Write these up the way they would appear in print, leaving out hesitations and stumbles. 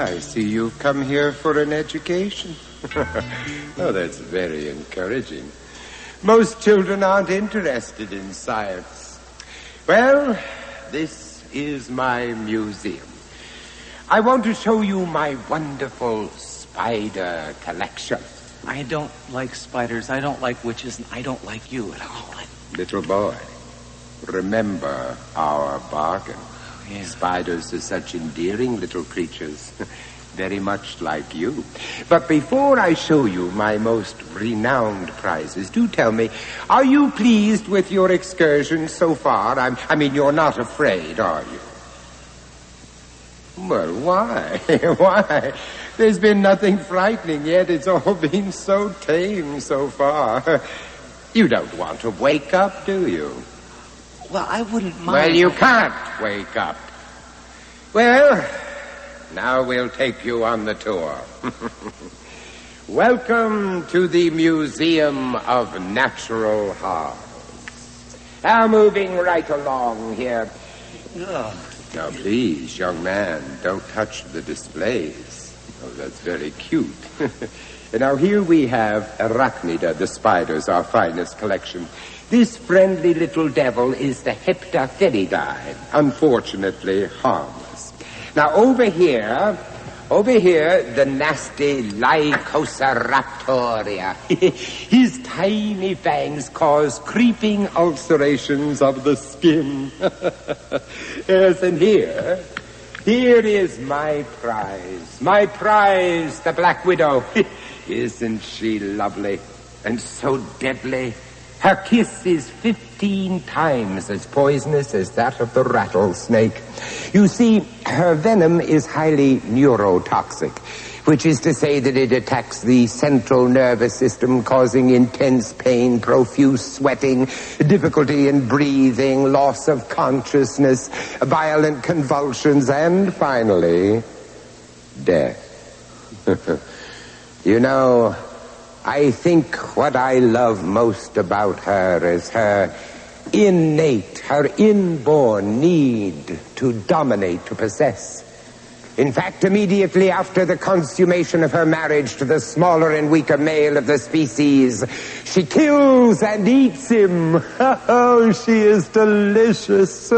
I see you've come here for an education. Oh, that's very encouraging. Most children aren't interested in science. Well, this is my museum. I want to show you my wonderful spider collection. I don't like spiders, I don't like witches, and I don't like you at all. Little boy, remember our bargain. Oh, yeah. Spiders are such endearing little creatures, very much like you. But before I show you my most renowned prizes, do tell me, are you pleased with your excursion so far? I mean, you're not afraid, are you? Well, why? Why? There's been nothing frightening yet. It's all been so tame so far. You don't want to wake up, do you? Well, I wouldn't mind. Well, you can't wake up. Well, now we'll take you on the tour. Welcome to the Museum of Natural Hearts. Now, moving right along here. Oh. Now, please, young man, don't touch the displays. Oh, that's very cute. And now here we have Arachnida, the spiders, our finest collection. This friendly little devil is the Heptatheridae, unfortunately harmless. Now over here, the nasty Lycosiraptoria. His tiny fangs cause creeping ulcerations of the skin. Yes, and here is my prize, the Black Widow. Isn't she lovely and so deadly? Her kiss is 15 times as poisonous as that of the rattlesnake. You see, her venom is highly neurotoxic, which is to say that it attacks the central nervous system, causing intense pain, profuse sweating, difficulty in breathing, loss of consciousness, violent convulsions, and finally, death. You know, I think what I love most about her is her inborn need to dominate, to possess. In fact, immediately after the consummation of her marriage to the smaller and weaker male of the species, she kills and eats him. Oh, she is delicious.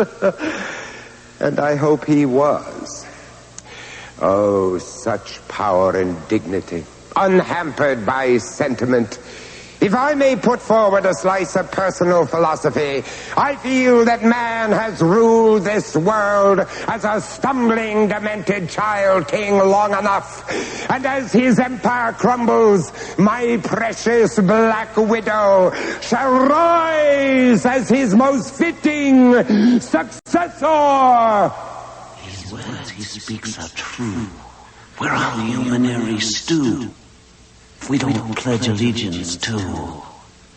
And I hope he was. Oh, such power and dignity, unhampered by sentiment. If I may put forward a slice of personal philosophy, I feel that man has ruled this world as a stumbling, demented child king long enough. And as his empire crumbles, my precious Black Widow shall rise as his most fitting successor. His words he speaks are true. We're all humanary stew. We don't pledge allegiance to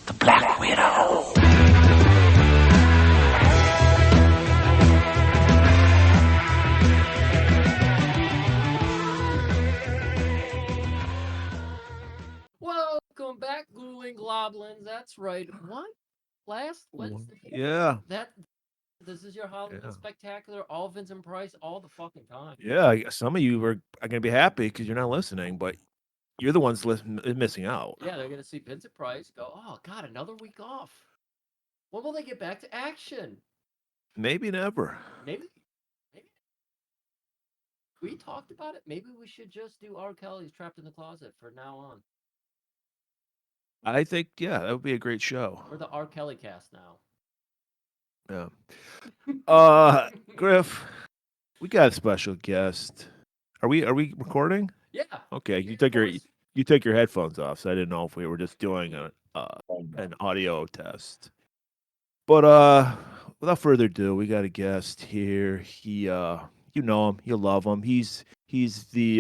the Black Widow. Welcome back, Golan-Globus. That's right. What? Last Wednesday? Yeah. This is your Halloween spectacular, all Vincent Price, all the fucking time. Yeah, some of you are going to be happy because you're not listening, but you're the ones missing out. Yeah, they're going to see Vincent Price go, oh, God, another week off. When will they get back to action? Maybe never. Maybe. We talked about it. Maybe we should just do R. Kelly's Trapped in the Closet from now on. I think, yeah, that would be a great show. Or the R. Kelly cast now. Yeah. Griff, we got a special guest. Are we recording? Yeah. Okay, you took your headphones off, so I didn't know if we were just doing an audio test. But without further ado, we got a guest here. He you know him, you love him. He's the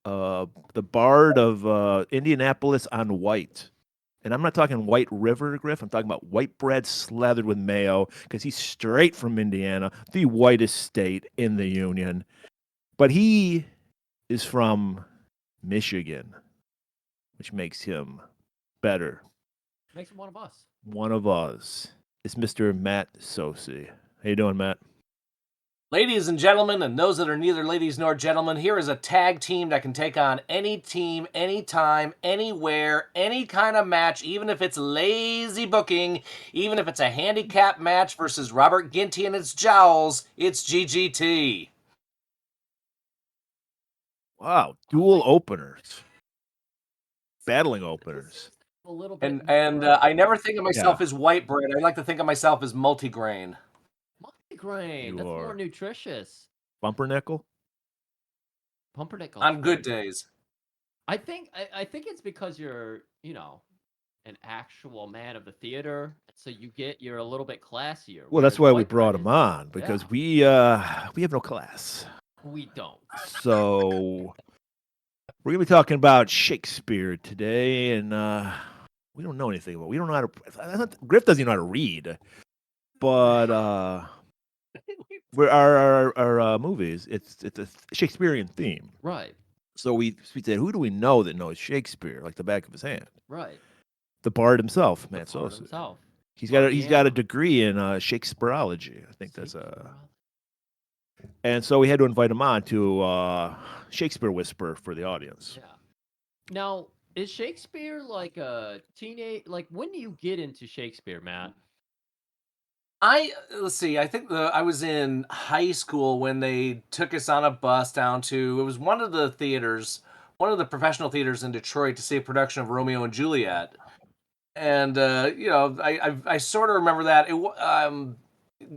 bard of Indianapolis on White. And I'm not talking White River, Griff. I'm talking about white bread slathered with mayo, because he's straight from Indiana, the whitest state in the Union. But he is from Michigan, which makes him better. Makes him one of us. One of us. It's Mr. Matt Socey. How you doing, Matt? Ladies and gentlemen, and those that are neither ladies nor gentlemen, here is a tag team that can take on any team, anytime, anywhere, any kind of match, even if it's lazy booking, even if it's a handicap match versus Robert Ginty and his jowls, it's GGT. Wow, dual openers. Battling openers. A little bit. And I never think of myself as white bread. I like to think of myself as multigrain. Multigrain. That's more nutritious. Pumpernickel? Pumpernickel. On good days. I think it's because you're, an actual man of the theater, so you're a little bit classier. Well, that's why we brought him on, because we have no class. We don't. So we're gonna be talking about Shakespeare today, and we don't know anything about. We don't know how to. Griff doesn't even know how to read, but our movies. It's a Shakespearean theme, right? So we said, who do we know that knows Shakespeare like the back of his hand? Right. The bard himself, Matt Socey. He's got a degree in Shakespeareology. I think that's And so we had to invite him on to Shakespeare Whisper for the audience. Yeah. Now, is Shakespeare like a teenage? Like, when do you get into Shakespeare, Matt? Let's see. I think I was in high school when they took us on a bus down to. It was one of the theaters, one of the professional theaters in Detroit, to see a production of Romeo and Juliet. And I sort of remember that.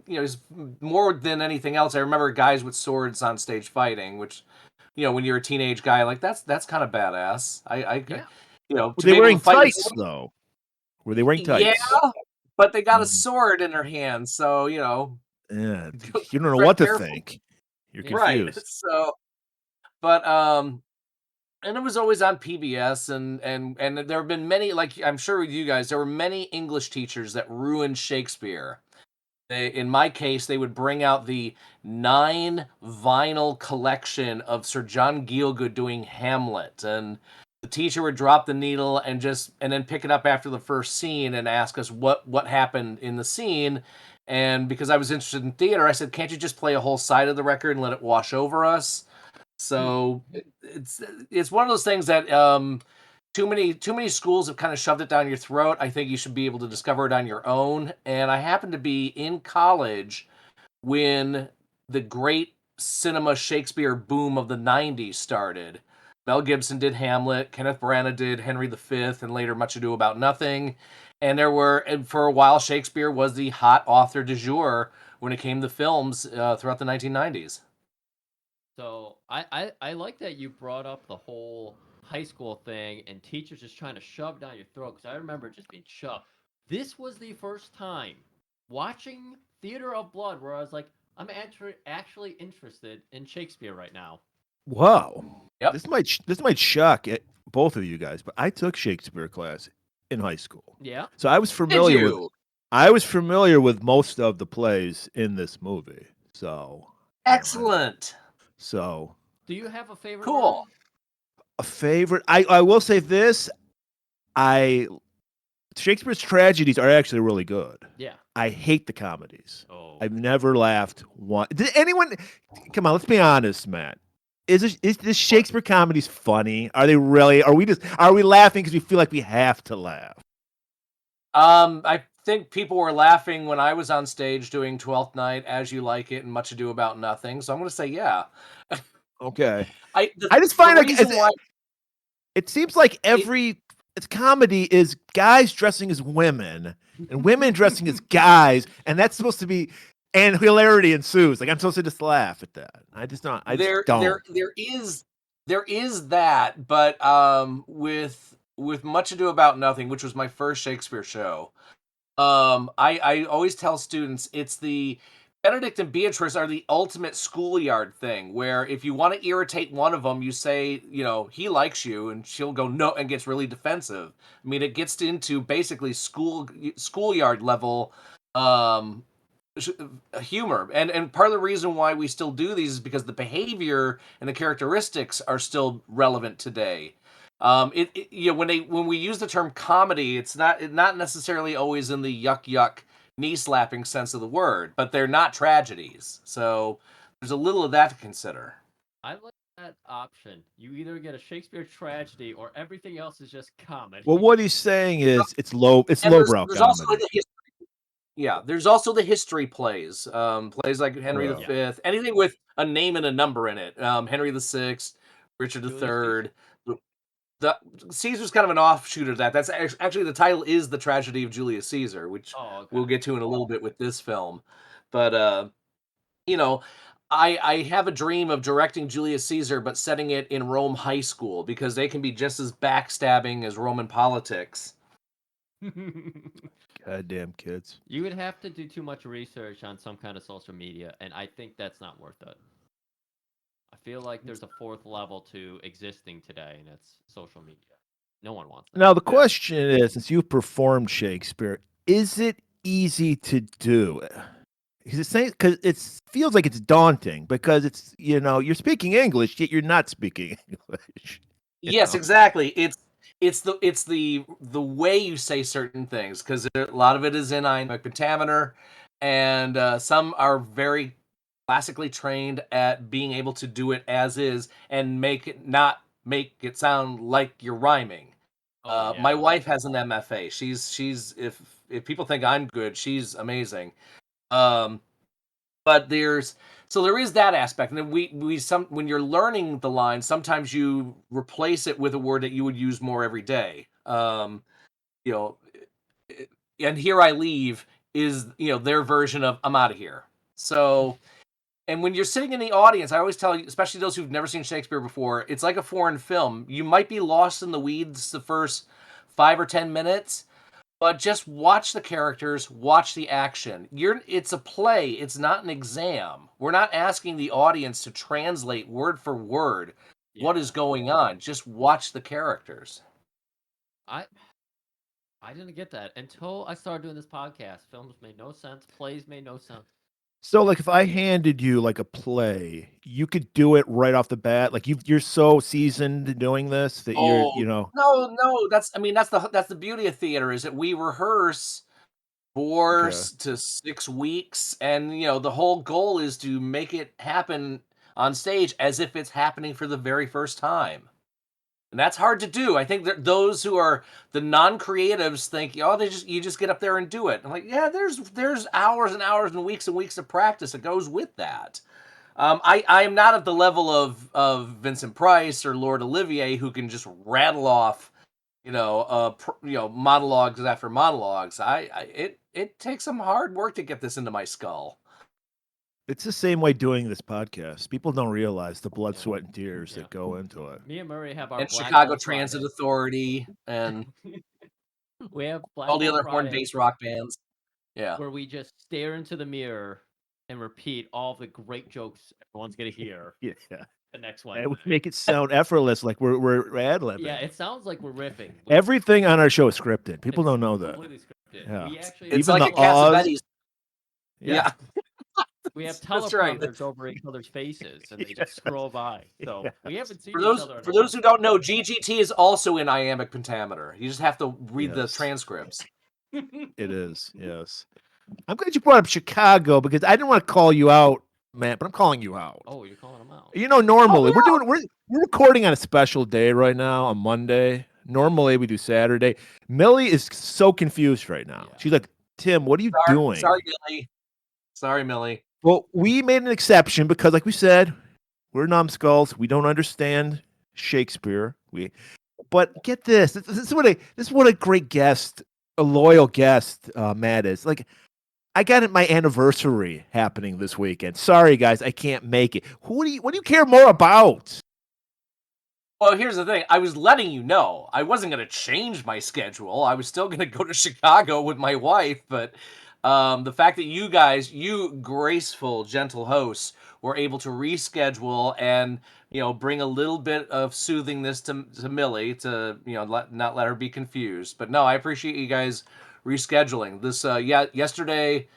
It's more than anything else. I remember guys with swords on stage fighting, which, when you're a teenage guy, like that's kind of badass. Were they wearing tights though? Were they wearing tights? Yeah, but they got a sword in their hands, so Yeah, you don't know what to think. You're confused. Right. So, but and it was always on PBS, and there have been many, like I'm sure with you guys, there were many English teachers that ruined Shakespeare. In my case, they would bring out the 9 vinyl collection of Sir John Gielgud doing Hamlet, and the teacher would drop the needle and then pick it up after the first scene and ask us what happened in the scene. And because I was interested in theater, I said, "Can't you just play a whole side of the record and let it wash over us?" So it's one of those things that too many schools have kind of shoved it down your throat. I think you should be able to discover it on your own. And I happened to be in college when the great cinema Shakespeare boom of the 90s started. Mel Gibson did Hamlet, Kenneth Branagh did Henry V, and later Much Ado About Nothing. And for a while, Shakespeare was the hot author du jour when it came to films throughout the 1990s. So I like that you brought up the whole high school thing and teachers just trying to shove down your throat, because I remember just being shoved. This was the first time watching Theater of Blood where I was like, I'm actually interested in Shakespeare right now. Wow. Yep. This might shock both of you guys, but I took Shakespeare class in high school. Yeah. So I was familiar with most of the plays in this movie. So excellent. So do you have a favorite? Cool. One? A favorite? I will say this. Shakespeare's tragedies are actually really good. Yeah. I hate the comedies. Oh. I've never laughed once. Did anyone? Come on, let's be honest, Matt. Is this Shakespeare comedies funny? Are they really? Are we laughing because we feel like we have to laugh? I think people were laughing when I was on stage doing 12th Night, As You Like It, and Much Ado About Nothing. So I'm going to say yeah. Okay. I just find it seems like it's comedy is guys dressing as women and women dressing as guys, and that's supposed to be, and hilarity ensues. Like I'm supposed to just laugh at that. I just don't. There is that, but with Much Ado About Nothing, which was my first Shakespeare show, I always tell students it's the Benedict and Beatrice are the ultimate schoolyard thing, where if you want to irritate one of them, you say, he likes you, and she'll go no and gets really defensive. I mean, it gets into basically schoolyard level humor, and part of the reason why we still do these is because the behavior and the characteristics are still relevant today. When we use the term comedy, it's not necessarily always in the yuck knee slapping sense of the word, but they're not tragedies. So There's a little of that to consider. I like that option. You either get a Shakespeare tragedy or everything else is just comedy. Well, what he's saying is it's And lowbrow there's also comedy. the history. Yeah, there's also the history plays. Plays like Henry Yeah. V, anything with a name and a number in it. Henry VI, Richard Julius III. The Caesar's kind of an offshoot of that. That's actually the title is The Tragedy of Julius Caesar, which Oh, okay. we'll get to in a little bit with this film. But you know, I have a dream of directing Julius Caesar, but setting it in Rome high school because they can be just as backstabbing as Roman politics. Goddamn kids. You would have to do too much research on some kind of social media, and I think that's not worth it. I feel like there's a fourth level to existing today, and it's social media. No one wants that. Now the question is, since you've performed Shakespeare, is it easy to do? Because it feels like it's daunting because it's you're speaking English yet you're not speaking English. Yes, exactly. It's the way you say certain things because a lot of it is in iambic pentameter, and some are very classically trained at being able to do it as is and not make it sound like you're rhyming. Oh, yeah. My wife has an MFA. She's if people think I'm good, she's amazing. But there is that aspect, and then when you're learning the line, sometimes you replace it with a word that you would use more every day. You know, and here I leave is their version of I'm out of here. So, and when you're sitting in the audience, I always tell you, especially those who've never seen Shakespeare before, it's like a foreign film. You might be lost in the weeds the first 5 or 10 minutes, but just watch the characters, watch the action. It's a play, it's not an exam. We're not asking the audience to translate word for word what is going on. Just watch the characters. I didn't get that until I started doing this podcast. Films made no sense. Plays made no sense. So, like, if I handed you like a play, you could do it right off the bat. Like, you're so seasoned doing this that No, that's the beauty of theater is that we rehearse 4 to 6 weeks, and the whole goal is to make it happen on stage as if it's happening for the very first time. And that's hard to do. I think that those who are the non-creatives think, you just get up there and do it. I'm like, yeah, there's hours and hours and weeks of practice that goes with that. I am not at the level of Vincent Price or Lord Olivier who can just rattle off, monologues after monologues. It takes some hard work to get this into my skull. It's the same way doing this podcast. People don't realize the blood, sweat, and tears that go into it. Me and Murray have our And Black Chicago Hole Transit Friday. Authority and We have Black all the Hole other Friday, horn-based rock bands. Yeah. where we just stare into the mirror and repeat all the great jokes everyone's gonna hear. Yeah. The next And one. we make it sound effortless, like we're ad-libbing. Yeah, it sounds like we're riffing. Everything on our show is scripted. People It's don't know that. completely scripted. Yeah. We actually It's Even like the a Oz. Cassavetes. Yeah. We have That's right. teleprompters over each other's faces, and they just scroll by. So we haven't seen For each other. For those who don't know, GGT is also in iambic pentameter. You just have to read the Yes. transcripts. It is, yes. I'm glad you brought up Chicago because I didn't want to call you out, Matt, but I'm calling you out. Oh, you're calling them out. Normally we're recording on a special day right now, on Monday. Normally we do Saturday. Millie is so confused right now. Yeah. She's like, Tim, what are you doing? Sorry, Millie. Sorry, Millie. Well, we made an exception because, like we said, we're numbskulls. We don't understand Shakespeare. But get this. This is what a great guest, a loyal guest, Matt is. Like, I got my anniversary happening this weekend. Sorry, guys, I can't make it. What do you care more about? Well, here's the thing. I was letting you know. I wasn't going to change my schedule. I was still going to go to Chicago with my wife, but the fact that you guys, you graceful, gentle hosts, were able to reschedule and bring a little bit of soothingness to Millie to not let her be confused. But no, I appreciate you guys rescheduling this. Yesterday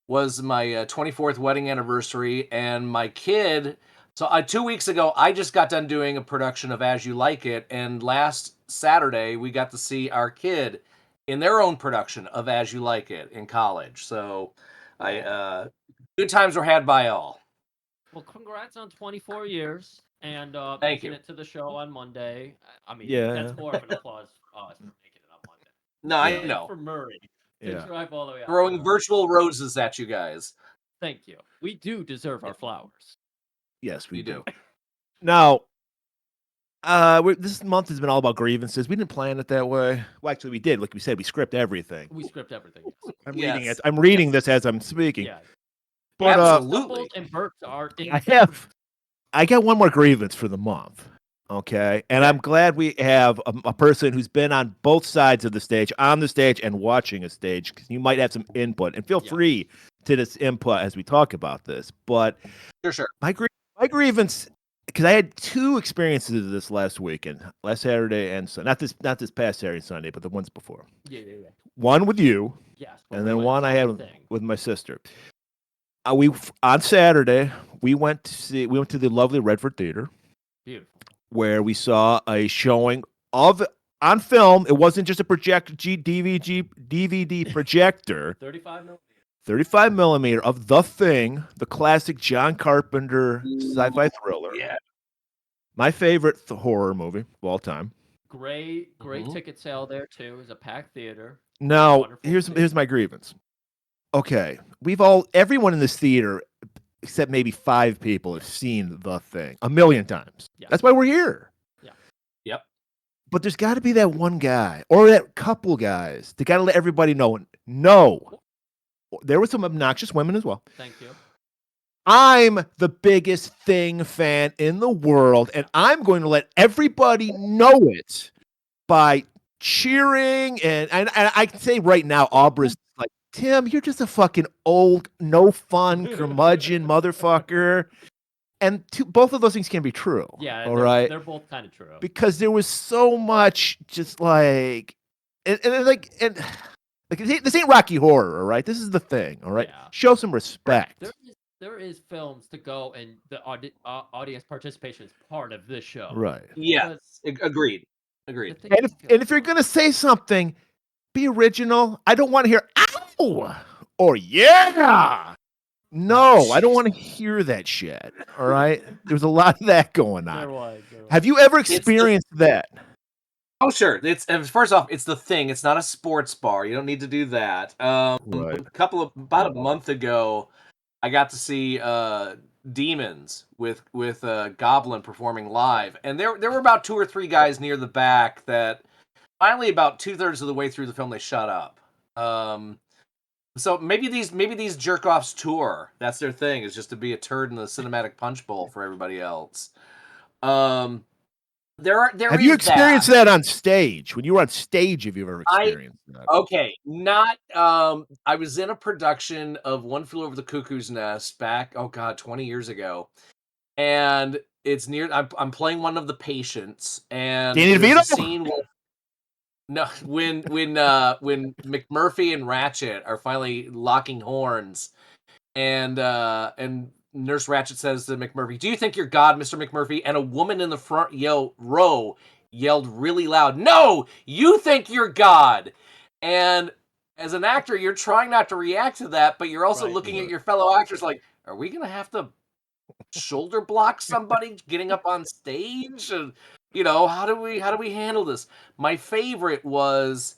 was my 24th wedding anniversary, and my kid. So 2 weeks ago, I just got done doing a production of As You Like It, and last Saturday we got to see our kid in their own production of As You Like It in college. So good times were had by all. Well, congrats on 24 years and Thank making you. it to the show on Monday. I mean, Yeah. that's more of an applause for us for making it on Monday. No, I Than know. for Murray to Yeah. drive all the way out. Throwing virtual roses at you guys. Thank you. We do deserve our flowers. Yes, we You do. do. Now, this month has been all about grievances. We didn't plan it that way. Well, actually, we did. Like we said, we script everything. We script everything. Yes. I'm reading Yes. it. I'm reading this as I'm speaking. Yeah. But Absolutely. And burps are. I got one more grievance for the month. Okay, and Okay. I'm glad we have a person who's been on both sides of the stage, on the stage and watching a stage, because you might have some input. And feel free to this input as we talk about this. But Sure. my grievance, because I had two experiences of this last weekend, last Saturday and Sunday. Not this past Saturday and Sunday, but the ones before. Yeah. One with you, Yes. and then one I had with my sister. We on Saturday we went to the lovely Redford Theater. Beautiful. Where we saw a showing of on film. It wasn't just a DVD projector. 35 millimeter of The Thing, the classic John Carpenter sci-fi thriller. Yeah. My favorite horror movie of all time. Great ticket sale there too. It was a packed theater. Now, here's my grievance. Okay, everyone in this theater, except maybe 5 people, have seen The Thing 1,000,000 times. Yes. That's why we're here. Yeah. Yep. But there's got to be that one guy or that couple guys. They got to let everybody know. No, there were some obnoxious women as well. Thank you. I'm the biggest Thing fan in the world, and I'm going to let everybody know it by cheering. And I can say right now, Aubrey's like, Tim, you're just a fucking old, no fun, curmudgeon motherfucker. And both of those things can be true. Yeah, all right. They're both kind of true. Because there was so much just like, and this ain't Rocky Horror, all right? This is The Thing, all right? Yeah. Show some respect. There is films to go, and the audience participation is part of this show. Right. Yes. Agreed. And if you're going to say something, be original. I don't want to hear, ow, or yeah. No, I don't want to hear that shit. All right. There's a lot of that going on. There was. Have you ever experienced that? Oh, sure. First off, it's The Thing. It's not a sports bar. You don't need to do that. Right. About a month ago, I got to see Demons with Goblin performing live, and there were about 2 or 3 guys near the back that finally, about 2/3 of the way through the film, they shut up. So maybe these jerk offs tour. That's their thing, is just to be a turd in the cinematic punch bowl for everybody else. Have you experienced that on stage? When you were on stage, have you ever experienced that? Okay, not. I was in a production of One Flew Over the Cuckoo's Nest back, 20 years ago, and it's near. I'm playing one of the patients, and Danny there's a DeVito? scene where. No, when McMurphy and Ratchet are finally locking horns, and Nurse Ratchet says to McMurphy, "Do you think you're God, Mr. McMurphy?" And a woman in the front row yelled really loud, "No, you think you're God!" And as an actor, you're trying not to react to that, but you're also looking at your fellow actors like, "Are we gonna have to shoulder block somebody getting up on stage?" And how do we handle this? My favorite was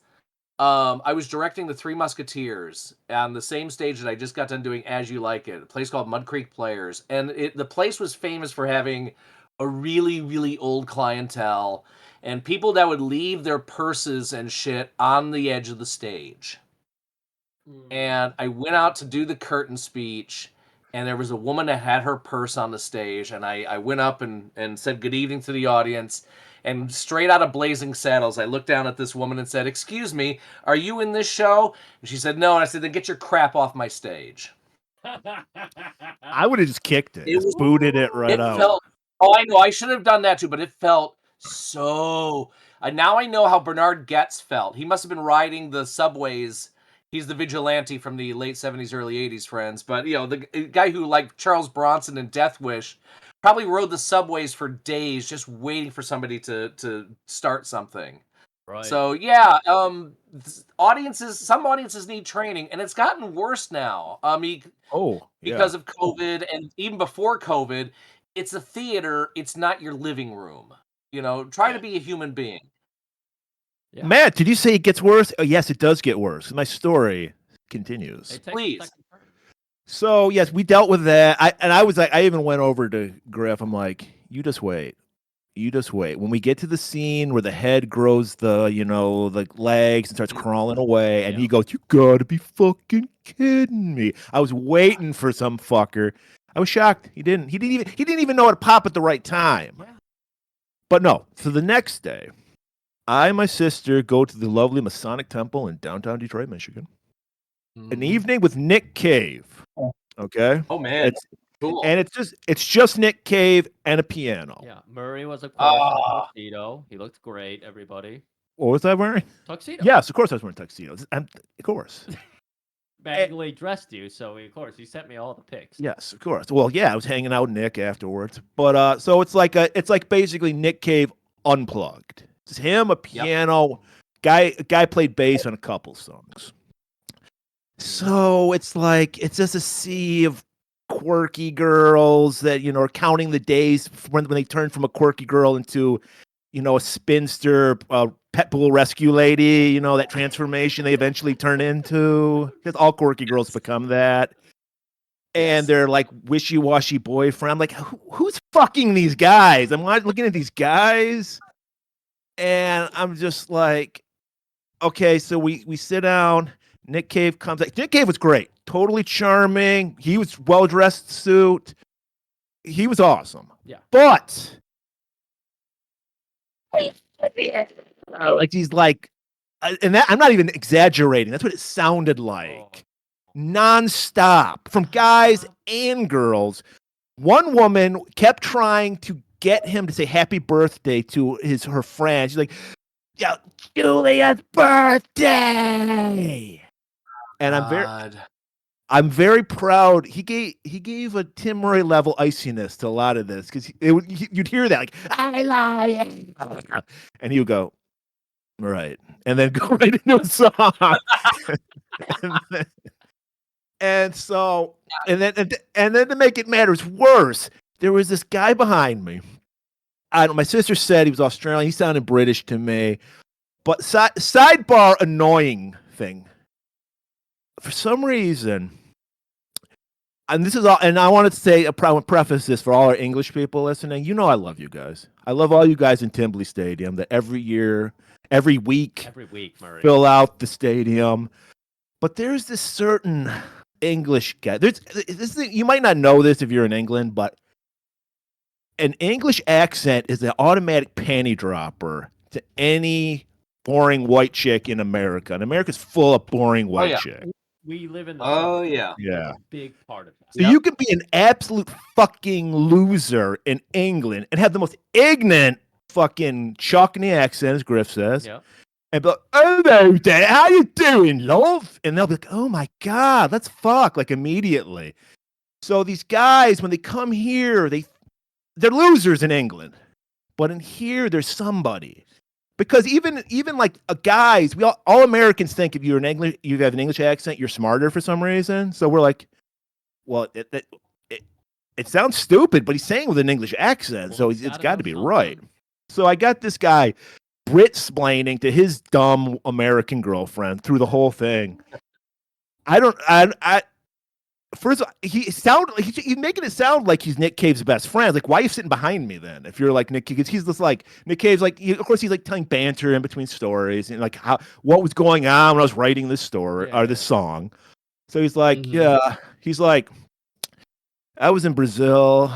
I was directing the Three Musketeers on the same stage that I just got done doing As You Like It, a place called Mud Creek Players, and the place was famous for having a really, really old clientele and people that would leave their purses and shit on the edge of the stage. And I went out to do the curtain speech, and there was a woman that had her purse on the stage, and I went up and said good evening to the audience, and straight out of Blazing Saddles, I looked down at this woman and said, "Excuse me, are you in this show?" And she said, "No," and I said, "Then get your crap off my stage." I would have just kicked it, just booted it right out. I know, I should have done that too, but it felt so... now I know how Bernard Goetz felt. He must have been riding the subways. He's the vigilante from the late 70s, early 80s, friends. But, the guy who, like Charles Bronson in Death Wish, probably rode the subways for days just waiting for somebody to start something. Right. So some audiences need training, and it's gotten worse now. Oh, yeah. Because of COVID, and even before COVID, it's a theater. It's not your living room. Try to be a human being. Yeah. Matt, did you say it gets worse? Oh, yes, it does get worse. My story continues. It takes a Please. second turn. So yes, we dealt with that. I was like, I even went over to Griff. I'm like, you just wait. You just wait. When we get to the scene where the head grows the legs and starts crawling away, and he goes, "You gotta be fucking kidding me!" I was waiting for some fucker. I was shocked. He didn't even know how to pop at the right time. Yeah. But no. So the next day, I and my sister go to the lovely Masonic Temple in downtown Detroit, Michigan. An evening with Nick Cave. Okay. Oh man, cool. And it's just Nick Cave and a piano. Yeah. Murray was, of course, in a tuxedo. He looked great, everybody. What was I wearing? Tuxedo. Yes, of course I was wearing tuxedos. Of course. Bagley dressed you, so of course he sent me all the pics. Yes, of course. Well, yeah, I was hanging out with Nick afterwards. But so it's like basically Nick Cave unplugged. It's him, a piano, guy played bass on a couple songs. So it's just a sea of quirky girls that are counting the days when they turn from a quirky girl into a spinster pet bull rescue lady, that transformation they eventually turn into, because all quirky girls become that. And they're like wishy-washy boyfriend. I'm like, who's fucking these guys? I'm looking at these guys and I'm just like, okay, so we sit down. Nick Cave comes. Nick Cave was great, totally charming. He was well-dressed suit. He was awesome. Yeah. But like he's like, and that I'm not even exaggerating. That's what it sounded like, nonstop from guys and girls. One woman kept trying to get him to say happy birthday to her friend. She's like, "Yeah, Julia's birthday." And I'm very proud. He gave a Tim Murray level iciness to a lot of this, because you'd hear that like, "I lie," and he would go, "Right," and then go right into a song. and then to make it matters worse, there was this guy behind me. My sister said he was Australian. He sounded British to me. But sidebar annoying thing. For some reason, and this is all, and I wanted to say, I want to preface this for all our English people listening. I love you guys. I love all you guys in Timbley Stadium that every week, Murray, fill out the stadium. But there's this certain English guy. You might not know this if you're in England, but an English accent is an automatic panty dropper to any boring white chick in America. And America's full of boring white chick. We live in the yeah, big part of that. So you can be an absolute fucking loser in England and have the most ignorant fucking Cockney accent, as Griff says. Yeah. And be like, "Hello there, how you doing, love?" And they'll be like, "Oh my God, let's fuck," like immediately. So these guys, when they come here, they're losers in England. But in here, there's somebody. Because even like guys, all Americans think if you have an English accent, you're smarter for some reason. So we're like, well, it sounds stupid, but he's saying with an English accent, so it's got to be right. So I got this guy Brit-splaining to his dumb American girlfriend through the whole thing. First, he's making it sound like he's Nick Cave's best friend. Like, why are you sitting behind me then? If you're like Nick Cave, he's just like Nick Cave's like. Of course, he's like telling banter in between stories and like what was going on when I was writing this story or this song. So he's like, he's like, I was in Brazil,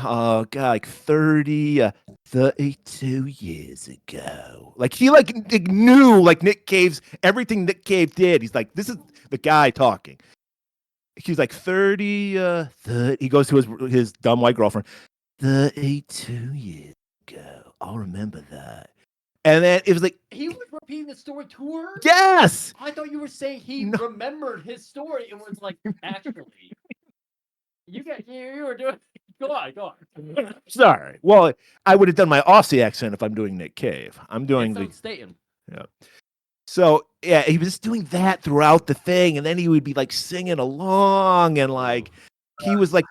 like 32 years ago. Like he knew like Nick Cave's everything Nick Cave did. He's like, this is the guy talking. He's like 30, he goes to his dumb white girlfriend. 32 years ago. I'll remember that. And then it was like he was repeating the story to her? Yes. I thought you were saying he remembered his story and was like, actually. You were doing go on. Sorry. Well, I would have done my Aussie accent if I'm doing Nick Cave. I'm doing Staten. Yeah. So yeah, he was just doing that throughout the thing, and then he would be like singing along, and like he was the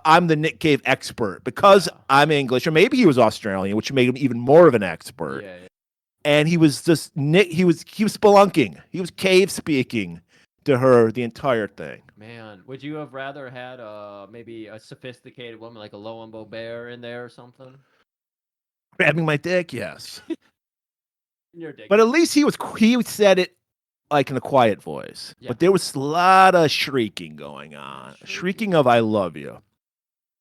I'm the Nick Cave expert because I'm English, or maybe he was Australian, which made him even more of an expert. Yeah. And he was just he was spelunking, he was cave speaking to her the entire thing. Man, would you have rather had maybe a sophisticated woman like a Loembo Bear in there or something? Grabbing my dick, yes. Your dick. But at least he said it like in a quiet voice. Yeah. But there was a lot of shrieking going on. Shrieking of I love you.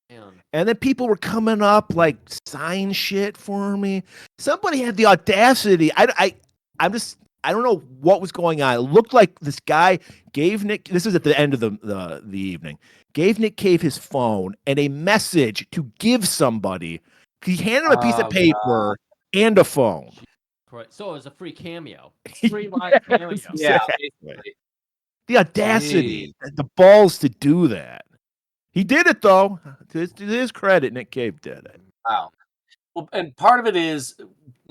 Man. And then people were coming up like sign shit for me. Somebody had the audacity. I don't know what was going on. It looked like this guy gave Nick, this was at the end of the evening, gave Nick Cave his phone and a message to give somebody. He handed him a piece of paper and a phone. So it was a free cameo. Free live cameo. Yeah. The audacity, the balls to do that. He did it, though. To his credit, Nick Cave did it. Wow. Well, and part of it is,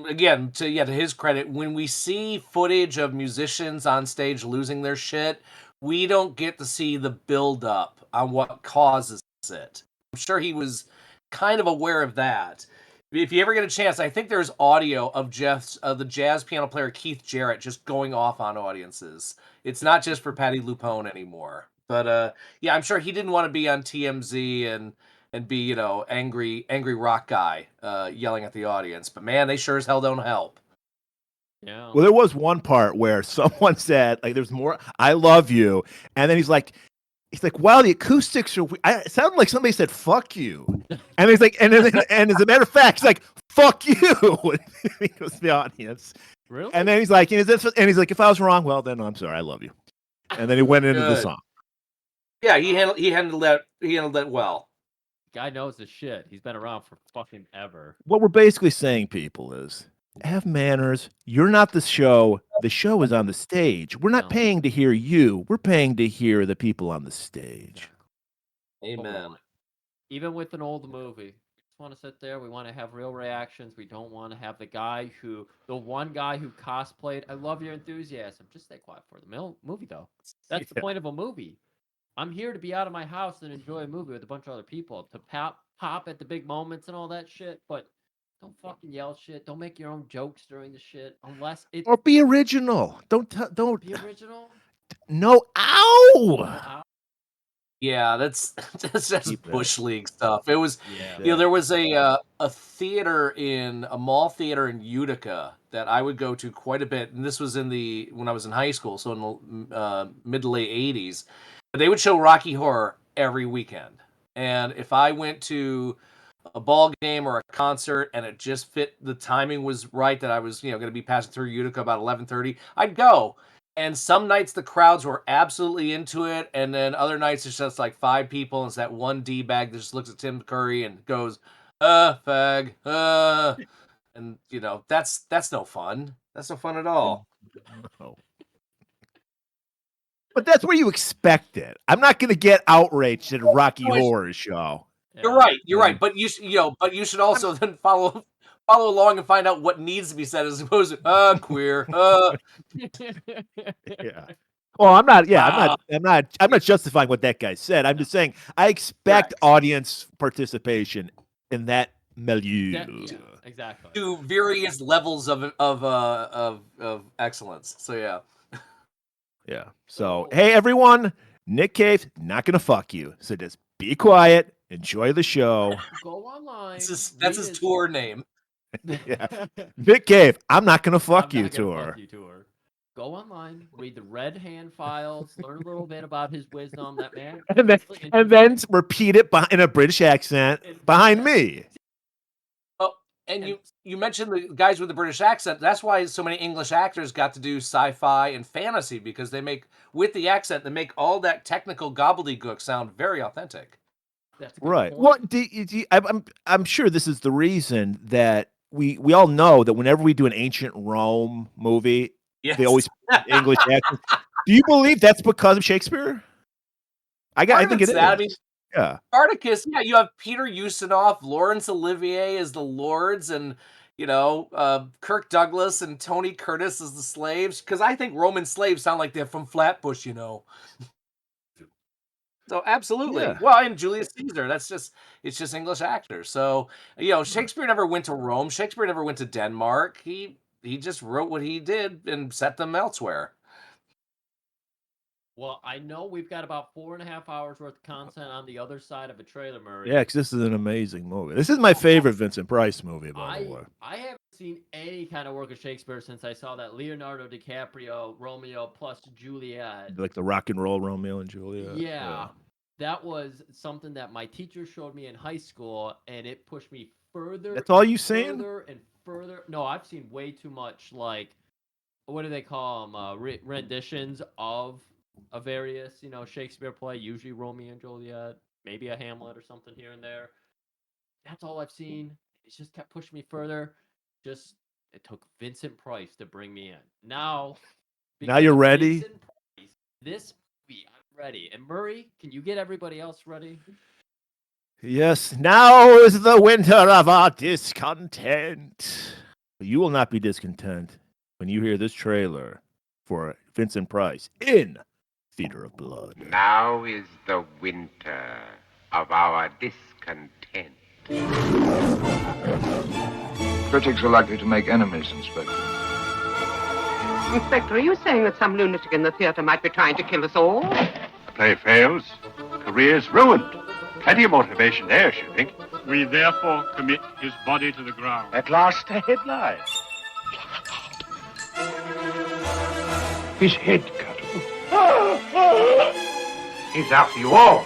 again, to his credit, when we see footage of musicians on stage losing their shit, we don't get to see the build-up on what causes it. I'm sure he was kind of aware of that. If you ever get a chance, I think there's audio of the jazz piano player Keith Jarrett just going off on audiences. It's not just for Patti LuPone anymore. But yeah, I'm sure he didn't want to be on TMZ and be, angry rock guy yelling at the audience. But man, they sure as hell don't help. Yeah. Well, there was one part where someone said, like, there's more, I love you. And then he's like, wow, the acoustics are, it sounded like somebody said, fuck you. And he's like, and as a matter of fact, he's like, fuck you. He goes to the audience. Really? And then he's like, and he's like, if I was wrong, well, then I'm sorry, I love you. And then he went into the song. Yeah, he handled that well. Guy knows his shit. He's been around for fucking ever. What we're basically saying, people, is have manners. You're not the show. The show is on the stage. We're not paying to hear you. We're paying to hear the people on the stage. Amen. Even with an old movie, we just want to sit there. We want to have real reactions. We don't want to have the one guy who cosplayed. I love your enthusiasm. Just stay quiet for the movie, though. That's the point of a movie. I'm here to be out of my house and enjoy a movie with a bunch of other people, to pop at the big moments and all that shit, but don't fucking yell shit. Don't make your own jokes during the shit unless it's... Or be original. Don't be original? No, ow! Yeah, that's Bush League stuff. It was, there was a theater a mall theater in Utica that I would go to quite a bit, and this was when I was in high school, so in the mid to late 80s. They would show Rocky Horror every weekend, and if I went to a ball game or a concert and it just fit, the timing was right, that I was going to be passing through Utica about 11:30, I'd go. And some nights the crowds were absolutely into it, and then other nights it's just like 5 people, and it's that one D-bag that just looks at Tim Curry and goes, fag, and that's no fun. That's no fun at all. No. But that's where you expect it. I'm not going to get outraged at a Rocky Horror show. You're right. But you should also then follow along and find out what needs to be said, as opposed to queer. Yeah. Well, I'm not. Yeah, I'm not justifying what that guy said. I'm just saying I expect audience participation in that milieu. Exactly. To various levels of excellence. So yeah. Yeah. So hey, everyone, Nick Cave not gonna fuck you. So just be quiet, enjoy the show. Go online. That's his tour name. Yeah. Nick Cave, I'm not gonna fuck you tour. Go online, read the Red Hand files, learn a little bit about his wisdom. That man, and then repeat it in a British accent behind me. And you mentioned the guys with the British accent. That's why so many English actors got to do sci-fi and fantasy, because they make all that technical gobbledygook sound very authentic. That's right. Well, I'm sure this is the reason that we all know that whenever we do an ancient Rome movie, they always speak English accent. Do you believe that's because of Shakespeare? I think it is. I mean, yeah. Spartacus, you have Peter Ustinov, Laurence Olivier as the lords, and Kirk Douglas and Tony Curtis as the slaves, because I think Roman slaves sound like they're from Flatbush. So absolutely. Yeah. Well, and Julius Caesar, it's just English actors. So, Shakespeare never went to Rome. Shakespeare never went to Denmark. He just wrote what he did and set them elsewhere. Well, I know we've got about 4.5 hours worth of content on the other side of a trailer, Murray. Yeah, because this is an amazing movie. This is my favorite Vincent Price movie, by the way. I haven't seen any kind of work of Shakespeare since I saw that Leonardo DiCaprio Romeo plus Juliet. Like the rock and roll Romeo and Juliet. Yeah. That was something that my teacher showed me in high school, and it pushed me further. That's all you seen? Further and further. No, I've seen way too much. Like, what do they call them? Renditions of a various, Shakespeare play. Usually Romeo and Juliet, maybe a Hamlet or something here and there. That's all I've seen. It just kept pushing me further. It took Vincent Price to bring me in. Now you're ready. Vincent Price, this movie, I'm ready. And Murray, can you get everybody else ready? Yes, now is the winter of our discontent. You will not be discontent when you hear this trailer for Vincent Price in Theater of Blood. Now is the winter of our discontent. Critics are likely to make enemies, Inspector. Inspector, are you saying that some lunatic in the theater might be trying to kill us all? The play fails, career's ruined. Plenty of motivation there, you think. We therefore commit his body to the ground. At last, a headline. His head cut off. He's after you all.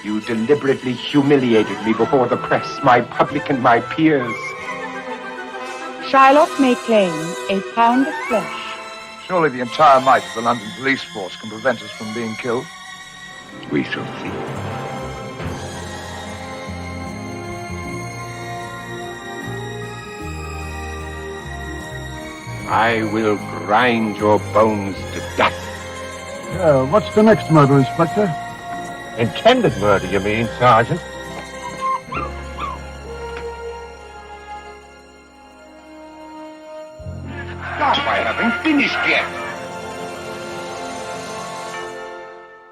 You deliberately humiliated me before the press, my public, and my peers. Shylock may claim a pound of flesh. Surely the entire might of the London police force can prevent us from being killed. We shall see. I will grind your bones to dust. What's the next murder, Inspector? Intended murder, you mean, Sergeant? Stop, I haven't finished yet.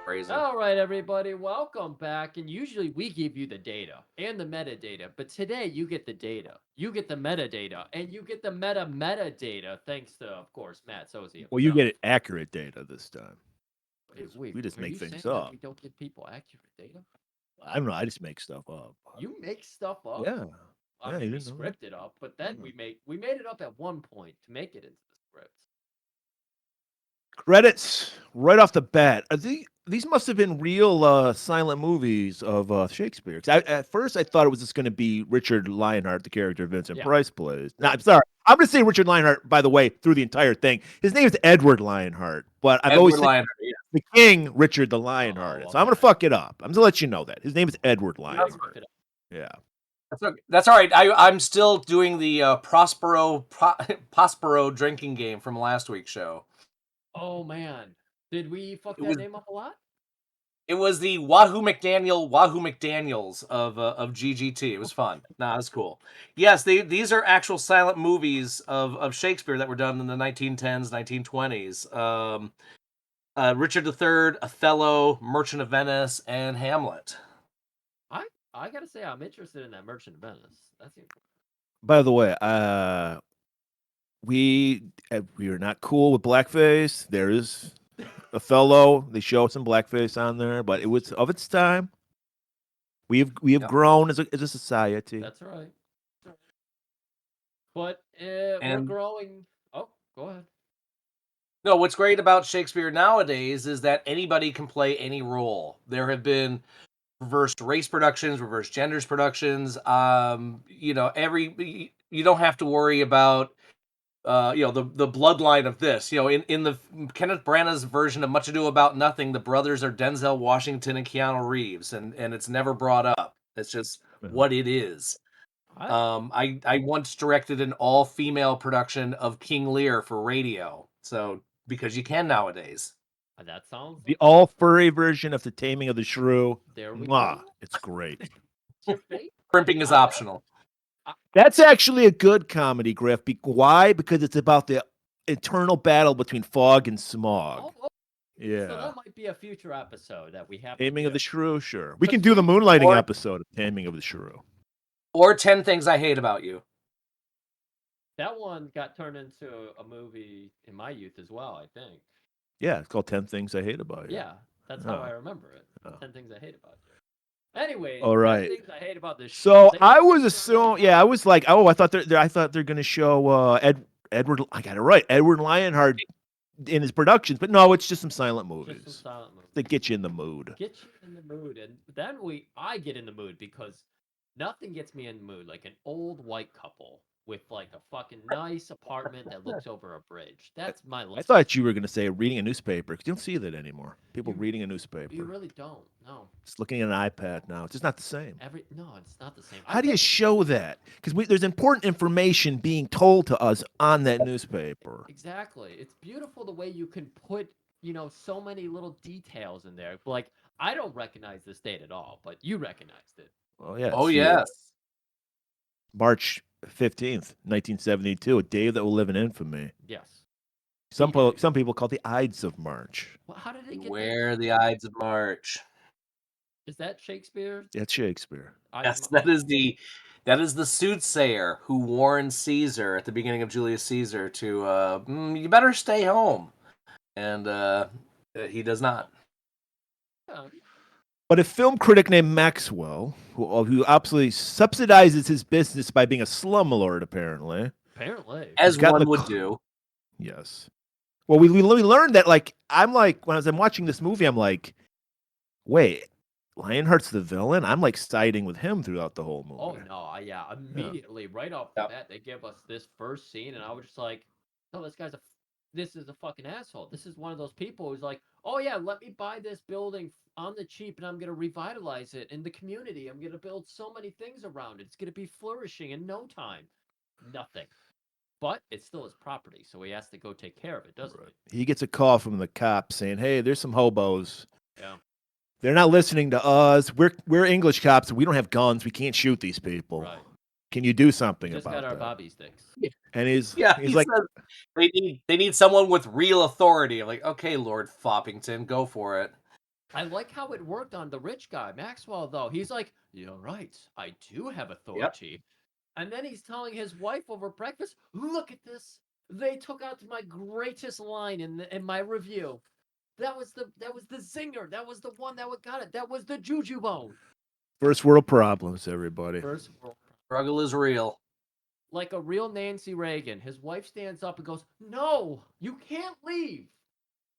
Crazy. All right, everybody, welcome back. And usually we give you the data and the metadata, but today you get the data, you get the metadata, and you get the metadata, thanks to, of course, Matt Socey. Well, you get accurate data this time. Wait, we just are make you things saying that up. we don't give people accurate data? I don't know. I just make stuff up. You make stuff up. Yeah. I Yeah, mean, you we didn't know that? script it up, but then we made it up at one point to make it into the script. Credits right off the bat. These must have been real silent movies of Shakespeare. 'Cause at first, I thought it was just going to be Richard Lionheart, the character Vincent Price plays. No, I'm sorry. I'm going to say Richard Lionheart, by the way, through the entire thing. His name is Edward Lionheart, but I've always said the King, Richard the Lionheart. So I'm going to fuck it up. I'm going to let you know that. His name is Edward Lionheart. Yeah. That's all right. I'm still doing the Prospero drinking game from last week's show. Oh, man. Did we fuck that name up a lot? It was the Wahoo McDaniels of GGT. It was fun. Nah, it's cool. Yes, these are actual silent movies of Shakespeare that were done in the 1910s, 1920s. Richard III, Othello, Merchant of Venice, and Hamlet. I gotta say, I'm interested in that Merchant of Venice. That's cool. By the way, we are not cool with blackface. There is Othello. They show some blackface on there, but it was of its time. We have grown as a society. That's right. But we're growing. Oh, go ahead. No, what's great about Shakespeare nowadays is that anybody can play any role. There have been reversed race productions, reversed genders productions. You don't have to worry about the bloodline of this. In the Kenneth Branagh's version of Much Ado About Nothing, the brothers are Denzel Washington and Keanu Reeves, and it's never brought up. It's just what it is. I once directed an all-female production of King Lear for radio, so because you can nowadays. That sounds the all furry version of The Taming of the Shrew. There we go. It's great. Crimping is optional. That's actually a good comedy, Griff. Why? Because it's about the eternal battle between fog and smog. Yeah. So that might be a future episode that we have. Taming of the Shrew, sure. We can do the moonlighting episode of Taming of the Shrew. Or 10 Things I Hate About You. That one got turned into a movie in my youth as well, I think. Yeah, it's called 10 Things I Hate About You. Yeah, that's how I remember it. 10 Things I Hate About You. Anyway, All 10 right. Things I Hate About This So show. I was assuming, yeah, I was like, oh, I thought they're going to show Edward. I got it right, Edward Lionheart in his productions, but no, it's just some silent movies. Just some silent movies. They get you in the mood. Get you in the mood, and then I get in the mood because nothing gets me in the mood like an old white couple with like a fucking nice apartment that looks over a bridge. That's my life. I thought you were going to say reading a newspaper because you don't see that anymore. People reading a newspaper. You really don't. No. Just looking at an iPad now. It's just not the same. No, it's not the same. How do you show that? Because there's important information being told to us on that newspaper. Exactly. It's beautiful the way you can put, so many little details in there. Like, I don't recognize this date at all, but you recognized it. Oh, yeah. Oh, yes. March 15th, 1972, a day that will live in infamy. Yes. Some people call it the Ides of March. Well, how did they get Where the Ides of March? Is that Shakespeare? That's Shakespeare. Yes, that is the soothsayer who warned Caesar at the beginning of Julius Caesar to you better stay home, and he does not. Yeah. But a film critic named Maxwell, who absolutely subsidizes his business by being a slumlord, apparently. As one would do. Yes. Well, we learned that, when I'm watching this movie, I'm like, wait, Lionheart's the villain? I'm siding with him throughout the whole movie. Oh, no. Yeah. Immediately, right off the bat, they give us this first scene, and I was just like, no, this is a fucking asshole. This is one of those people who's like, oh, yeah, let me buy this building on the cheap, and I'm going to revitalize it in the community. I'm going to build so many things around it. It's going to be flourishing in no time. Nothing. But it's still his property, so he has to go take care of it, doesn't he? He gets a call from the cops saying, hey, there's some hobos. Yeah. They're not listening to us. We're English cops. We don't have guns. We can't shoot these people. Right. Can you do something We just about got our that? bobby sticks. And he's he like, says they need someone with real authority. I'm like, okay, Lord Foppington, go for it. I like how it worked on the rich guy, Maxwell, though. He's like, you're right. I do have authority. Yep. And then he's telling his wife over breakfast, look at this. They took out my greatest line in my review. That was the zinger. That was the one that got it. That was the juju bone. First world problems, everybody. First world struggle is real. Like a real Nancy Reagan. His wife stands up and goes, no, you can't leave.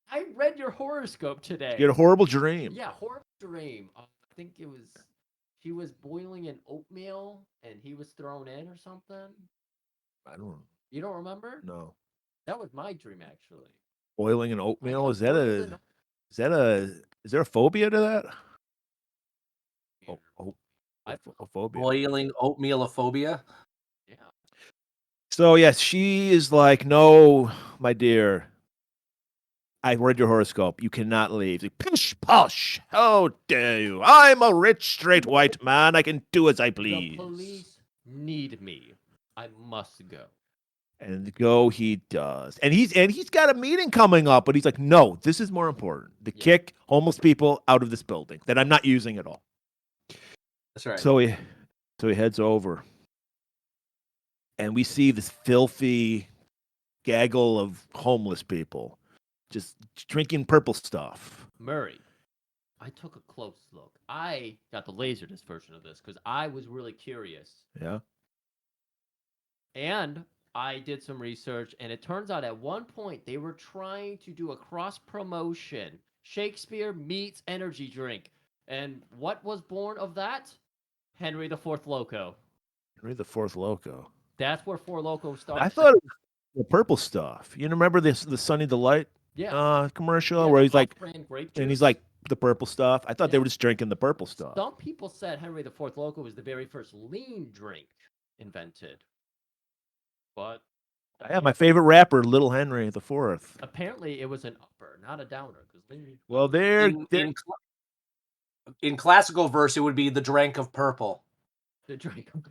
I read your horoscope today. You had a horrible dream. Yeah, horrible dream. I think it was, she was boiling an oatmeal and he was thrown in or something. I don't know. You don't remember? No. That was my dream, actually. Boiling an oatmeal? Is there a phobia to that? A phobia. Boiling oatmealophobia? Yeah. So, yes, she is like, no, my dear. I read your horoscope. You cannot leave. Like, pish posh. How dare you? I'm a rich, straight white man. I can do as I please. The police need me. I must go. And go he does. And he's got a meeting coming up, but he's like, no, this is more important. Kick homeless people out of this building that I'm not using at all. That's right. So he heads over. And we see this filthy gaggle of homeless people just drinking purple stuff. Murray, I took a close look. I got the Laserdisc version of this because I was really curious. Yeah. And I did some research, and it turns out at one point they were trying to do a cross-promotion. Shakespeare meets energy drink. And what was born of that? Henry IV Loco. Henry IV Loco. That's where Four Loco started. I thought it was the purple stuff. You remember the Sunny Delight commercial where he's like, and he's like, the purple stuff? I thought they were just drinking the purple stuff. Some people said Henry IV Loco was the very first lean drink invented. But yeah, my favorite rapper, Little Henry IV. Apparently, it was an upper, not a downer. Well, in classical verse, it would be the drank of purple. The drink of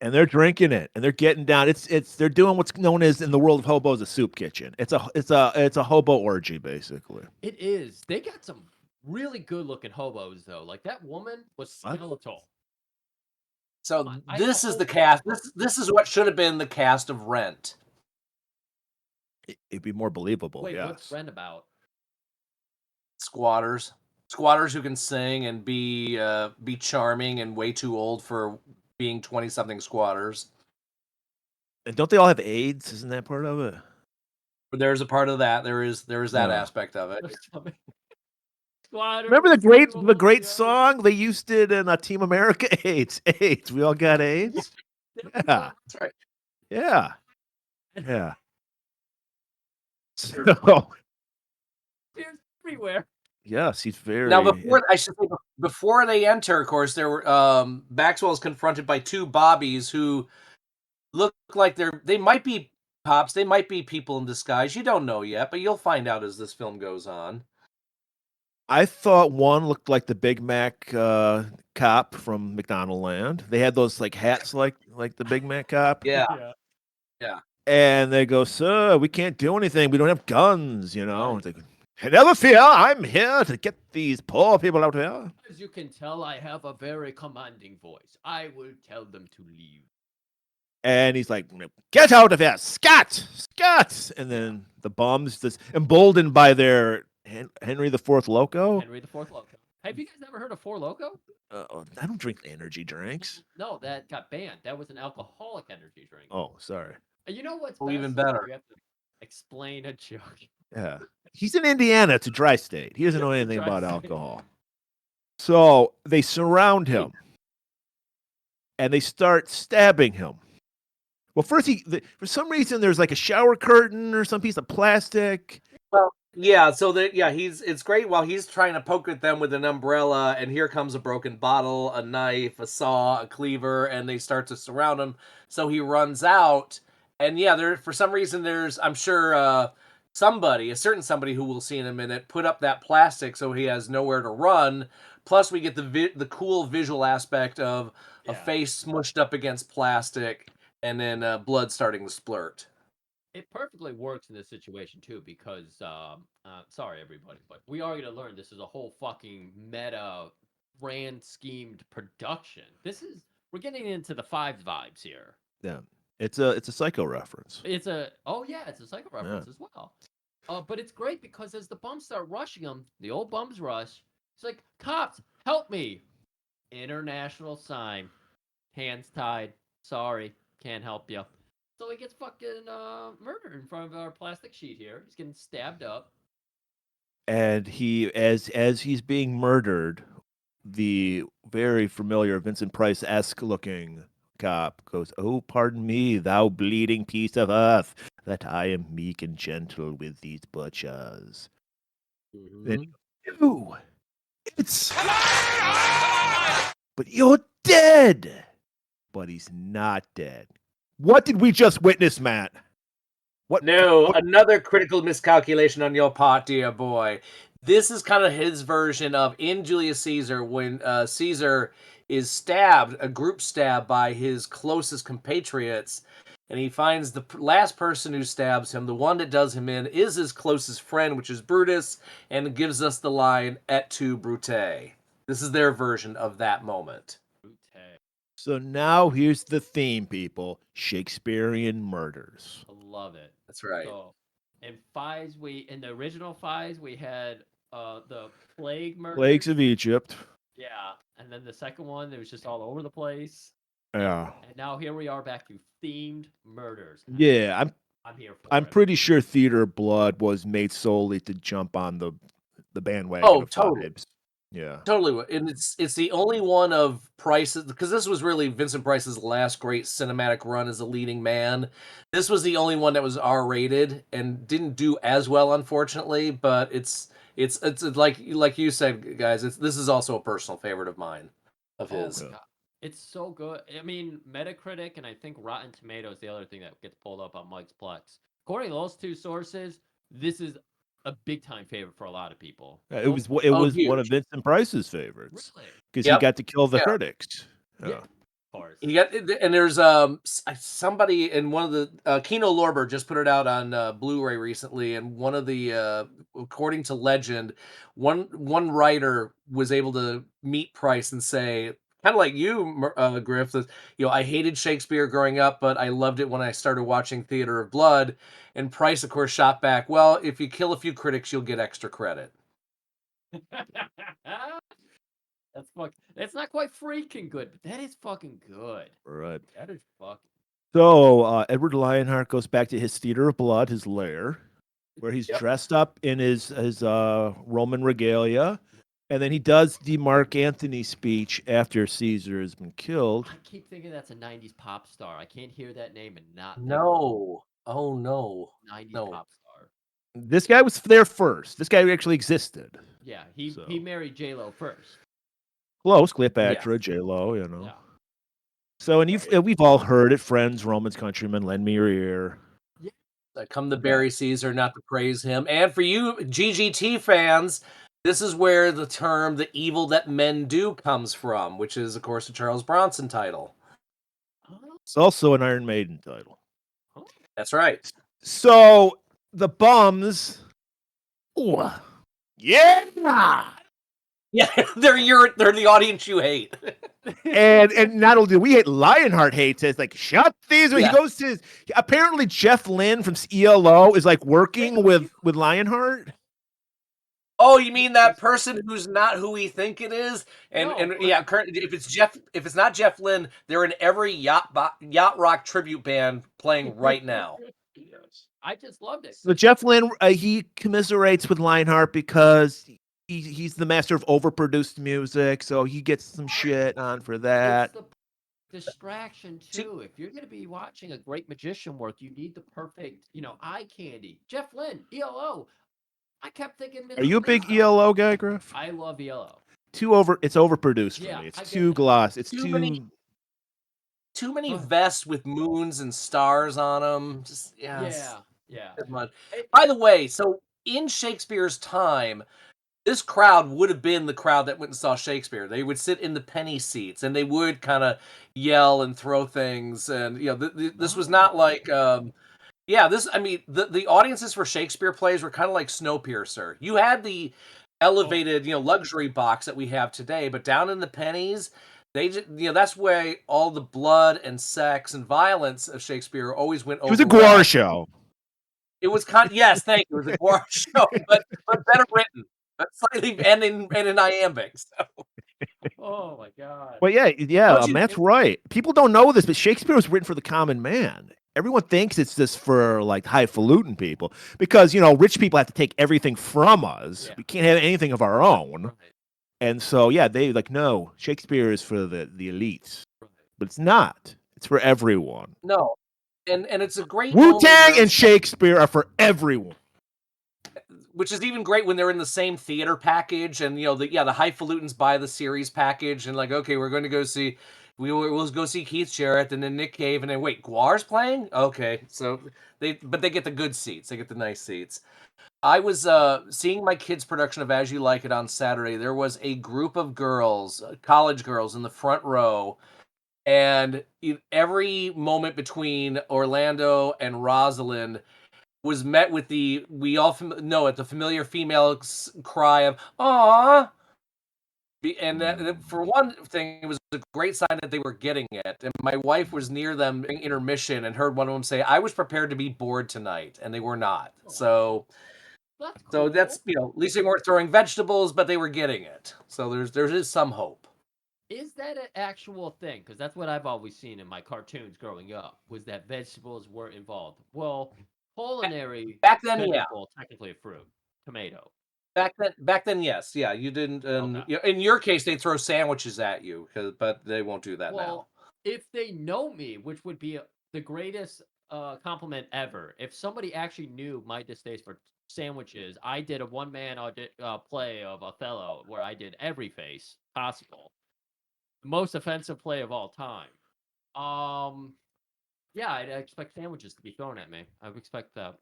and they're drinking it, and they're getting down. They're doing what's known as in the world of hobos a soup kitchen. It's a hobo orgy basically. It is. They got some really good looking hobos though. Like that woman was skeletal. So this is the cast. This is what should have been the cast of Rent. It'd be more believable. Wait, yes. what's Rent about? Squatters who can sing and be charming and way too old for being 20-something squatters. And don't they all have AIDS? Isn't that part of it? But there's a part of that. There is that aspect of it. Squatters, Remember the great song they used it in Team America? AIDS. We all got AIDS. Yeah, that's right. Yeah. So There's everywhere. yes, he's very. Now before they enter, of course, there were Maxwell is confronted by two Bobbies who look like they might be cops, they might be people in disguise. You don't know yet, but you'll find out as this film goes on. I thought one looked like the Big Mac cop from McDonald Land. They had those like hats like the Big Mac cop. Yeah. And they go, "Sir, we can't do anything. We don't have guns." You know. It's like, never fear. I'm here to get these poor people out here. As you can tell, I have a very commanding voice. I will tell them to leave. And he's like, "Get out of here, Scott! And then the bums, just emboldened by their Henry IV Loco. Henry IV Loco. Have you guys ever heard of Four Loco? I don't drink energy drinks. No, that got banned. That was an alcoholic energy drink. Oh, sorry. You know what's even better? You have to explain a joke. Yeah. He's in Indiana. It's a dry state. He doesn't know anything about alcohol. So they surround him. And they start stabbing him. Well, first, for some reason, there's like a shower curtain or some piece of plastic. Well, yeah, so it's great while he's trying to poke at them with an umbrella, and here comes a broken bottle, a knife, a saw, a cleaver, and they start to surround him. So he runs out, and for some reason I'm sure a certain somebody who we'll see in a minute, put up that plastic so he has nowhere to run. Plus, we get the cool visual aspect of a face smushed up against plastic, and then blood starting to splurt. It perfectly works in this situation too, because sorry everybody, but we are going to learn this is a whole fucking meta, grand schemed production. We're getting into the Fives vibes here. Yeah, it's a Psycho reference. It's a Psycho reference as well. But it's great because as the bums start rushing him, the old bums rush. It's like, cops, help me! International sign, hands tied. Sorry, can't help you. So he gets fucking murdered in front of our plastic sheet here. He's getting stabbed up. And he, as he's being murdered, the very familiar Vincent Price-esque looking cop goes, "Oh, pardon me, thou bleeding piece of earth, that I am meek and gentle with these butchers." Then, "No, it's... but you're dead." But he's not dead. What did we just witness, Matt? Another critical miscalculation on your part, dear boy. This is kind of his version of in Julius Caesar, when Caesar is stabbed, a group stab by his closest compatriots, and he finds the last person who stabs him, the one that does him in, is his closest friend, which is Brutus, and gives us the line, "Et tu, Brute." This is their version of that moment. So now here's the theme, people. Shakespearean murders. I love it. That's right. So, in the original Fives, we had the plague murders. Plagues of Egypt. Yeah. And then the second one, it was just all over the place. Yeah. And now here we are back to themed murders. Yeah, I'm here for I'm it. pretty sure Theater of Blood was made solely to jump on the bandwagon of totally. Fives. Yeah, totally. And it's the only one of Price's, because this was really Vincent Price's last great cinematic run as a leading man. This was the only one that was R-rated and didn't do as well, unfortunately. But it's like you said, guys. This is also a personal favorite of mine, of his. God. It's so good. I mean, Metacritic and I think Rotten Tomatoes, the other thing that gets pulled up on Mike's Plex. According to those two sources, this is a big time favorite for a lot of people. it was one of Vincent Price's favorites because he got to kill the critics. Yeah. course. You got, and there's somebody in one of the Kino Lorber just put it out on Blu-ray recently, and one of the according to legend, one writer was able to meet Price and say, kind of like you, Griff, that I hated Shakespeare growing up, but I loved it when I started watching Theater of Blood. And Price, of course, shot back, well, if you kill a few critics, you'll get extra credit. That's not quite freaking good, but that is fucking good. Right. That is fucking. So Edward Lionheart goes back to his Theater of Blood, his lair, where he's dressed up in his Roman regalia, and then he does the Mark Antony speech after Caesar has been killed. I keep thinking that's a '90s pop star. I can't hear that name and not No. Oh no. '90s No. pop star. This guy was there first. This guy actually existed. Yeah, he married J-Lo first. Close, Cleopatra, J-Lo, Yeah. So, and we've all heard it, friends, Romans, countrymen, lend me your ear. Come to bury Caesar, not to praise him. And for you GGT fans, this is where the term "the evil that men do" comes from, which is, of course, a Charles Bronson title. It's also an Iron Maiden title. That's right. So the bums, yeah, they're the audience you hate. and not only do we hate, Lionheart hates it. It's like, shut these. He goes to apparently Jeff Lynne from ELO is like working with Lionheart. Oh, you mean that person who's not who we think it is? If it's not Jeff Lynne, they're in every yacht rock tribute band playing right now. I just loved it. So Jeff Lynne, he commiserates with Lionheart because he's the master of overproduced music, so he gets some shit on for that. It's the distraction too. If you're going to be watching a great magician work, you need the perfect, eye candy. Jeff Lynne, ELO. I kept thinking. Are you a big ELO guy, Griff? I love ELO. It's overproduced for me. It's too gloss. It's too many vests with moons and stars on them. Just yeah. By the way, so in Shakespeare's time, this crowd would have been the crowd that went and saw Shakespeare. They would sit in the penny seats and they would kind of yell and throw things, and this was not like. The audiences for Shakespeare plays were kind of like Snowpiercer. You had the elevated, luxury box that we have today, but down in the pennies, they just, that's where all the blood and sex and violence of Shakespeare always went over. It was a Guar show. It was yes, thank you. It was a Guar show, but better written, but slightly and in iambic. So. Oh my god. Well, Matt's right. People don't know this, but Shakespeare was written for the common man. Everyone thinks it's just for like highfalutin people because rich people have to take everything from us. Yeah. We can't have anything of our own, right. And so they no, Shakespeare is for the elites, right. But it's not. It's for everyone. No, and it's a great Wu-Tang and Shakespeare are for everyone. Which is even great when they're in the same theater package, and the highfalutins buy the series package, and like, okay, we're going to go see. We'll go see Keith Jarrett and then Nick Cave, and then wait, Guar's playing? Okay, so they get the good seats. They get the nice seats. I was seeing my kids' production of As You Like It on Saturday. There was a group of girls, college girls, in the front row, and every moment between Orlando and Rosalind was met with the familiar female cry of "Aww." And for one thing, it was a great sign that they were getting it. And my wife was near them in intermission and heard one of them say, "I was prepared to be bored tonight," and they were not. So that's cool. So that's at least they weren't throwing vegetables, but they were getting it. So there is some hope. Is that an actual thing? Because that's what I've always seen in my cartoons growing up, was that vegetables were involved. Well, culinary back then, technically a fruit, tomato. Back then, yes, yeah, you didn't. In your case, they throw sandwiches at you, but they won't do that now. If they know me, which would be the greatest compliment ever, if somebody actually knew my distaste for sandwiches, I did a one-man play of Othello where I did every face possible. The most offensive play of all time. I'd expect sandwiches to be thrown at me. I would expect that.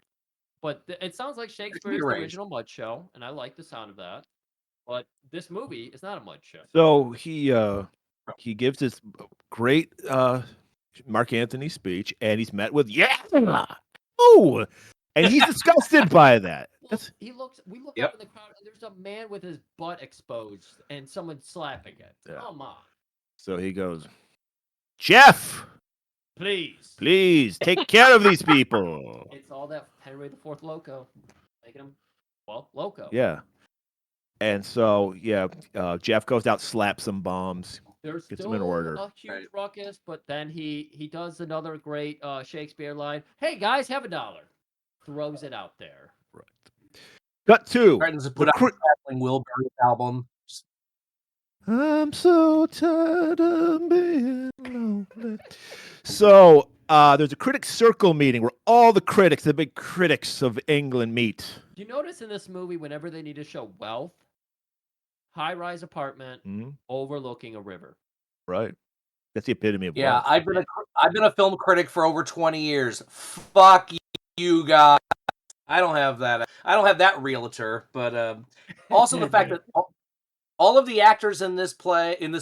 But it sounds like Shakespeare's the original mud show, and I like the sound of that. But this movie is not a mud show. So he he gives this great Mark Antony speech, and he's met with and he's disgusted by that. We look Yep. up in the crowd, and there's a man with his butt exposed, and someone slapping it. Yeah. Come on, So he goes, Jeff, please take care of these people. It's all that Henry IV loco, making him loco. Yeah. And so, Jeff goes out, slaps some bombs, There's gets still them in order. a huge ruckus, but then he does another great Shakespeare line. Hey guys, have $1. Throws it out there. Right. Cut to Threatens to put out a Traveling Wilburys album. I'm so tired of being lonely. So there's a critics circle meeting where all the critics, the big critics of England, meet. Do you notice in this movie, whenever they need to show wealth, high-rise apartment overlooking a river. Right. That's the epitome of Yeah, wealth. I've been a film critic for over 20 years. Fuck you guys. I don't have that. I don't have that realtor, but also the fact that all of the actors in this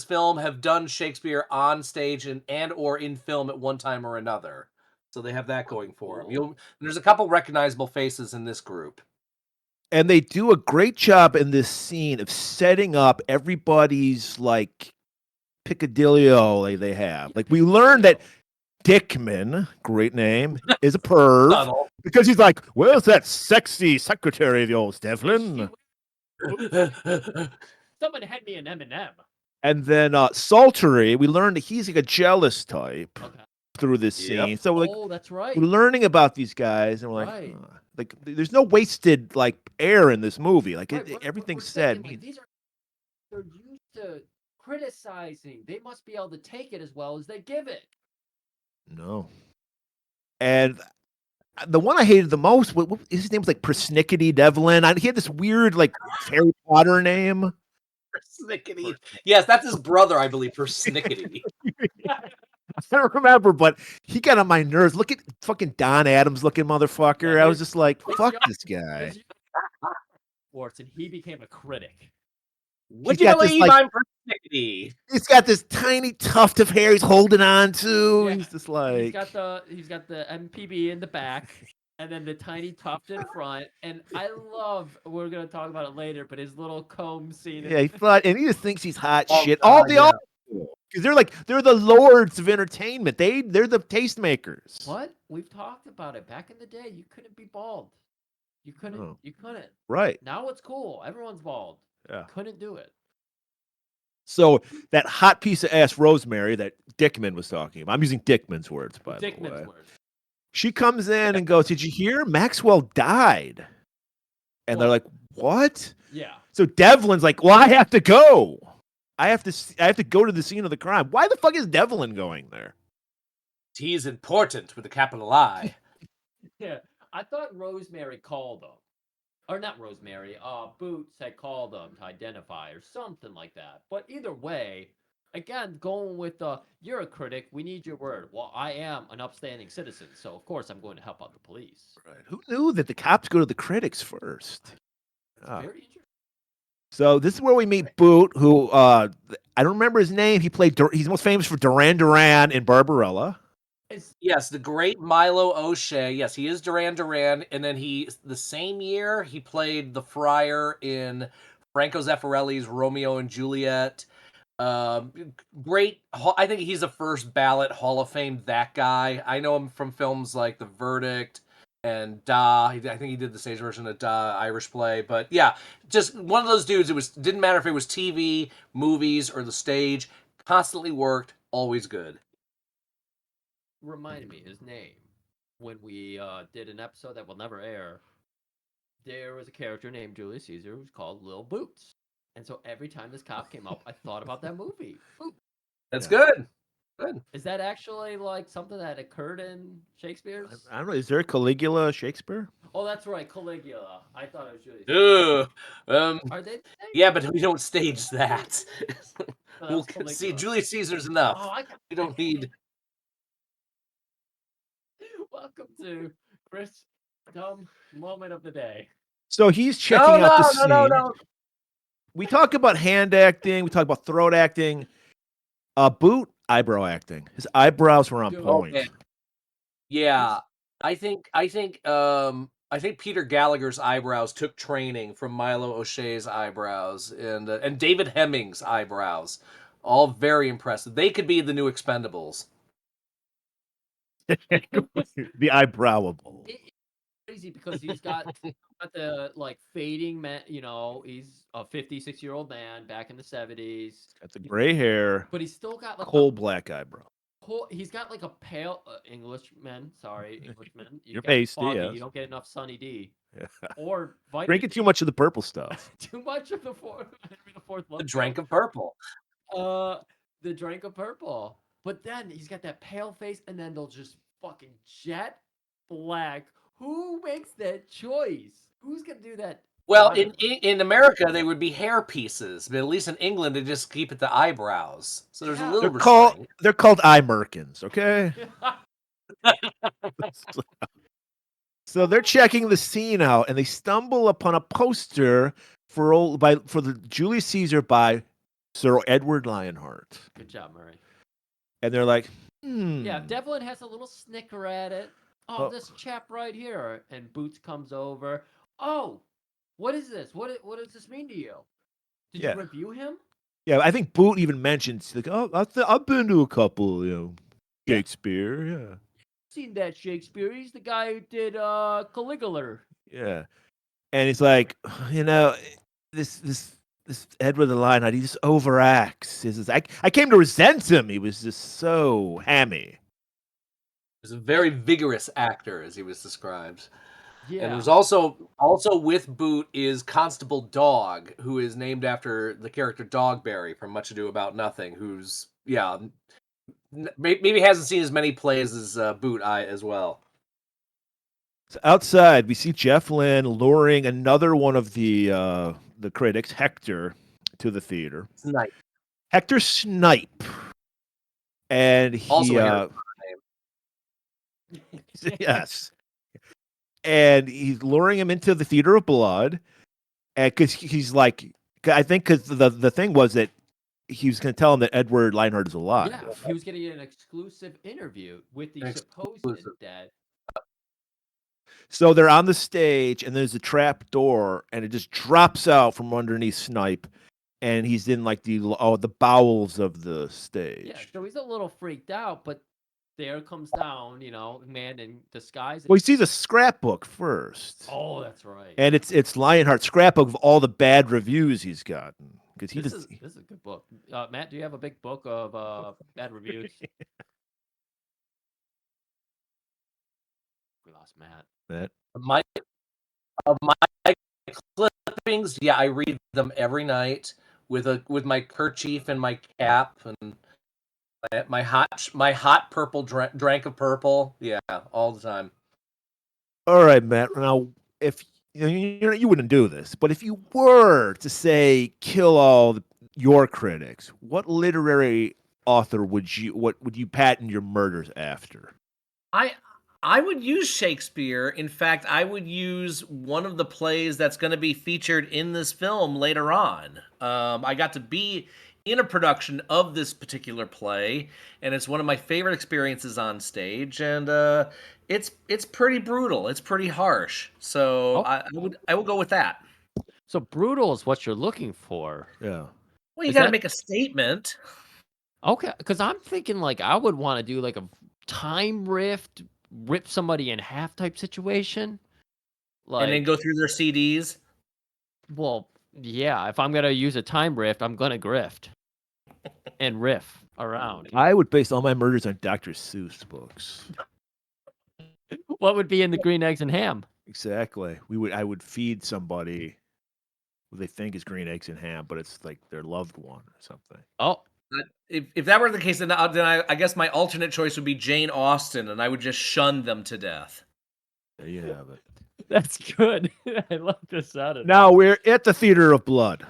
film have done Shakespeare on stage and or in film at one time or another. So they have that going for them. There's a couple recognizable faces in this group. And they do a great job in this scene of setting up everybody's like Piccadilly they have. Like we learned that Dickman, great name, is a perv because he's like, where's that sexy secretary of yours, Devlin? Someone had me an M&M. And then Saltery, we learned that he's like a jealous type through this scene. So like, that's right. We're learning about these guys, and we're like, there's no wasted like air in this movie. Like everything's said. Like, they're used to criticizing. They must be able to take it as well as they give it. No. And the one I hated the most, his name was like Persnickety Devlin. He had this weird like Harry Potter name. Persnickety. Yes, that's his brother, I believe. Persnickety. I don't remember, but he got on my nerves. Look at fucking Don Adams looking motherfucker. I was just like, fuck this guy. And he became a critic. Would you believe I'm Persnickety? He's got this tiny tuft of hair he's holding on to. He's just like he's got the MPB in the back, and then the tiny tuft in front. And I love, we're gonna talk about it later, but his little comb scene. Yeah, he just thinks he's hot shit. Because they're the lords of entertainment. They're the tastemakers. What? We've talked about it. Back in the day, you couldn't be bald. You couldn't. You couldn't. Right. Now it's cool. Everyone's bald. Yeah. Couldn't do it. So that hot piece of ass Rosemary that Dickman was talking about. I'm using Dickman's words, by the way. She comes in and goes, "Did you hear? Maxwell died." And they're like, "What?" Yeah. So Devlin's like, "Well, I have to go. I have to go to the scene of the crime." Why the fuck is Devlin going there? He's important with a capital I. Yeah. I thought Rosemary called him. Or not Rosemary, Boots had called them to identify or something like that. But either way, again, going with you're a critic, we need your word. Well, I am an upstanding citizen, so of course I'm going to help out the police. Right. Who knew that the cops go to the critics first? Very interesting. So this is where we meet Boot, who I don't remember his name. He's most famous for Duran Duran in Barbarella. Yes, the great Milo O'Shea. Yes, he is Duran Duran, and then the same year he played the friar in Franco Zeffirelli's Romeo and Juliet. Great. I think he's a first ballot Hall of Fame. That guy. I know him from films like The Verdict and Da. I think he did the stage version of Da, Irish play. But yeah, just one of those dudes. Didn't matter if it was TV, movies, or the stage. Constantly worked. Always good. Reminded me his name when we did an episode that will never air. There was a character named Julius Caesar who was called Lil Boots, and so every time this cop came up, I thought about that movie. That's good. Good. Is that actually like something that occurred in Shakespeare's? I don't know. Is there a Caligula Shakespeare? Oh, that's right, Caligula. I thought it was Julius. Are they? Yeah, but we don't stage that. We'll see. Julius Caesar's enough. We don't need. Welcome to Chris' dumb moment of the day. So he's checking out the scene. No. We talk about hand acting. We talk about throat acting. Boot eyebrow acting. His eyebrows were on Dude. point. Okay. Yeah, I think Peter Gallagher's eyebrows took training from Milo O'Shea's eyebrows and David Hemming's eyebrows. All very impressive. They could be the new Expendables. The eyebrowable. It's crazy because he's got the like fading man. You know, he's a 56-year-old man back in the 70s. Got the gray hair, But he's still got like coal black eyebrow. he's got like a pale Englishman. Sorry, Englishman. You're get pasty, foggy, yes. You don't get enough Sunny D. Yeah. Or vitamin Drinking D. too much of the purple stuff. Too much of the fourth The drink of purple. The drink of purple. But then he's got that pale face, and then they'll just fucking jet black. Who makes that choice? Who's gonna do that? Well, in America, they would be hair pieces, but at least in England, they just keep it the eyebrows. So there's a little restraint. They're called eye merkins, okay? So they're checking the scene out, and they stumble upon a poster for the Julius Caesar by Sir Edward Lionheart. Good job, Murray. And they're like, Yeah, Devlin has a little snicker at it. Oh, this chap right here. And Boots comes over. Oh, what is this? What does this mean to you? Did you review him? Yeah, I think Boot even mentions, like, oh, I've been to a couple, Shakespeare, yeah. Seen that Shakespeare. He's the guy who did Caligula. Yeah. And he's like, this Edward the Lionheart, he just overacts. I came to resent him. He was just so hammy. He was a very vigorous actor, as he was described. Yeah. And there's also with Boot is Constable Dog, who is named after the character Dogberry from Much Ado About Nothing, who's, maybe hasn't seen as many plays as Boot as well. So outside, we see Jeff Lynne luring another one of the critics, Hector, to the theater. Snipe. Hector Snipe. And he... Also a name. Yes. And he's luring him into the Theater of Blood. And because he's like... I think because the thing was that he was going to tell him that Edward Lionheart is alive. Yeah, he was getting an exclusive interview with the supposed dead. So they're on the stage, and there's a trap door, and it just drops out from underneath Snipe, and he's in like the bowels of the stage. Yeah, so he's a little freaked out, but there comes down, man in disguise. Well, he sees a scrapbook first. Oh, that's right. And it's Lionheart's scrapbook of all the bad reviews he's gotten. Because this is a good book. Matt, do you have a big book of bad reviews? We lost Matt. My clippings, I read them every night with my kerchief and my cap and my hot purple drank of purple, all the time. All right, Matt. Now, if you wouldn't do this, but if you were to say kill all your critics, what literary author would you patent your murders after? I would use Shakespeare. In fact, I would use one of the plays that's going to be featured in this film later on. I got to be in a production of this particular play, and it's one of my favorite experiences on stage. And it's pretty brutal. It's pretty harsh. So I will go with that. So brutal is what you're looking for. Yeah. Well, you got to make a statement. Okay, because I'm thinking like I would want to do like a time rift. Rip somebody in half type situation, and then go through their CDs. Well, yeah. If I'm gonna use a time rift, I'm gonna grift and riff around. I would base all my murders on Dr. Seuss books. What would be in the green eggs and ham? Exactly. I would feed somebody what they think is green eggs and ham, but it's like their loved one or something. Oh. If that were the case, then I guess my alternate choice would be Jane Austen, and I would just shun them to death. There you have it. That's good. I love this out of Now we're at the Theater of Blood,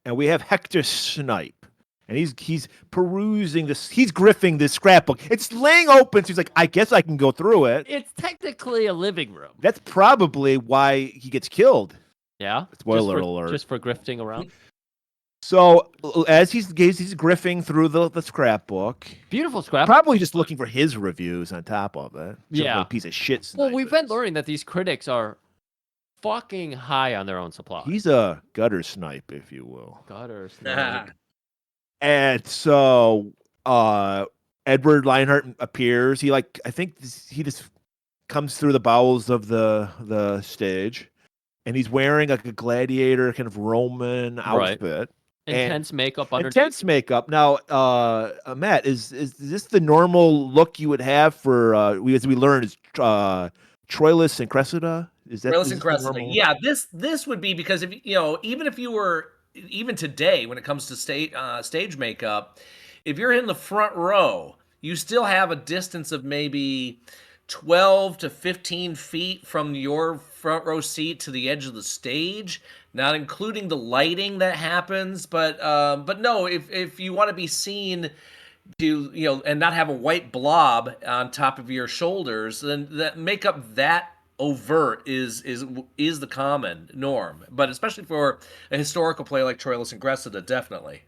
and we have Hector Snipe, and he's perusing this. He's griffing this scrapbook. It's laying open, so he's like, I guess I can go through it. It's technically a living room. That's probably why he gets killed. Yeah. Spoiler alert. Just for grifting around. So as he's griffing through the scrapbook, Beautiful scrapbook. probably just looking for his reviews on top of it. Just Yeah. like a piece of shit. Well, we've been learning that these critics are fucking high on their own supply. He's a gutter snipe, if you will. Gutter snipe. And so Edward Lionheart appears. He he just comes through the bowels of the stage, and he's wearing like a gladiator kind of Roman outfit. Intense makeup underneath. Intense makeup. Now, Matt, is this the normal look you would have for as we learned is Troilus and Cressida? Is that Troilus and Cressida? Yeah, this would be because if even if you were today when it comes to stage makeup, if you're in the front row, you still have a distance of maybe 12 to 15 feet from your front row seat to the edge of the stage, not including the lighting that happens. But no, if you want to be seen to and not have a white blob on top of your shoulders, then that makeup that overt is the common norm. But especially for a historical play like Troilus and Cressida, definitely.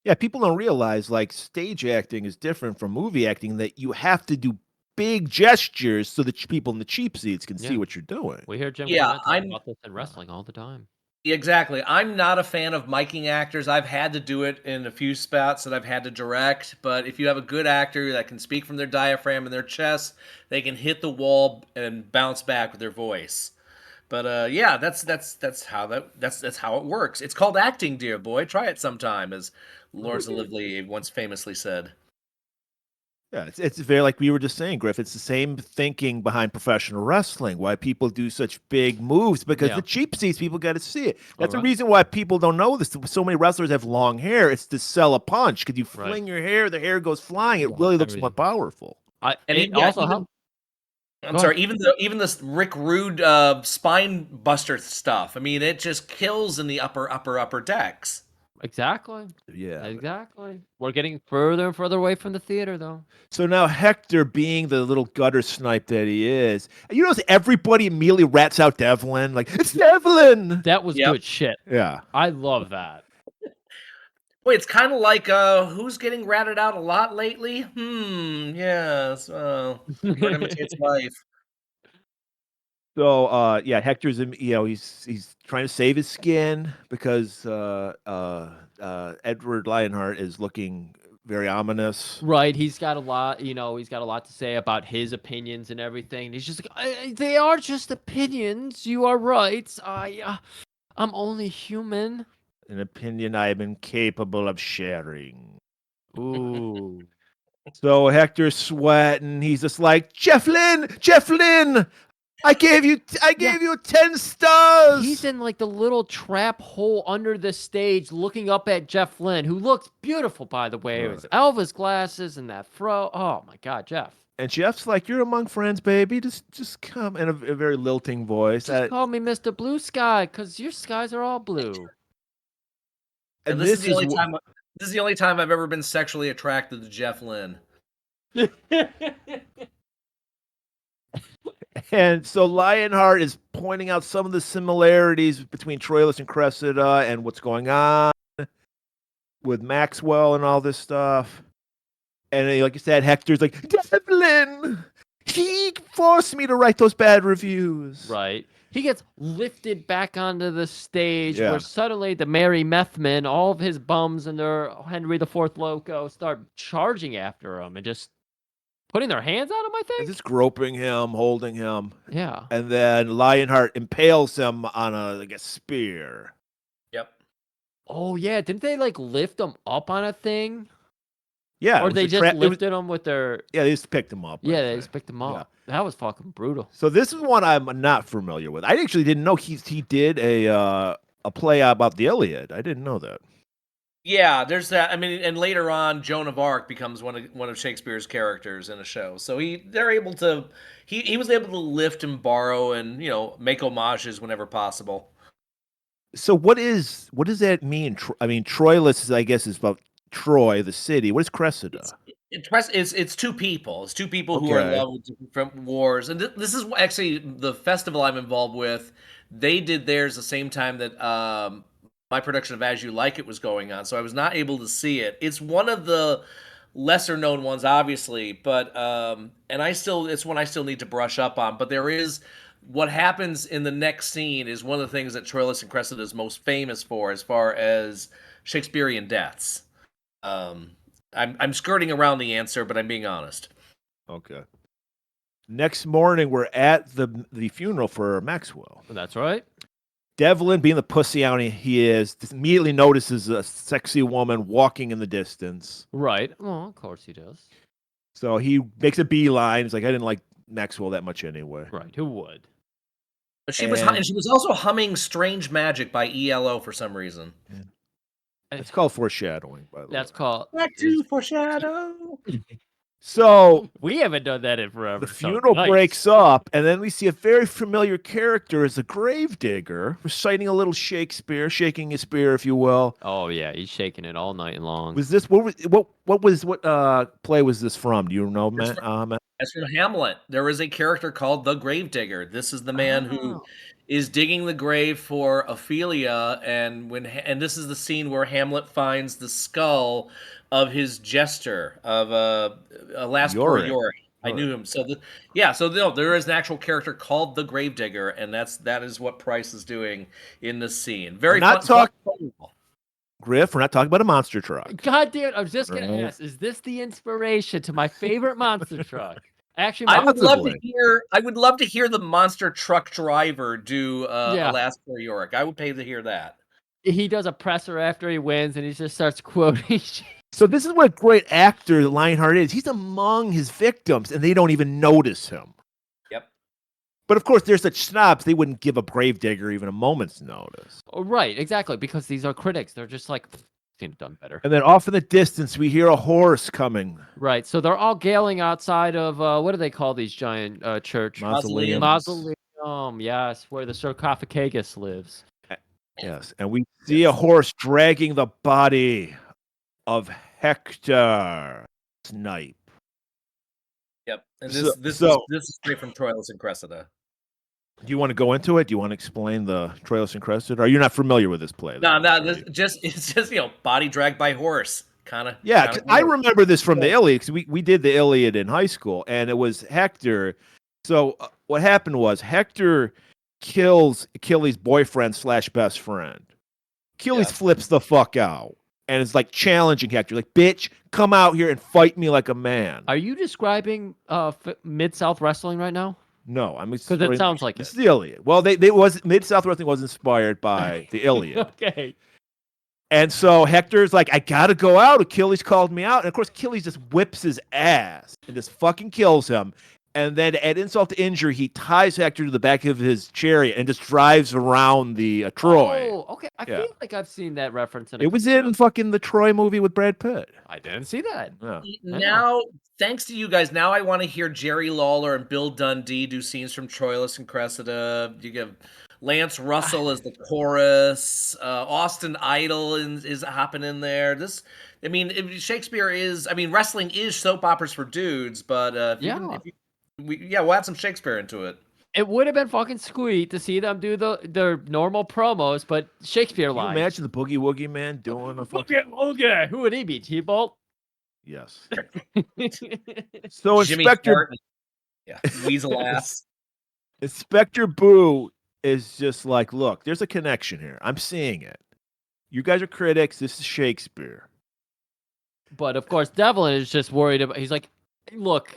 Yeah, people don't realize like stage acting is different from movie acting, that you have to do big gestures so that people in the cheap seats can see what you're doing. We hear Jim Yeah, talk about this in wrestling all the time. Exactly. I'm not a fan of miking actors. I've had to do it in a few spots that I've had to direct, but if you have a good actor that can speak from their diaphragm and their chest, they can hit the wall and bounce back with their voice. But yeah, that's how it works. It's called acting, dear boy. Try it sometime, as Lawrence Olivier once famously said. Yeah, it's very, like we were just saying, Griff. It's the same thinking behind professional wrestling. Why people do such big moves, because the cheap seats, people got to see it. That's the reason why people don't know this. So many wrestlers have long hair. It's to sell a punch. Because you fling your hair, the hair goes flying. It really looks more powerful. Even the Rick Rude spine buster stuff. I mean, it just kills in the upper decks. Exactly. Yeah. Exactly. We're getting further and further away from the theater, though. So now Hector, being the little gutter snipe that he is, you notice everybody immediately rats out Devlin. Like, it's Devlin! That was good shit. Yeah. I love that. Wait, it's kind of like who's getting ratted out a lot lately? Yes. Lord imitates life. So yeah, Hector's he's trying to save his skin because Edward Lionheart is looking very ominous. Right, he's got a lot, he's got a lot to say about his opinions and everything. He's just like, they are just opinions. You are right. I'm only human. An opinion I am incapable of sharing. Ooh. So Hector's sweating. He's just like, Jeff Lynne, I gave you 10 stars. He's in like the little trap hole under the stage looking up at Jeff Lynne, who looks beautiful, by the way. With Elvis glasses and that fro. Oh my God, Jeff. And Jeff's like, you're among friends, baby. Just come, in a very lilting voice. Just call me Mr. Blue Sky, because your skies are all blue. And this is the only time I've ever been sexually attracted to Jeff Lynne. And so Lionheart is pointing out some of the similarities between Troilus and Cressida and what's going on with Maxwell and all this stuff. And like you said, Hector's like, Devlin, he forced me to write those bad reviews. Right. He gets lifted back onto the stage where suddenly the Merry Methmen, all of his bums and their Henry IV Loco start charging after him and just putting their hands on him, I think. And just groping him, holding him. Yeah. And then Lionheart impales him on a spear. Yep. Oh, yeah. Didn't they like lift him up on a thing? Yeah. Or they just lifted him with their... Yeah, they just picked him up. Yeah, they just picked him up. Yeah. That was fucking brutal. So this is one I'm not familiar with. I actually didn't know he did a play about the Iliad. I didn't know that. Yeah, there's that. I mean, and later on, Joan of Arc becomes one of Shakespeare's characters in a show. So he was able to lift and borrow and make homages whenever possible. So what does that mean? I mean, Troilus, I guess, is about Troy, the city. What is Cressida? It's two people. It's two people who are in love with different wars. And this is actually the festival I'm involved with. They did theirs the same time that my production of As You Like It was going on, so I was not able to see it. It's one of the lesser known ones, obviously, but it's one I still need to brush up on. But there is what happens in the next scene is one of the things that Troilus and Cressida is most famous for, as far as Shakespearean deaths. I'm skirting around the answer, but I'm being honest. Okay. Next morning, we're at the funeral for Maxwell. That's right. Devlin, being the pussy out he is, immediately notices a sexy woman walking in the distance. Right. Well, of course he does. So he makes a beeline. He's like, I didn't like Maxwell that much anyway. Right. Who would? She was also humming "Strange Magic" by ELO for some reason. Yeah. It's called foreshadowing, by the way. That's called Back to foreshadow. So we haven't done that in forever. The funeral breaks up, and then we see a very familiar character as a gravedigger reciting a little Shakespeare, shaking his spear, if you will. Oh yeah, he's shaking it all night long. Was this what play was this from? Do you know, Matt? That's from Hamlet. There is a character called the Gravedigger. This is the man who is digging the grave for Ophelia, and this is the scene where Hamlet finds the skull of his jester of Alas Poor Yorick. I knew him. So there is an actual character called the Gravedigger, and that is what Price is doing in this scene. Very fun. Griff, we're not talking about a monster truck. God damn it, I was just going to ask, is this the inspiration to my favorite monster truck? Actually, I would love to hear the monster truck driver do Alas Poor Yorick. I would pay to hear that. He does a presser after he wins, and he just starts quoting. So this is what a great actor Lionheart is. He's among his victims, and they don't even notice him. Yep. But of course, they're such snobs, they wouldn't give a gravedigger even a moment's notice. Oh, right, exactly, because these are critics. They're just like, seen it done better. And then off in the distance, we hear a horse coming. Right, so they're all gailing outside of, what do they call these giant church? Mausoleums. Mausoleum, yes, where the sarcophagus lives. Yes, and we see a horse dragging the body of Hector Snipe. Yep, and this is straight from Troilus and Cressida. Do you want to go into it? Do you want to explain the Troilus and Cressida? Or are you not familiar with this play? No, it's just body dragged by horse, kind of. Yeah, I remember this from the Iliad because we did the Iliad in high school, and it was Hector. So what happened was Hector kills Achilles' boyfriend / best friend. Achilles flips the fuck out. And it's like challenging Hector, like, bitch, come out here and fight me like a man. Are you describing Mid-South Wrestling right now? No, I'm because it sounds like it's the Iliad. Well, Mid-South Wrestling was inspired by the Iliad. Okay. And so Hector's like, I gotta go out. Achilles called me out, and of course Achilles just whips his ass and just fucking kills him. And then at insult to injury, he ties Hector to the back of his chariot and just drives around the Troy. Oh, okay. I feel like I've seen that reference. It was in fucking the Troy movie with Brad Pitt. I didn't see that. Yeah. Now, thanks to you guys, now I want to hear Jerry Lawler and Bill Dundee do scenes from Troilus and Cressida. You give Lance Russell as the chorus. Austin Idol is hopping in there. Shakespeare is. Wrestling is soap operas for dudes, but we'll add some Shakespeare into it. It would have been fucking sweet to see them do their normal promos, but Shakespeare lines. Can you imagine the Boogie Woogie Man doing a fucking... Okay, who would he be? T-Bolt? Yes. So Inspector... Weasel ass. Inspector Boo is just like, look, there's a connection here. I'm seeing it. You guys are critics. This is Shakespeare. But, of course, Devlin is just worried about... He's like, look...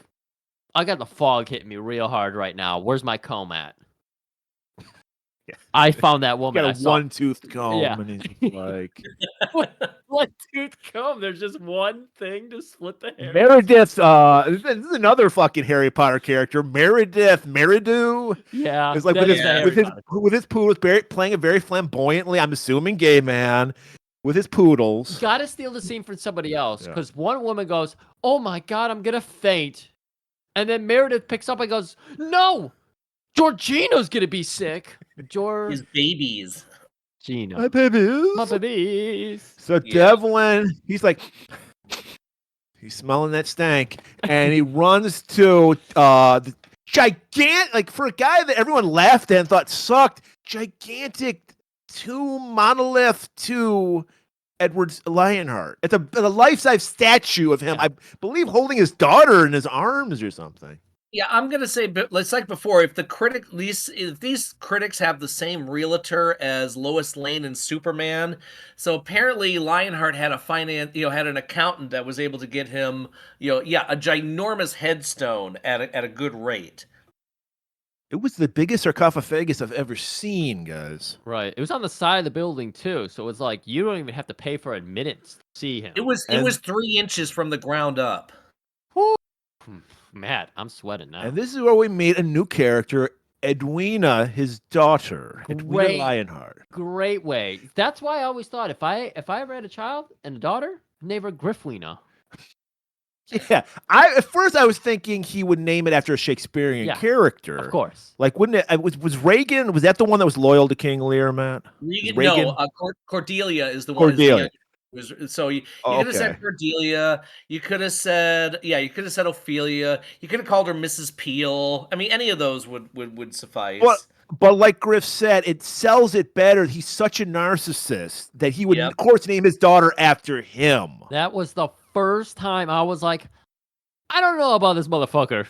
I got the fog hitting me real hard right now. Where's my comb at? I found that woman. Got a one-toothed comb, and he's like, one-toothed comb. There's just one thing to split the hair. Meredith. This is another fucking Harry Potter character, Meredith Meridew. Yeah, it's like with his poodles, playing it very flamboyantly. I'm assuming gay man with his poodles. Got to steal the scene from somebody else because one woman goes, "Oh my god, I'm gonna faint." And then Meredith picks up and goes, "No, Georgina's gonna be sick." His babies. Gina. My babies. My babies. So Devlin, he's like, he's smelling that stank, and he runs to the gigantic, like for a guy that everyone laughed at and thought sucked, gigantic to monolith to Edward Lionheart. It's a life-size statue of him, I believe, holding his daughter in his arms or something. Yeah, I'm gonna say, but it's like before. If these critics have the same realtor as Lois Lane and Superman, so apparently Lionheart had had an accountant that was able to get him, a ginormous headstone at a good rate. It was the biggest sarcophagus I've ever seen, guys. Right. It was on the side of the building too, so it's like you don't even have to pay for admittance to see him. It was 3 inches from the ground up. Matt, I'm sweating now. And this is where we meet a new character, Edwina, his daughter, Edwina Lionheart. Great way. That's why I always thought if I ever had a child and a daughter, name her Griffwina. Yeah, at first I was thinking he would name it after a Shakespearean character. Of course. Like, wouldn't it? Was Reagan? Was that the one that was loyal to King Lear, Matt? Reagan? No, Cordelia is the one. Cordelia. So you could have said Cordelia. You could have said Ophelia. You could have called her Mrs. Peel. I mean, any of those would suffice. But like Griff said, it sells it better. He's such a narcissist that he would, of course, name his daughter after him. That was the first time I was like, I don't know about this motherfucker.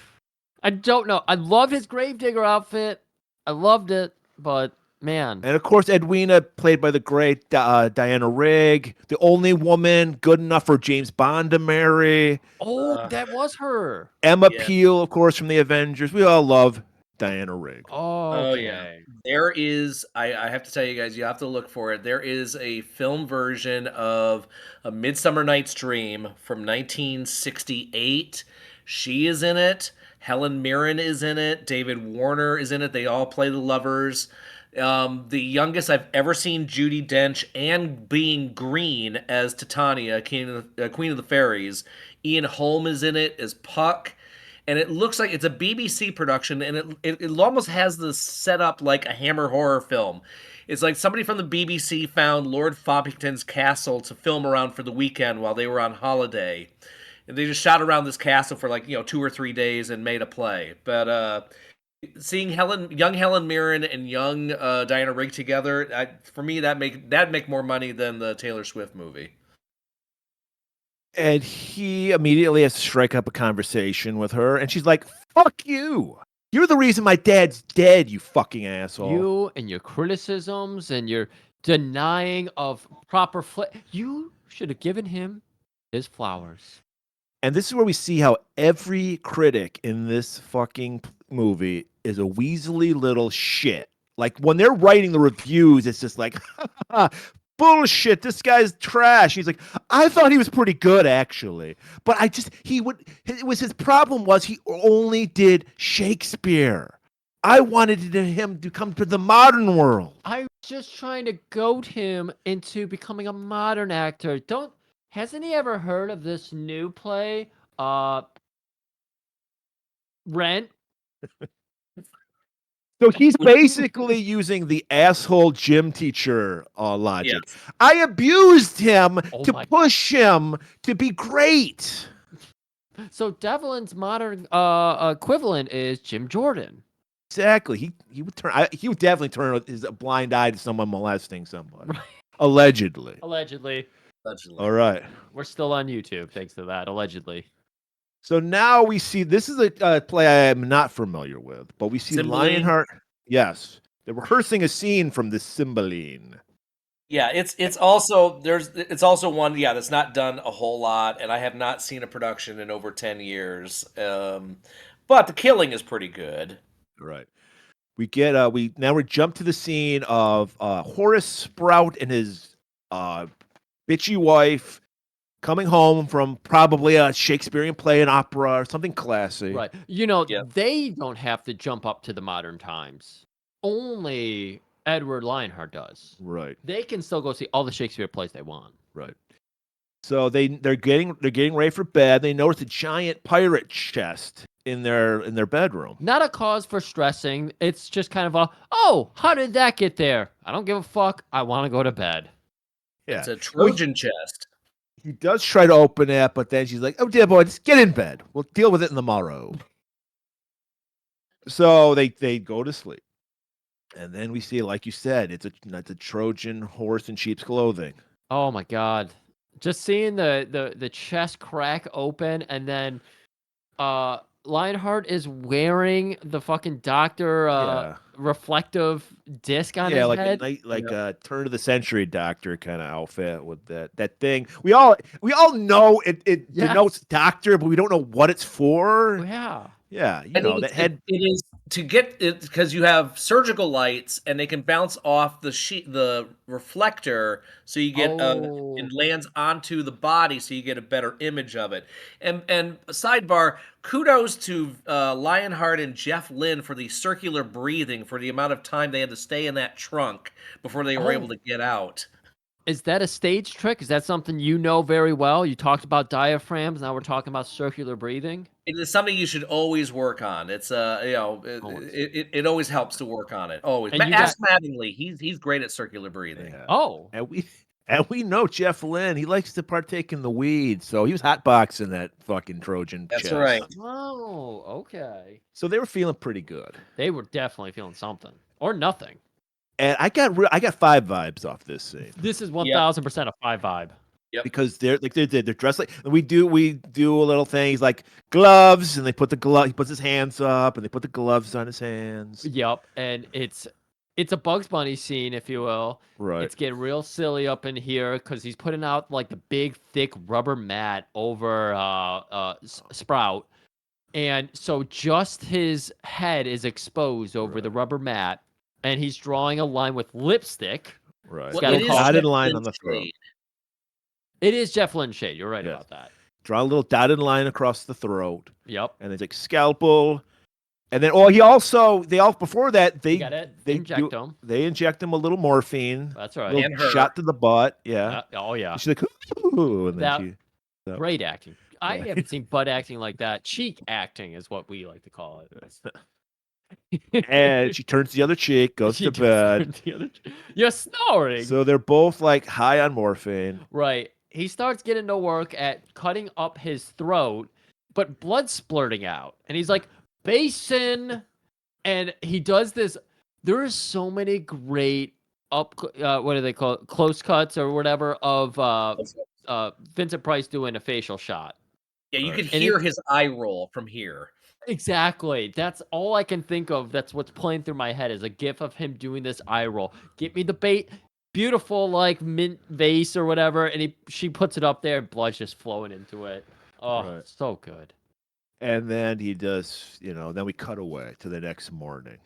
I don't know. I loved his Gravedigger outfit. I loved it, but man. And of course, Edwina, played by the great Diana Rigg, the only woman good enough for James Bond to marry. Oh, that was her. Emma Peel, of course, from the Avengers. We all love Diana Rigg. Oh yeah. There is, I have to tell you guys, you have to look for it. There is a film version of A Midsummer Night's Dream from 1968. She is in it. Helen Mirren is in it. David Warner is in it. They all play the lovers. The youngest I've ever seen Judi Dench and being green as Titania, Queen of the Fairies. Ian Holm is in it as Puck. And it looks like it's a BBC production, and it almost has the setup like a Hammer horror film. It's like somebody from the BBC found Lord Foppington's castle to film around for the weekend while they were on holiday. And they just shot around this castle for 2 or 3 days and made a play. But seeing young Helen Mirren and young Diana Rigg together, for me, that'd make more money than the Taylor Swift movie. And he immediately has to strike up a conversation with her. And she's like, fuck you. You're the reason my dad's dead, you fucking asshole. You and your criticisms and your denying of proper you should have given him his flowers. And this is where we see how every critic in this fucking movie is a weaselly little shit. Like, when they're writing the reviews, it's just like, bullshit, this guy's trash. He's like, I thought he was pretty good, actually. But his problem was he only did Shakespeare. I wanted him to come to the modern world. I was just trying to goad him into becoming a modern actor. Hasn't he ever heard of this new play, Rent? So he's basically using the asshole gym teacher logic. Yes. I abused him to push him to be great. So Devlin's modern equivalent is Jim Jordan. Exactly. He would definitely turn his blind eye to someone molesting somebody. Right. Allegedly. All right. We're still on YouTube thanks to that. Allegedly. So now we see, this is a play I am not familiar with, but we see Cymbeline? Lionheart. Yes. They're rehearsing a scene from the Cymbeline. Yeah, it's also one, that's not done a whole lot, and I have not seen a production in over 10 years. But the killing is pretty good. Right. We get we jump to the scene of Horace Sprout and his bitchy wife coming home from probably a Shakespearean play, an opera, or something classy. Right. They don't have to jump up to the modern times. Only Edward Lionheart does. Right. They can still go see all the Shakespeare plays they want. Right. So they're getting ready for bed. They notice a giant pirate chest in their bedroom. Not a cause for stressing. It's just kind of how did that get there? I don't give a fuck. I want to go to bed. Yeah. It's a Trojan chest. He does try to open it, but then she's like, oh, dear boy, just get in bed. We'll deal with it in the morrow. So they go to sleep. And then we see, like you said, it's a Trojan horse in sheep's clothing. Oh my god. Just seeing the chest crack open and then Lionheart is wearing the fucking doctor reflective disc on his like head. a turn of the century doctor kind of outfit with that thing. We all know it denotes doctor, but we don't know what it's for. Yeah. Yeah, that head. It is to get it because you have surgical lights and they can bounce off the reflector, so you get it lands onto the body, so you get a better image of it. And sidebar, kudos to Lionheart and Jeff Lynne for the circular breathing for the amount of time they had to stay in that trunk before they were able to get out. Is that a stage trick? Is that something you know very well? You talked about diaphragms. Now we're talking about circular breathing. It is something you should always work on. It's it always helps to work on it. Always. Ask Mattingly. He's great at circular breathing. Yeah. Oh. And we know Jeff Lynne. He likes to partake in the weed, so he was hotboxing that fucking Trojan. That's right. Oh, okay. So they were feeling pretty good. They were definitely feeling something or nothing. And I got 5 vibes off this scene. This is 1000% a 5 vibe. Yep. Because they're dressed like we do a little thing. He's like gloves, and they put the glove. He puts his hands up, and they put the gloves on his hands. Yep, and it's a Bugs Bunny scene, if you will. Right. It's getting real silly up in here because he's putting out like the big, thick rubber mat over Sprout, and so just his head is exposed over the rubber mat, and he's drawing a line with lipstick. Right. Got a dotted line on the throat. It is Jeff Lynne shade. You're right about that. Draw a little dotted line across the throat. Yep. And it's like scalpel. And then, before that, they inject him. They inject him a little morphine. That's right. And shot to the butt. Yeah. Oh, yeah. She's like, ooh. And then great acting. I haven't seen butt acting like that. Cheek acting is what we like to call it. And she turns the other cheek, goes to bed. You're snoring. So they're both like high on morphine. Right. He starts getting to work at cutting up his throat, but blood's splurting out. And he's like, Basin. And he does this. There are so many great what do they call it? Close cuts or whatever of Vincent Price doing a facial shot. Yeah, you could hear his eye roll from here. Exactly. That's all I can think of. That's what's playing through my head is a gif of him doing this eye roll. Get me the bait. Beautiful, like mint vase or whatever. And she puts it up there and blood's just flowing into it. Oh, so good. And then he does, then we cut away to the next morning.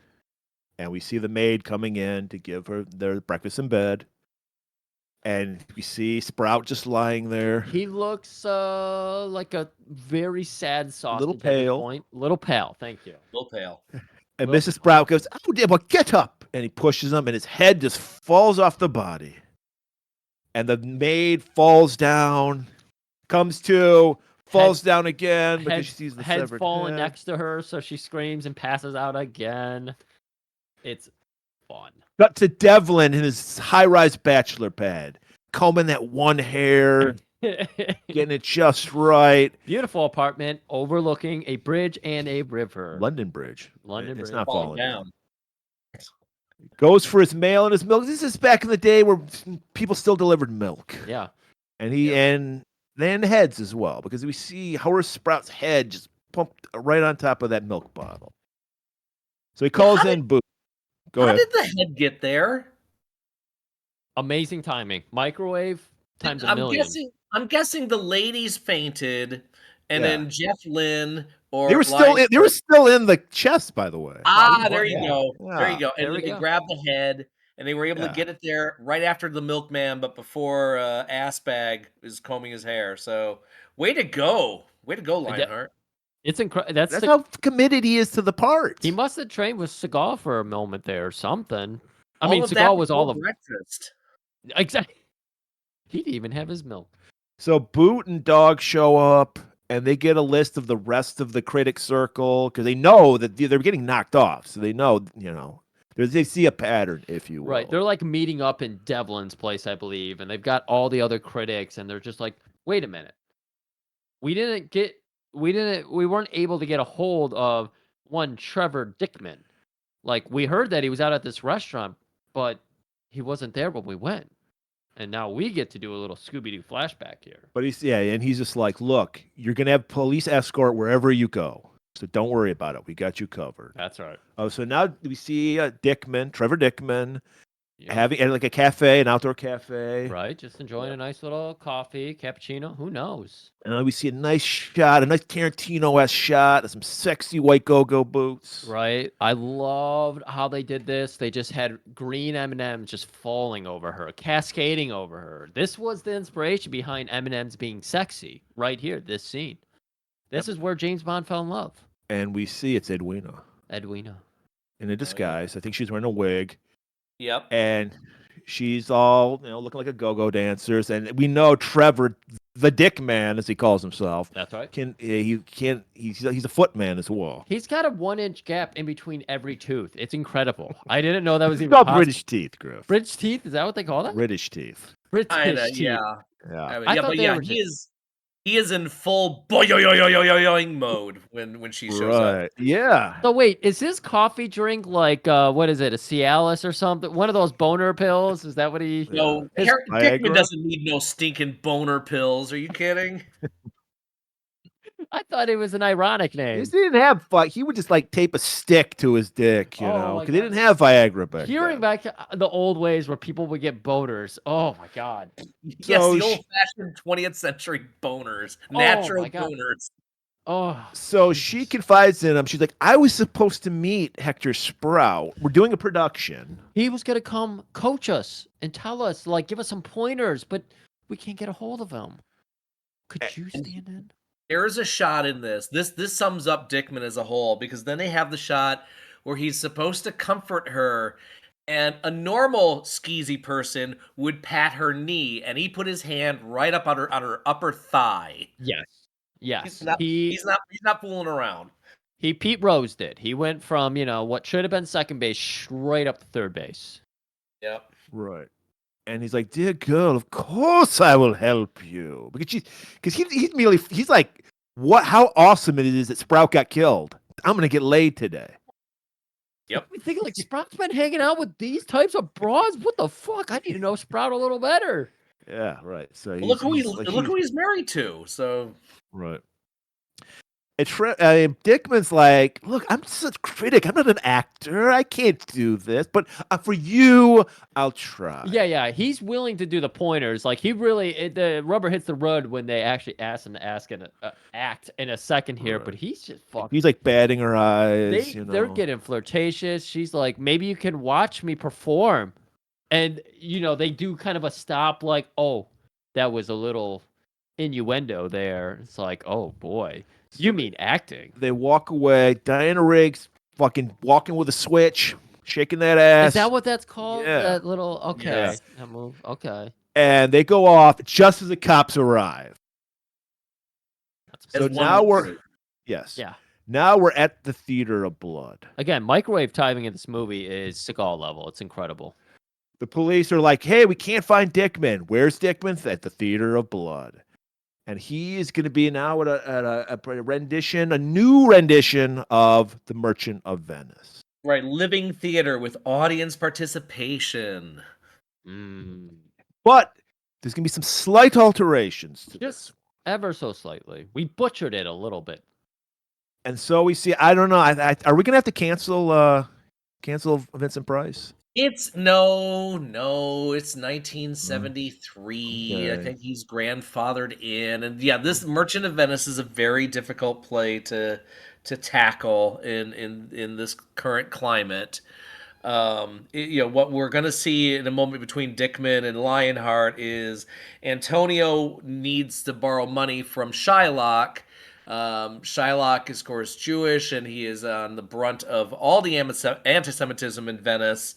And we see the maid coming in to give her their breakfast in bed. And we see Sprout just lying there. He looks like a very sad sausage. Little pale. Little pale, thank you. Little pale. And Mrs. Sprout goes, oh, dear, well, get up. And he pushes him, and his head just falls off the body. And the maid falls down, comes to, falls down again because she sees the head's severed falling head. next to her, so she screams and passes out again. It's fun. Cut to Devlin in his high-rise bachelor pad, combing that one hair, getting it just right. Beautiful apartment overlooking a bridge and a river. London Bridge. It's not falling down. Goes for his mail and his milk. This is back in the day where people still delivered milk. Yeah. And and then heads as well, because we see Horace Sprout's head just pumped right on top of that milk bottle. So he calls in Boo. Go ahead. How did the head get there? Amazing timing. Microwave times a million. I'm guessing the ladies fainted, and then Jeff Lynne or they were still in the chest, by the way. There you go. Yeah. There you go. And they grabbed the head, and they were able to get it there right after the milkman, but before Assbag is combing his hair. So way to go, Lionheart. It's incredible. That's how committed he is to the part. He must have trained with Seagal for a moment there or something. I mean, Seagal was all of breakfast. Exactly. He didn't even have his milk. So Boot and Dog show up, and they get a list of the rest of the critic circle because they know that they're getting knocked off. So they know, they see a pattern, if you will. Right. They're like meeting up in Devlin's place, I believe, and they've got all the other critics, and they're just like, wait a minute. We weren't able to get a hold of one Trevor Dickman. Like, we heard that he was out at this restaurant, but he wasn't there when we went. And now we get to do a little Scooby-Doo flashback here. But he's just like, look, you're gonna have police escort wherever you go, so don't worry about it. We got you covered. That's right. Oh, so now we see Trevor Dickman, Yep. having like a cafe, an outdoor cafe. Right, just enjoying a nice little coffee, cappuccino. Who knows? And then we see a nice shot, a nice Tarantino-esque shot of some sexy white go-go boots. Right. I loved how they did this. They just had green M&Ms just falling over her, cascading over her. This was the inspiration behind M&Ms being sexy right here, this scene. This is where James Bond fell in love. And we see it's Edwina. Edwina. In a disguise. I think she's wearing a wig. Yep. And she's all, looking like a go-go dancer. And we know Trevor, the Dick Man, as he calls himself. That's right. He's a foot man as well. He's got a 1-inch gap in between every tooth. It's incredible. I didn't know that was even called possible. British teeth, Griff. British teeth? Is that what they call that? British teeth. British teeth. Yeah. Yeah. He is in full boing mode when she shows up. Yeah. So wait, is his coffee drink like what is it, a Cialis or something? One of those boner pills? Is that what he? No, Dickman doesn't need no stinking boner pills. Are you kidding? I thought it was an ironic name. He didn't have he would just like tape a stick to his dick, because he didn't have Viagra back Hearing then. back to the old ways where people would get boners. Oh my god. Yes, the old-fashioned 20th century boners, natural boners. Oh. So she confides in him. She's like, I was supposed to meet Hector Sprout. We're doing a production. He was gonna come coach us and tell us, like, give us some pointers, but we can't get a hold of him. Could you stand in? There is a shot in this. This sums up Dickman as a whole, because then they have the shot where he's supposed to comfort her, and a normal skeezy person would pat her knee, and he put his hand right up on her upper thigh. Yes. He's not fooling around. He Pete Rosed it. He went from, what should have been second base straight up to third base. Yep. Right. And he's like, dear girl, of course I will help you. Because he's like, how awesome it is that Sprout got killed. I'm going to get laid today. Yep. We think like Sprout's been hanging out with these types of broads. What the fuck? I need to know Sprout a little better. Yeah, right. So look who he's married to. So right. Dickman's like, look, I'm just a critic. I'm not an actor. I can't do this. But for you, I'll try. Yeah. He's willing to do the pointers. Like, he really, the rubber hits the road when they actually ask him to act in a second here. Right. But he's just fucking. He's like batting her eyes. They're getting flirtatious. She's like, maybe you can watch me perform. And, they do kind of a stop like, oh, that was a little innuendo there. It's like, oh, boy. You mean acting? They walk away. Diana Riggs fucking walking with a switch, shaking that ass. Is that what that's called? Yeah. That little Yes. That move. Okay. And they go off just as the cops arrive. So now we're Now we're at the Theater of Blood. Again, microwave timing in this movie is Seagal level. It's incredible. The police are like, "Hey, we can't find Dickman. Where's Dickman?" At the Theater of Blood. And he is going to be now at a new rendition of The Merchant of Venice. Right, living theater with audience participation. But there's going to be some slight alterations to this. Ever so slightly. We butchered it a little bit. And so we see, I don't know, are we going to have to cancel Vincent Price? It's 1973. Okay. I think he's grandfathered in, and this Merchant of Venice is a very difficult play to tackle in this current climate. What we're going to see in a moment between Dickman and Lionheart is Antonio needs to borrow money from Shylock. Shylock is, of course, Jewish, and he is on the brunt of all the anti-Semitism in Venice,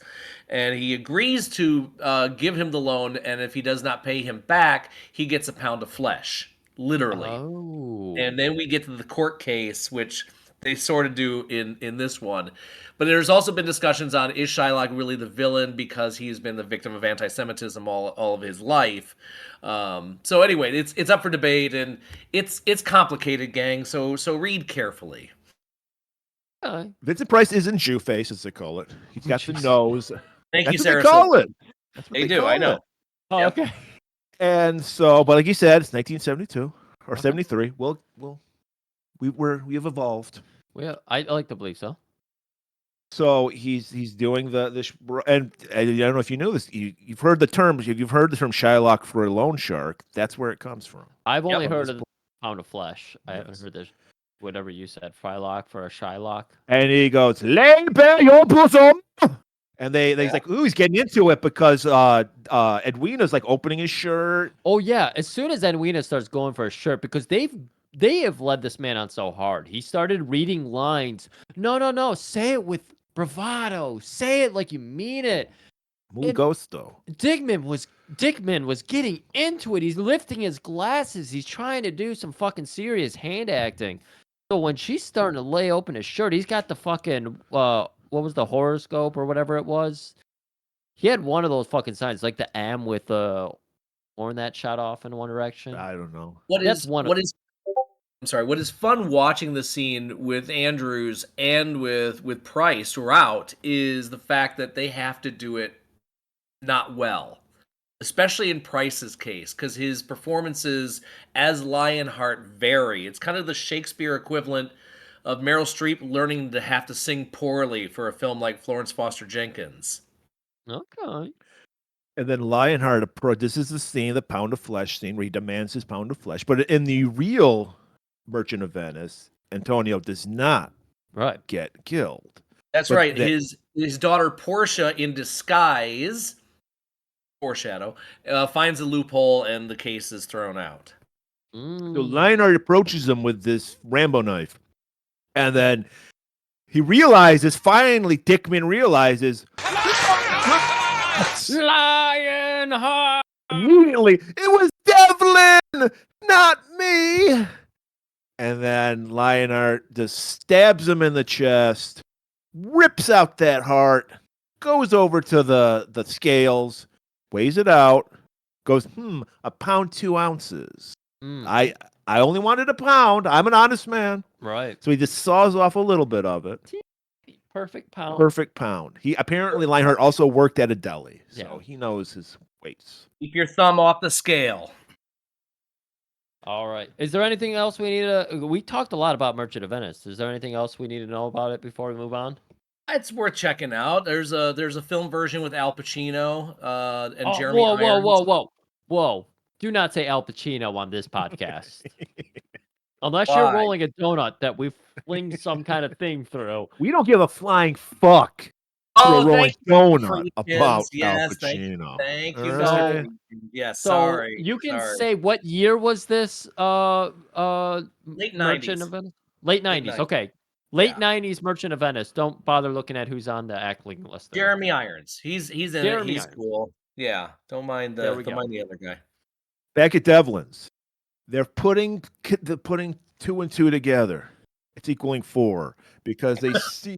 and he agrees to give him the loan, and if he does not pay him back, he gets a pound of flesh, literally. Oh. And then we get to the court case, which they sort of do in this one. But there's also been discussions on, is Shylock really the villain because he's been the victim of anti-Semitism all of his life? So anyway, it's up for debate, and it's complicated, gang. So read carefully. Vincent Price isn't Jew face, as they call it. He's got the nose. Thank That's you, what Sarah. they call it. That's what They they do. call I know. it. Oh, Yep. okay. And so, but like you said, it's 1972 or 73. We've evolved. Well, I like to believe so. So he's doing this, and I don't know if you knew this. You've heard the term. You've heard the term Shylock for a loan shark. That's where it comes from. I've only From heard this of the pound of flesh. I haven't heard this. Whatever you said, Frylock for a Shylock. And he goes, "Lay bare your bosom." And he's like, ooh, he's getting into it because Edwina's like opening his shirt. Oh yeah, as soon as Edwina starts going for a shirt, because they have led this man on so hard. He started reading lines. No, say it with bravado. Say it like you mean it. Muy gusto. Dickman was getting into it. He's lifting his glasses. He's trying to do some fucking serious hand acting. So when she's starting to lay open his shirt, he's got the fucking what was the horoscope or whatever it was? He had one of those fucking signs, like the M with the horn that shot off in one direction. I don't know. What is fun watching the scene with Andrews and with Price throughout is the fact that they have to do it not well, especially in Price's case, because his performances as Lionheart vary. It's kind of the Shakespeare equivalent of Meryl Streep learning to have to sing poorly for a film like Florence Foster Jenkins. Okay. And then Lionheart, this is the scene, the pound of flesh scene, where he demands his pound of flesh. But in the real Merchant of Venice, Antonio does not get killed. That's right. His daughter Portia, in disguise, foreshadow, finds a loophole and the case is thrown out. So Lionheart approaches him with this Rambo knife. And then he finally Dickman realizes, Lionheart! Immediately, it was Devlin, not me. And then Lionheart just stabs him in the chest, rips out that heart, goes over to the scales, weighs it out, goes, a pound 2 ounces. I only wanted a pound. I'm an honest man. Right. So he just saws off a little bit of it. Perfect pound. Perfect pound. He apparently Lionheart also worked at a deli, so he knows his weights. Keep your thumb off the scale. All right. Is there anything else we need to? We talked a lot about Merchant of Venice. Is there anything else we need to know about it before we move on? It's worth checking out. There's a film version with Al Pacino and Jeremy Irons. Whoa! Do not say Al Pacino on this podcast. Unless you're rolling a donut that we fling some kind of thing through. We don't give a flying fuck. Oh, rolling donut about yes, Al Pacino. Thank you. Right. Yes, So sorry. you can sorry. say what year was this? Late Merchant 90s. of Venice? Late 90s. Okay. Late 90s Merchant of Venice. Don't bother looking at who's on the acting list. There. Jeremy Irons. He's in Jeremy it. He's Irons. cool. Yeah. Don't mind the other guy. Back at Devlin's, they're putting 2 and 2 together. It's equaling 4 because they see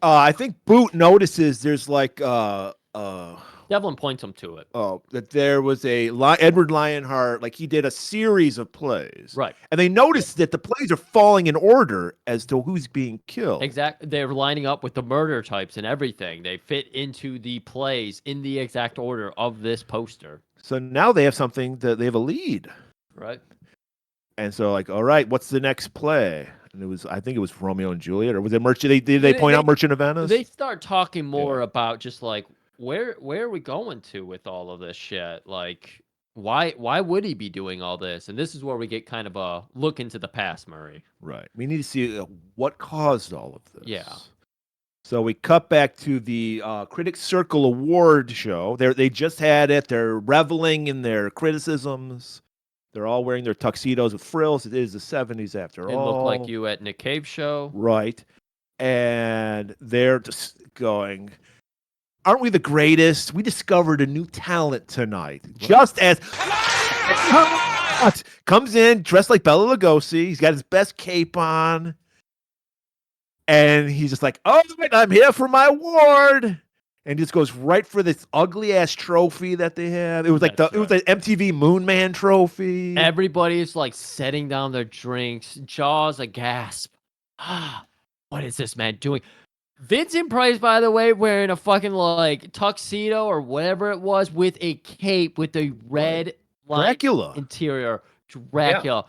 I think Boot notices there's like Devlin points him to it. That there was Edward Lionheart, like he did a series of plays. Right. And they noticed that the plays are falling in order as to who's being killed. Exactly. They're lining up with the murder types and everything. They fit into the plays in the exact order of this poster. So now they have something that they have a lead. Right. And so like, all right, what's the next play? And I think it was Romeo and Juliet, or was it Merchant? Did they point out Merchant of Venice? They start talking more about just like where are we going to with all of this shit? Like, why would he be doing all this? And this is where we get kind of a look into the past, Murray. Right. We need to see what caused all of this. Yeah. So we cut back to the Critics Circle Award show. They just had it. They're reveling in their criticisms. They're all wearing their tuxedos with frills. It is the 70s after all. It looked like you at Nick Cave show. Right. And they're just going, aren't we the greatest? We discovered a new talent tonight. What? Just as comes in dressed like Bela Lugosi. He's got his best cape on. And he's just like, oh, I'm here for my award. And just goes right for this ugly ass trophy that they have. It was like it was an MTV Moon Man trophy. Everybody's like setting down their drinks, jaws a gasp. what is this man doing? Vincent Price, by the way, wearing a fucking like tuxedo or whatever it was with a cape with a red Dracula interior. Dracula.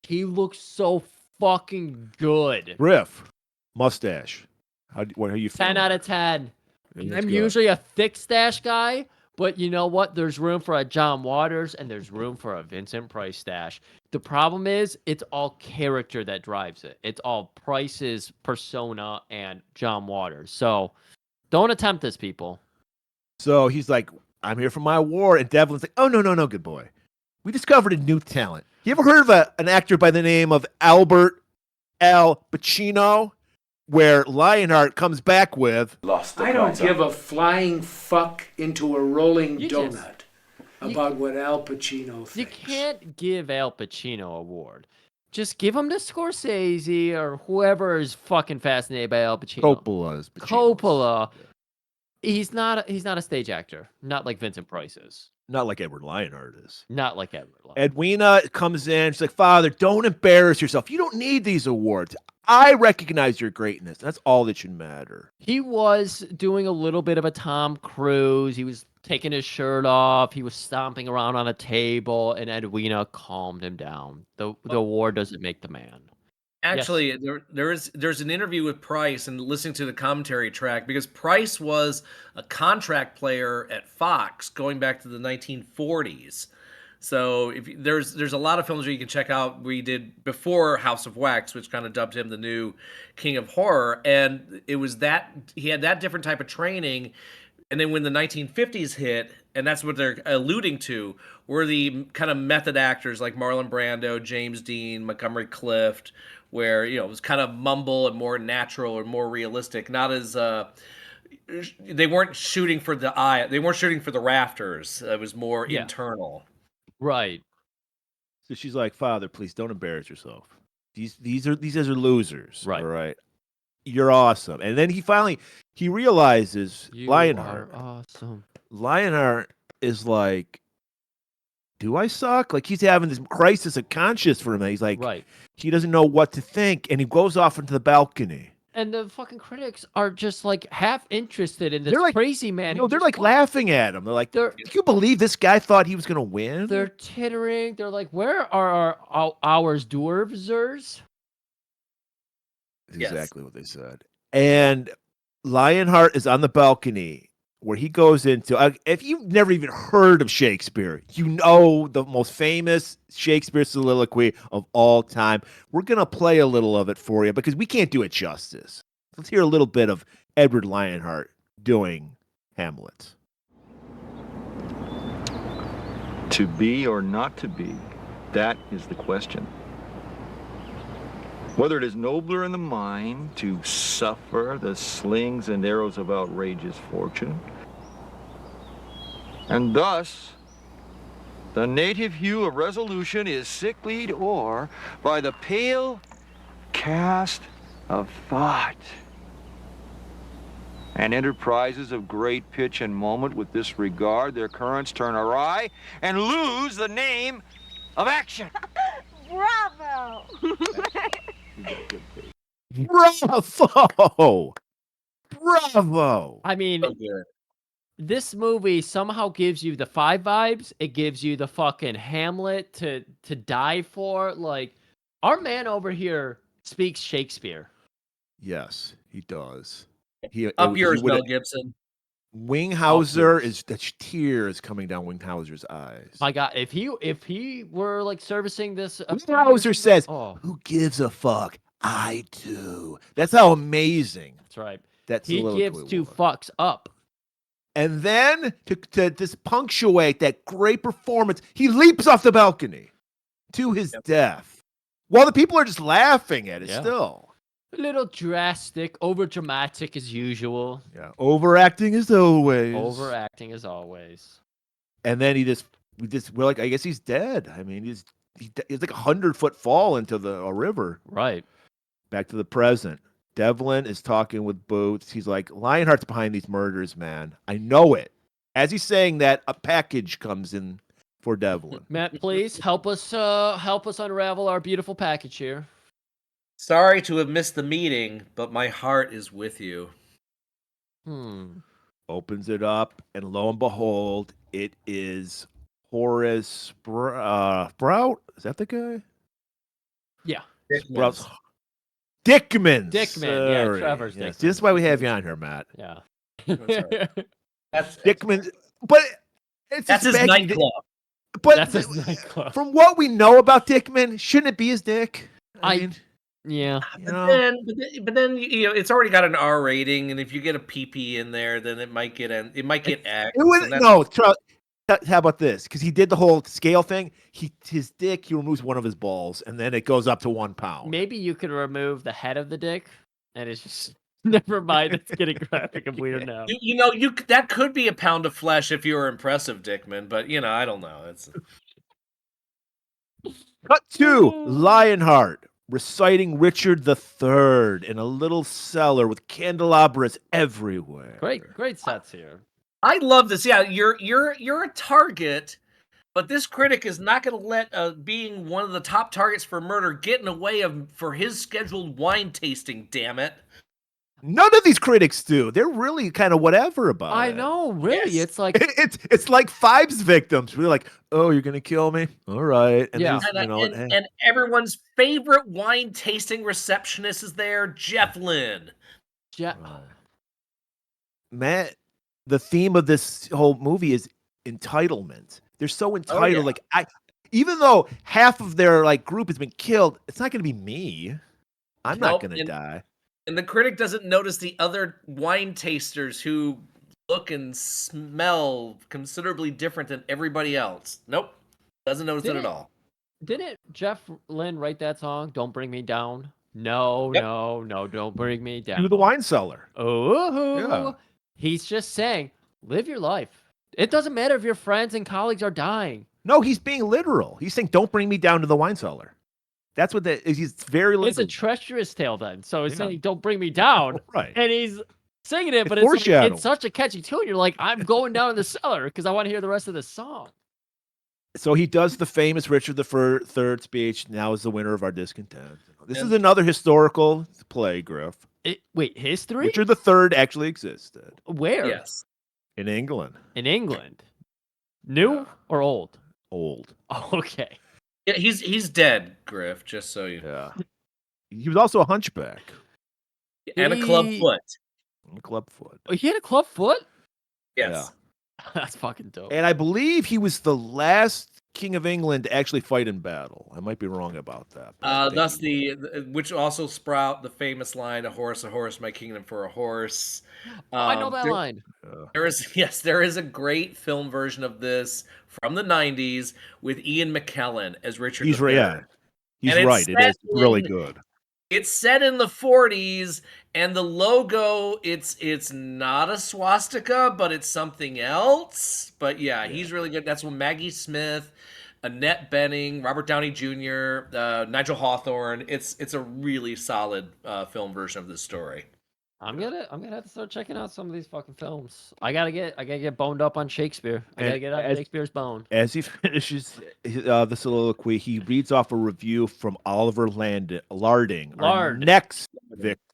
He looks so fucking good. Riff, mustache. What are you feeling? 10 out of 10. Yeah, I'm usually a thick stash guy, but you know what? There's room for a John Waters and there's room for a Vincent Price stash. The problem is it's all character that drives it. It's all Price's persona and John Waters. So don't attempt this, people. So he's like, I'm here for my award. And Devlin's like, oh, no, good boy. We discovered a new talent. You ever heard of an actor by the name of Albert Al Pacino? Where Lionheart comes back with... I don't give a flying fuck into a rolling donut about what Al Pacino thinks. You can't give Al Pacino an award. Just give him to Scorsese or whoever is fucking fascinated by Al Pacino. Coppola. He's not a stage actor. Not like Vincent Price is. Not like Edward Lionheart is. Not like Edward Lionheart. Edwina comes in. She's like, Father, don't embarrass yourself. You don't need these awards. I recognize your greatness. That's all that should matter. He was doing a little bit of a Tom Cruise. He was taking his shirt off. He was stomping around on a table, and Edwina calmed him down. The award doesn't make the man. Actually, there's an interview with Price and listening to the commentary track because Price was a contract player at Fox going back to the 1940s. So if there's a lot of films that you can check out we did before House of Wax, which kind of dubbed him the new king of horror, and it was that he had that different type of training. And then when the 1950s hit, and that's what they're alluding to, were the kind of method actors like Marlon Brando, James Dean, Montgomery Clift, where it was kind of mumble and more natural or more realistic, not as they weren't shooting for the eye, they weren't shooting for the rafters. It was more internal. Right. So she's like, Father, please don't embarrass yourself. These guys are losers. Right. All right. You're awesome. And then he realizes Lionheart. Awesome. Lionheart is like, do I suck? Like he's having this crisis of conscience for him. He's like, he doesn't know what to think. And he goes off into the balcony. And the fucking critics are just like half interested in this crazy man. No, they're like laughing at him. They're like, "Can you believe this guy thought he was going to win?" They're tittering. They're like, "Where are our dwarves?" Exactly what they said. And Lionheart is on the balcony where he goes into. If you've never even heard of Shakespeare, you know the most famous Shakespeare soliloquy of all time. We're going to play a little of it for you because we can't do it justice. Let's hear a little bit of Edward Lionheart doing Hamlet. To be or not to be, that is the question. Whether it is nobler in the mind to suffer the slings and arrows of outrageous fortune, and thus the native hue of resolution is sicklied, or by the pale cast of thought. And enterprises of great pitch and moment with this regard, their currents turn awry and lose the name of action. Bravo! Bravo! I mean, this movie somehow gives you the 5 vibes. It gives you the fucking Hamlet to die for. Like, our man over here speaks Shakespeare. Yes, he does. Yours, Mel Gibson. Winghauser is the tears coming down Winghauser's eyes. My God, if he were like servicing this, Winghauser says, "Who gives a fuck? I do." That's how amazing. That's right. He gives 2 fucks up. And then to just punctuate that great performance, he leaps off the balcony to his death, while the people are just laughing at it still. A little drastic, over dramatic as usual. Yeah, overacting as always. And then we're like, I guess he's dead. I mean, he's like 100-foot fall into a river. Right. Back to the present. Devlin is talking with Boots. He's like, Lionheart's behind these murders, man. I know it. As he's saying that, a package comes in for Devlin. Matt, please help us unravel our beautiful package here. Sorry to have missed the meeting, but my heart is with you. Opens it up, and lo and behold, it is Horace Sprout. Is that the guy? Yeah. Sprout's Dickman. Dickman. Yeah, Sorry. Trevor's Yes. Dickman. This is why we have you on here, Matt. Yeah. That's Dickman. But it's That's his Maggie, nightclub. But That's his nightclub. From what we know about Dickman, shouldn't it be his dick? I mean, yeah. But then it's already got an R rating, and if you get a PP in there, then it might get X. How about this? Because he did the whole scale thing. His dick, he removes one of his balls, and then it goes up to 1 pound. Maybe you could remove the head of the dick, and it's just never mind. It's getting graphic and weird now. That could be a pound of flesh if you were impressive, Dickman. But I don't know. It's Cut to Lionheart reciting Richard III in a little cellar with candelabras everywhere. Great sets here. I love this. Yeah, you're a target, but this critic is not going to let being one of the top targets for murder get in the way for his scheduled wine tasting. Damn it! None of these critics do. They're really kind of whatever about it. I know, really. Yes. It's like it's like Five's victims. We're like, oh, you're gonna kill me? All right. And yeah. And everyone's favorite wine tasting receptionist is there, Jeff Lynne. Matt, the theme of this whole movie is entitlement. They're so entitled. Like even though half of their group has been killed, it's not gonna be me. I'm not gonna die. And the critic doesn't notice the other wine tasters who look and smell considerably different than everybody else. Nope. Doesn't notice it at all. Didn't Jeff Lynne write that song, Don't Bring Me Down? No, don't bring me down. To the wine cellar. Oh, yeah. He's just saying, live your life. It doesn't matter if your friends and colleagues are dying. No, he's being literal. He's saying, don't bring me down to the wine cellar. That's what he's very literal. It's a treacherous tale then. So he's saying, don't bring me down. Right. And he's singing it, but it's such a catchy tune. You're like, I'm going down in the cellar because I want to hear the rest of the song. So he does the famous Richard III speech, now is the winner of our discontent. This is another historical play, Griff. Wait, history? Richard III actually existed. Where? Yes. In England. In England. New or old? Old. Oh, okay. Yeah, he's dead, Griff, just so you know. Yeah. He was also a hunchback. And a club foot. Oh, he had a club foot? Yes. Yeah. That's fucking dope. And I believe he was the last king of England to actually fight in battle. I might be wrong about that. Thus which also sprout the famous line, a horse, my kingdom for a horse. I know that line. There is a great film version of this from the 90s with Ian McKellen as Richard III. Yeah. He's right. It is really good. It's set in the 40s, and the logo, it's not a swastika, but it's something else. But yeah, he's really good. That's when Maggie Smith, Annette Bening, Robert Downey Jr., Nigel Hawthorne. It's a really solid film version of this story. I'm gonna have to start checking out some of these fucking films. I gotta get boned up on Shakespeare. I gotta get out Shakespeare's bone. As he finishes the soliloquy, he reads off a review from Oliver Larding. Our next victim.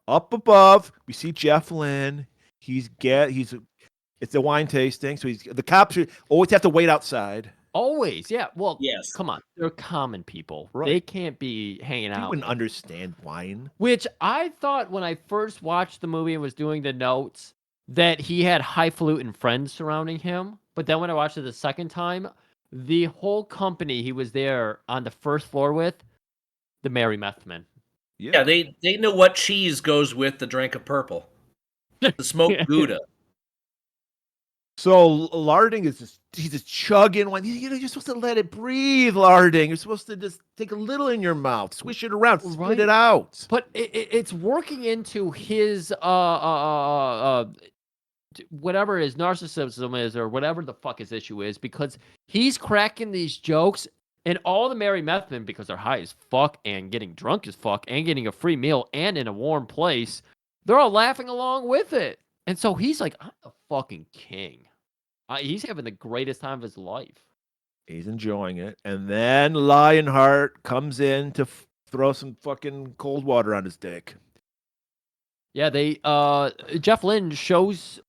Up above, we see Jeff Lynne. It's a wine tasting, so the cops always have to wait outside. Always, yeah. Well, yes. Come on, they're common people. Right. They can't be hanging out. You wouldn't understand wine. Which I thought when I first watched the movie and was doing the notes that he had highfalutin friends surrounding him. But then when I watched it the second time, the whole company he was there on the first floor with, the Merry Methmen. Yeah, they know what cheese goes with the drink of purple. The smoked Gouda. So Larding he's just chugging wine. You're supposed to let it breathe, Larding. You're supposed to just take a little in your mouth, swish it around, spit it out. But it's working into his whatever his narcissism is or whatever the fuck his issue is, because he's cracking these jokes and all the Merry Methmen, because they're high as fuck and getting drunk as fuck and getting a free meal and in a warm place, they're all laughing along with it. And so he's like, I'm the fucking king. He's having the greatest time of his life. He's enjoying it. And then Lionheart comes in to throw some fucking cold water on his dick. Yeah, they Jeff Lynne shows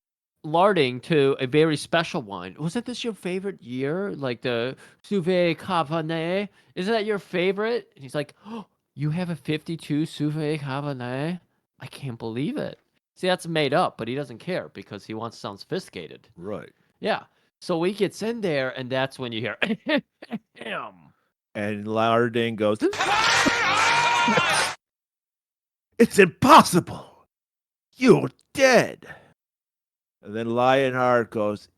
Larding to a very special wine. Wasn't this your favorite year? Like the Sauve Cabernet? Isn't that your favorite? And he's like, oh, you have a 52 Sauve Cabernet? I can't believe it. See, that's made up, but he doesn't care because he wants to sound sophisticated. Right. Yeah. So he gets in there, and that's when you hear him. And Larding goes, it's impossible. You're dead. And then Lionheart goes,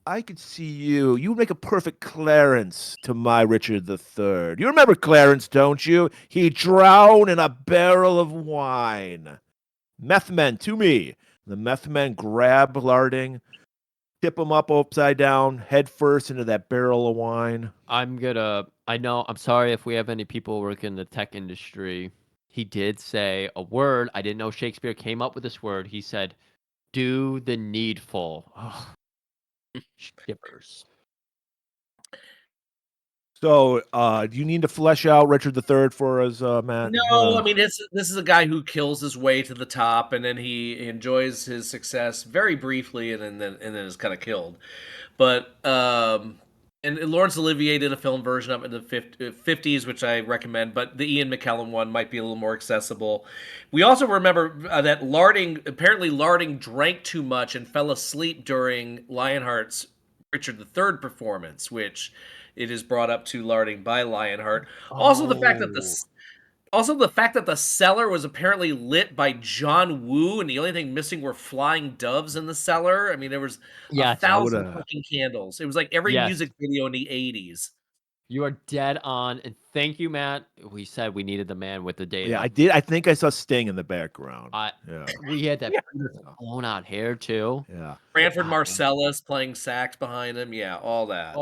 I could see you. You would make a perfect Clarence to my Richard III. You remember Clarence, don't you? He drowned in a barrel of wine. Meth men to me. The meth men grab Larding, tip him up upside down, head first into that barrel of wine. I'm sorry if we have any people working in the tech industry. He did say a word. I didn't know Shakespeare came up with this word. He said, do the needful. Oh, shivers. So, do you need to flesh out Richard III for us, Matt? No, I mean this is a guy who kills his way to the top, and then he enjoys his success very briefly, and then is kind of killed. But and Laurence Olivier did a film version of it in the 50s, which I recommend, but the Ian McKellen one might be a little more accessible. We also remember that Larding drank too much and fell asleep during Lionheart's Richard III performance, which it is brought up to Larding by Lionheart. Also, the fact that the cellar was apparently lit by John Woo, and the only thing missing were flying doves in the cellar. I mean, there was 1,000 fucking candles. It was like every music video in the 80s. You are dead on, and thank you, Matt. We said we needed the man with the data. Yeah, I did. I think I saw Sting in the background. We had that blown out hair too. Yeah. Branford Marcellus playing sax behind him. Yeah, all that.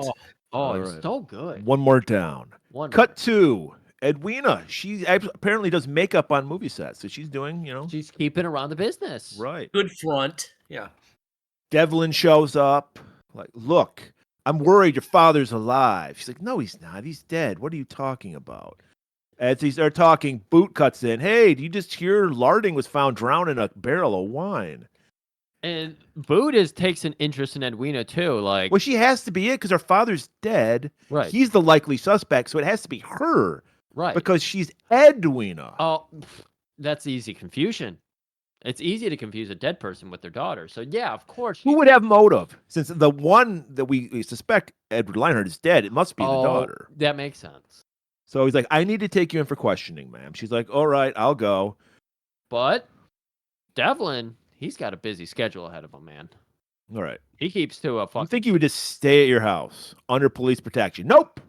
It's so good. One more down. Cut to Edwina. She apparently does makeup on movie sets, so she's doing, she's keeping around the business. Right. Good front. Yeah. Devlin shows up. Like, look, I'm worried your father's alive. She's like, no, he's not. He's dead. What are you talking about? As they're talking, Boot cuts in. Hey, do you just hear Larding was found drowned in a barrel of wine? And Boot takes an interest in Edwina too. Like, well, she has to be it because her father's dead. Right. He's the likely suspect, so it has to be her. Right. Because she's Edwina. Oh, that's easy confusion. It's easy to confuse a dead person with their daughter. So yeah, of course. Who would have motive? Since the one that we suspect Edward Lionheart is dead, it must be the daughter. That makes sense. So he's like, I need to take you in for questioning, ma'am. She's like, all right, I'll go. But Devlin, he's got a busy schedule ahead of him, man. All right. He keeps to a fucking... You think you would just stay at your house under police protection? Nope.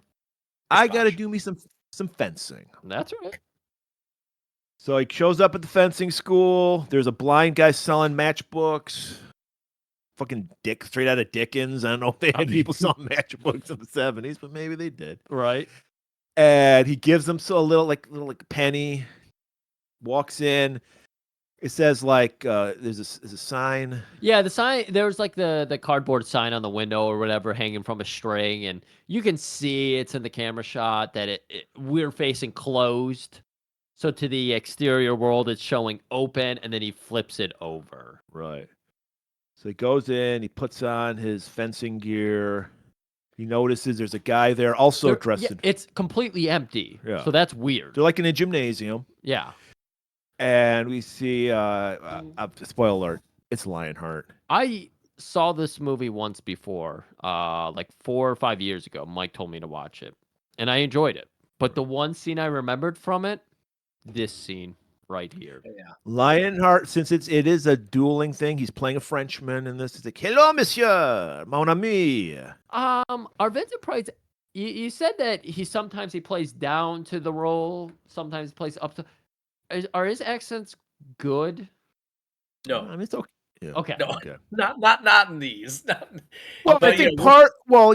I got to do me some fencing. That's right. So he shows up at the fencing school. There's a blind guy selling matchbooks. Fucking straight out of Dickens. I don't know if they had people selling matchbooks in the 70s, but maybe they did. Right. And he gives them a little penny. Walks in. It says there's a sign. Yeah, the sign. There's like the cardboard sign on the window or whatever hanging from a string, and you can see it's in the camera shot that we're facing closed. So to the exterior world, it's showing open, and then he flips it over. Right. So he goes in, he puts on his fencing gear. He notices there's a guy there also dressed in... It's completely empty. Yeah. So that's weird. They're like in a gymnasium. Yeah. And we see, spoiler alert, it's Lionheart. I saw this movie once before, like 4 or 5 years ago. Mike told me to watch it, and I enjoyed it. But the one scene I remembered from it, this scene right here. Yeah. Lionheart, since it is a dueling thing, he's playing a Frenchman in this. He's like, hello, monsieur, mon ami. Are Vincent Price, you said that sometimes he plays down to the role, sometimes he plays up to... Are his accents good? No. I mean, it's okay. Yeah. Okay. No, okay. Not in these. Well, I think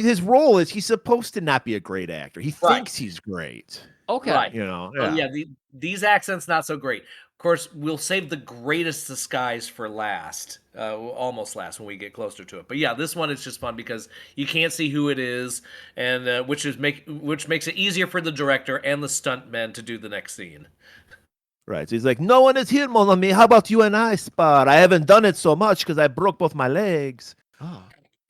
his role is he's supposed to not be a great actor. He thinks he's great. Okay. Right. Yeah. Yeah, these accents not so great. course, we'll save the greatest disguise for last, almost last when we get closer to it. But yeah, this one is just fun because you can't see who it is, and which makes it easier for the director and the stuntmen to do the next scene. Right. So he's like, no one is here, mon ami. How about you and I spar? I haven't done it so much because I broke both my legs. Oh.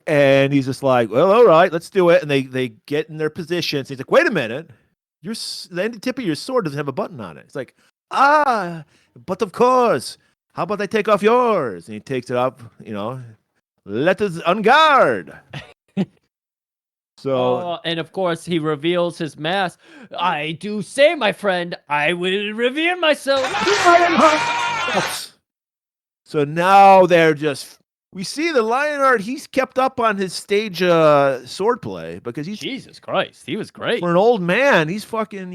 And he's just like, well, all right, let's do it. And they get in their positions. He's like, wait a minute. The end tip of your sword doesn't have a button on it. It's like, but of course. How about I take off yours? And he takes it up, let us on guard. So, and of course, he reveals his mask. I do say, my friend, I will reveal myself. So now we see the Lionheart, he's kept up on his stage swordplay because he's... Jesus Christ, he was great. For an old man, he's fucking,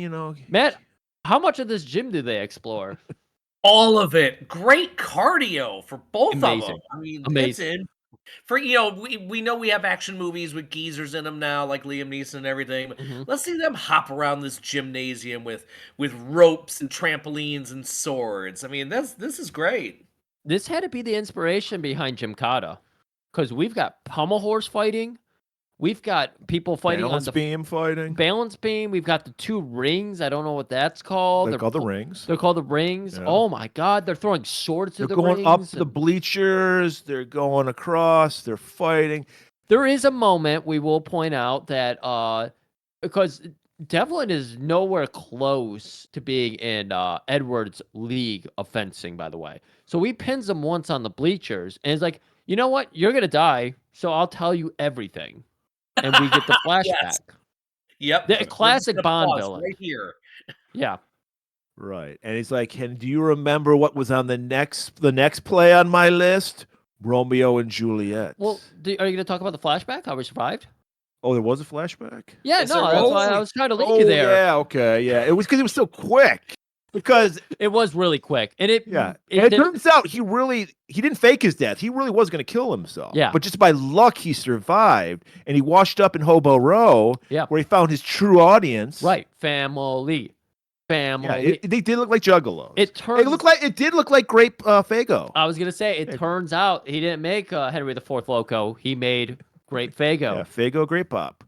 Matt, how much of this gym do they explore? All of it. Great cardio for both of them. I mean, amazing. For we know we have action movies with geezers in them now, like Liam Neeson and everything. Mm-hmm. Let's see them hop around this gymnasium with ropes and trampolines and swords. I mean, this is great. This had to be the inspiration behind Gymkata, because we've got pommel horse fighting, we've got people fighting balance beam fighting, balance beam. We've got the 2 rings. I don't know what that's called. They're called the rings. They're called the rings. Yeah. Oh my God! They're throwing swords to the rings. They're going up the bleachers. They're going across. They're fighting. There is a moment we will point out that because Devlin is nowhere close to being in Edward's league of fencing, by the way. So he pins him once on the bleachers, and he's like, you know what? You're going to die, so I'll tell you everything. And we get the flashback. Yes. Yep. The classic Bond villain. Right here. Yeah. Right. And he's like, do you remember what was on the next play on my list? Romeo and Juliet. Well, are you going to talk about the flashback, how we survived? Oh, there was a flashback? Yeah, that's why I was trying to lead you there. Yeah, okay, yeah. It was because it was so quick. Because it was really quick. And it turns out he didn't fake his death. He really was going to kill himself. Yeah. But just by luck he survived, and he washed up in Hobo Row, where he found his true audience. Right. Family. Yeah, they did look like juggalos. It did look like Grape Fago. I was going to say, it turns out he didn't make Henry IV Loco. He made Grape Fago. Yeah, Fago Grape Pop.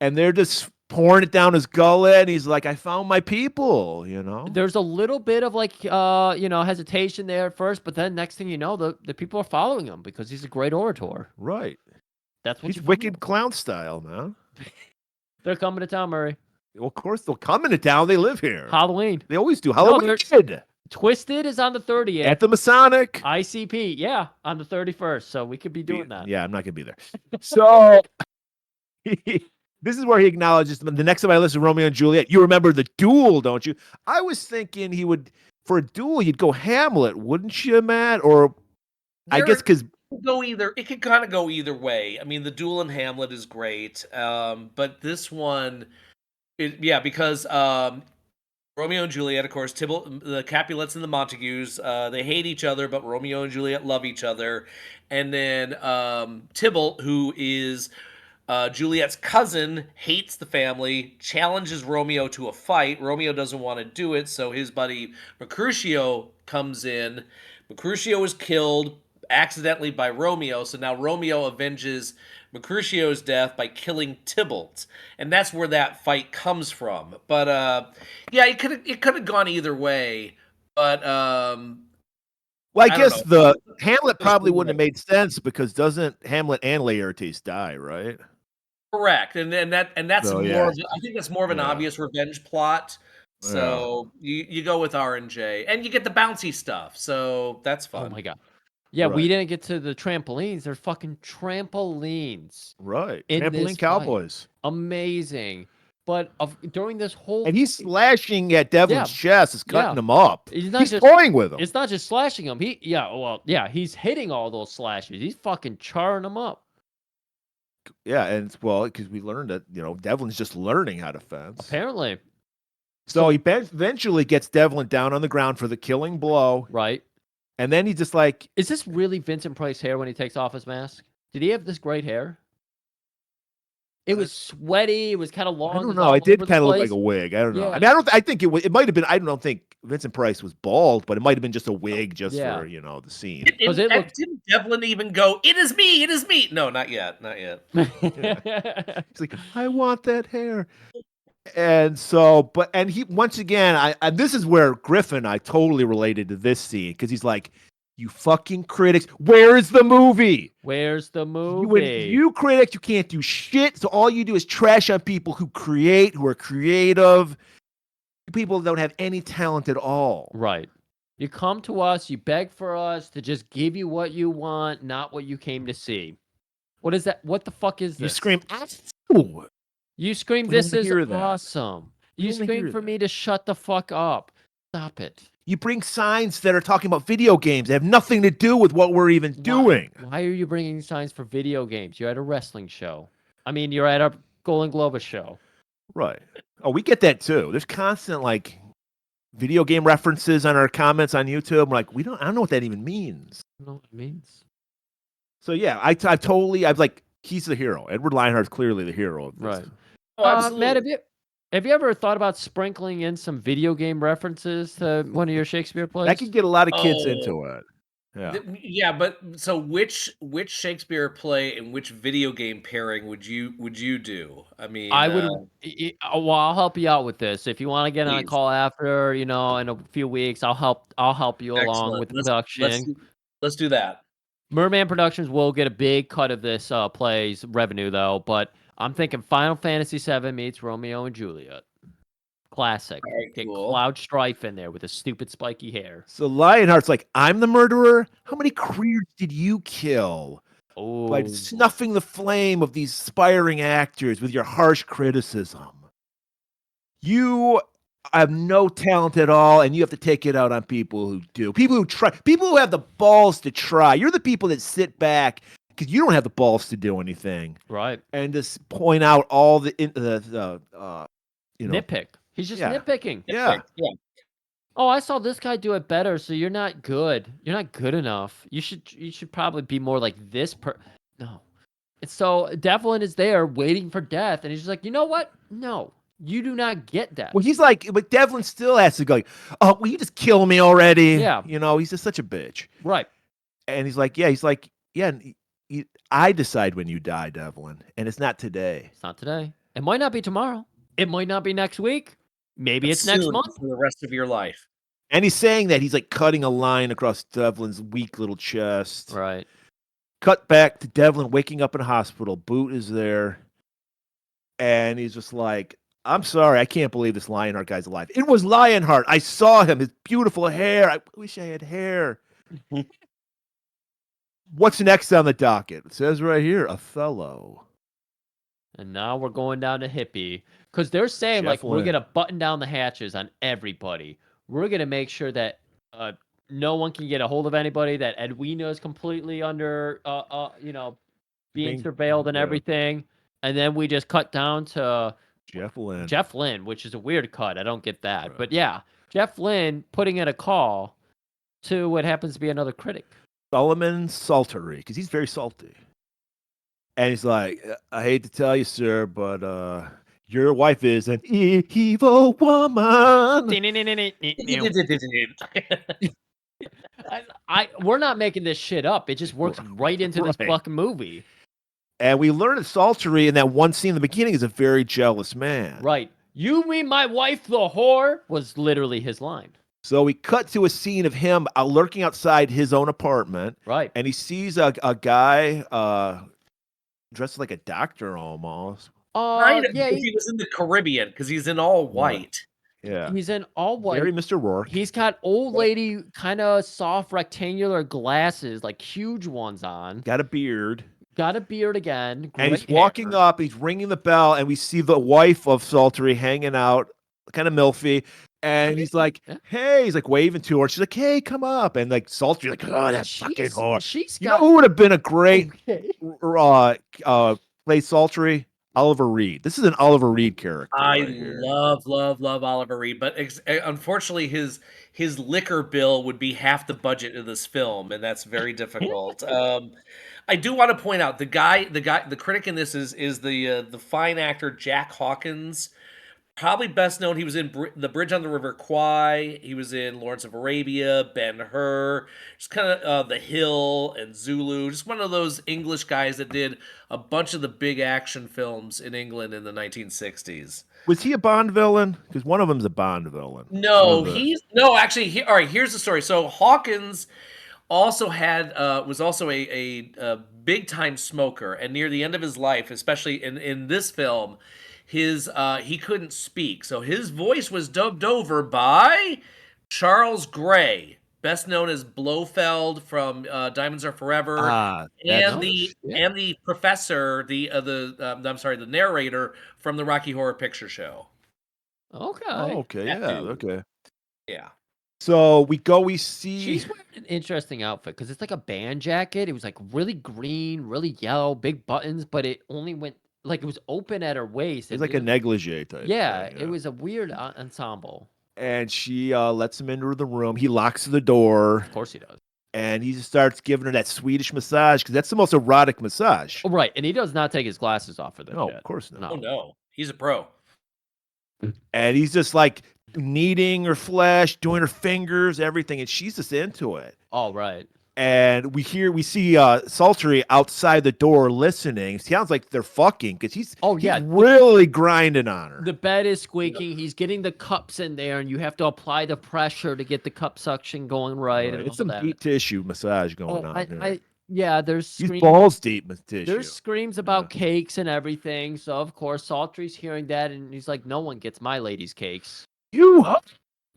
And they're just pouring it down his gullet, and he's like, I found my people, There's a little bit of hesitation there at first, but then next thing you know, the people are following him because he's a great orator. Right. That's what he's wicked clown style, man. They're coming to town, Murray. Well, of course they'll come into town. They live here. Halloween. They always do. Halloween. Twisted is on the 30th. At the Masonic. ICP, yeah, on the 31st. So we could be doing that. Yeah, I'm not going to be there. So this is where he acknowledges the next time I listen to Romeo and Juliet. You remember the duel, don't you? I was thinking he would, for a duel, he'd go Hamlet, wouldn't you, Matt? Or I guess because it could kind of go either way. I mean, the duel in Hamlet is great, but this one, because Romeo and Juliet, of course, the Capulets and the Montagues, they hate each other, but Romeo and Juliet love each other. And then Tybalt, who is Juliet's cousin, hates the family, challenges Romeo to a fight. Romeo doesn't want to do it, so his buddy Mercutio comes in. Mercutio is killed accidentally by Romeo, so now Romeo avenges Mercutio's death by killing Tybalt, and that's where that fight comes from. But it could have gone either way. But well, I guess the Hamlet probably wouldn't have made sense because doesn't Hamlet and Laertes die, right? Correct, and that's more. I think that's more of an obvious revenge plot. So you go with R&J, and you get the bouncy stuff. So that's fun. Oh my god. Yeah, right. We didn't get to the trampolines. They're fucking trampolines. Right. Trampoline cowboys. Fight. Amazing. But during this whole... And he's slashing at Devlin's chest. He's cutting him up. He's toying with him. It's not just slashing him. He's hitting all those slashes. He's fucking charring them up. Yeah, and because we learned that, Devlin's just learning how to fence. Apparently. So he eventually gets Devlin down on the ground for the killing blow. Right. And then he's just like... Is this really Vincent Price hair when he takes off his mask? Did he have this great hair? It was sweaty. It was kind of long. I don't know. It did kind of look like a wig. I don't know. Yeah. I mean, I think it might have been. I don't think Vincent Price was bald, but it might have been just a wig, just for the scene. Didn't Devlin even go? It is me. It is me. No, not yet. Not yet. He's like, I want that hair. And so, and he once again, and this is where Griffin, I totally related to this scene because he's like, you fucking critics, where is the movie? Where's the movie? You critics, you can't do shit. So all you do is trash on people who are creative. People don't have any talent at all. Right. You come to us, you beg for us to just give you what you want, not what you came to see. What is that? What the fuck is this? You scream, You scream, this is awesome. You scream for me to shut the fuck up. Stop it. You bring signs that are talking about video games that have nothing to do with what we're even doing. Why are you bringing signs for video games? You're at a wrestling show. I mean, you're at a Golan-Globus show. Right. Oh, we get that too. There's constant video game references on our comments on YouTube. We're like, I don't know what that even means. I don't know what it means. So yeah, he's the hero. Edward Lionheart's clearly the hero of this. Right. Matt, have you ever thought about sprinkling in some video game references to one of your Shakespeare plays? That could get a lot of kids into it. Yeah. Yeah, but so which Shakespeare play and which video game pairing would you do? I mean, I would. Well, I'll help you out with this. If you want to get on a call after, in a few weeks, I'll help you along with the production. Let's do that. Merman Productions will get a big cut of this play's revenue, though. But I'm thinking Final Fantasy VII meets Romeo and Juliet. Classic. Right, get cool. Cloud Strife in there with his stupid spiky hair. So Lionheart's like, I'm the murderer? How many careers did you kill? Oh. By snuffing the flame of these aspiring actors with your harsh criticism. You have no talent at all, and you have to take it out on people who do. People who try. People who have the balls to try. You're the people that sit back because you don't have the balls to do anything. Right. And just point out all the nitpick. He's just nitpicking. Yeah. Yeah. Oh, I saw this guy do it better, so you're not good. You're not good enough. You should probably be more like this No. And so Devlin is there waiting for death, and he's just like, you know what? No, you do not get death. Well, he's like, but Devlin still has to go, oh, will you just kill me already? Yeah. He's just such a bitch. Right. And he's like, I decide when you die, Devlin, and it's not today. It's not today. It might not be tomorrow. It might not be next week. Maybe it's next month. For the rest of your life. And he's saying that he's like cutting a line across Devlin's weak little chest. Right. Cut back to Devlin waking up in a hospital. Boot is there. And he's just like, I'm sorry. I can't believe this Lionheart guy's alive. It was Lionheart. I saw him. His beautiful hair. I wish I had hair. What's next on the docket? It says right here, Othello. And now we're going down to Hippie. Because they're saying, Jeff we're Lynne. going to button down the hatches on everybody. We're going to make sure that no one can get a hold of anybody, that Edwina is completely under, being surveilled and everything. And then we just cut down to Jeff Lynne. Jeff Lynne, which is a weird cut. I don't get that. Right. But yeah, Jeff Lynne putting in a call to what happens to be another critic. Solomon Saltery, because he's very salty. And he's like, I hate to tell you, sir, but your wife is an evil woman. We're not making this shit up. It just works right into this fucking movie. And we learn that Saltery in that one scene in the beginning is a very jealous man. Right. You mean my wife, the whore? Was literally his line. So we cut to a scene of him lurking outside his own apartment. Right. And he sees a guy dressed like a doctor almost. Kind of, yeah, he was in the Caribbean because he's in all white. Yeah. He's in all white. Very Mr. Rourke. He's got old lady kind of soft rectangular glasses, like huge ones on. Got a beard. Got a beard again. And he's walking up, he's ringing the bell, and we see the wife of Saltery hanging out, kind of milfy. And he's like, hey, he's like waving to her. She's like, hey, come up. And like Saltery's like, oh, that fucking whore. You know who would have been a great play Saltery? Oliver Reed. This is an Oliver Reed character. I right here. love Oliver Reed, but unfortunately, his liquor bill would be half the budget of this film, and that's very difficult. I do want to point out the critic in this is the fine actor Jack Hawkins. Probably best known, he was in The Bridge on the River Kwai. He was in Lawrence of Arabia, Ben-Hur, just kind of The Hill and Zulu. Just one of those English guys that did a bunch of the big action films in England in the 1960s. Was he a Bond villain? Because one of them's a Bond villain. No, actually. All right, here's the story. So Hawkins also was also a big time smoker, and near the end of his life, especially in this film, he couldn't speak, so his voice was dubbed over by Charles Gray, best known as Blofeld from Diamonds Are Forever, and the professor, the narrator from the Rocky Horror Picture Show. Okay. Oh, okay. Okay. Yeah. So we see. She's wearing an interesting outfit because it's like a band jacket. It was like really green, really yellow, big buttons, but it only went. Like, it was open at her waist. It's like a negligee type. Yeah, thing, it was a weird ensemble. And she lets him into the room. He locks the door. Of course he does. And he just starts giving her that Swedish massage because that's the most erotic massage. Oh, right, and he does not take his glasses off for this. No, of course not. Oh no, he's a pro. And he's just like kneading her flesh, doing her fingers, everything, and she's just into it. Oh, right. And we see Sultry outside the door listening. It sounds like they're fucking because he's really grinding on her. The bed is squeaking. He's getting the cups in there, and you have to apply the pressure to get the cup suction going right. And it's some deep tissue massage going on. There's he's balls deep with tissue. There's screams about cakes and everything. So of course Sultry's hearing that, and he's like, "No one gets my lady's cakes."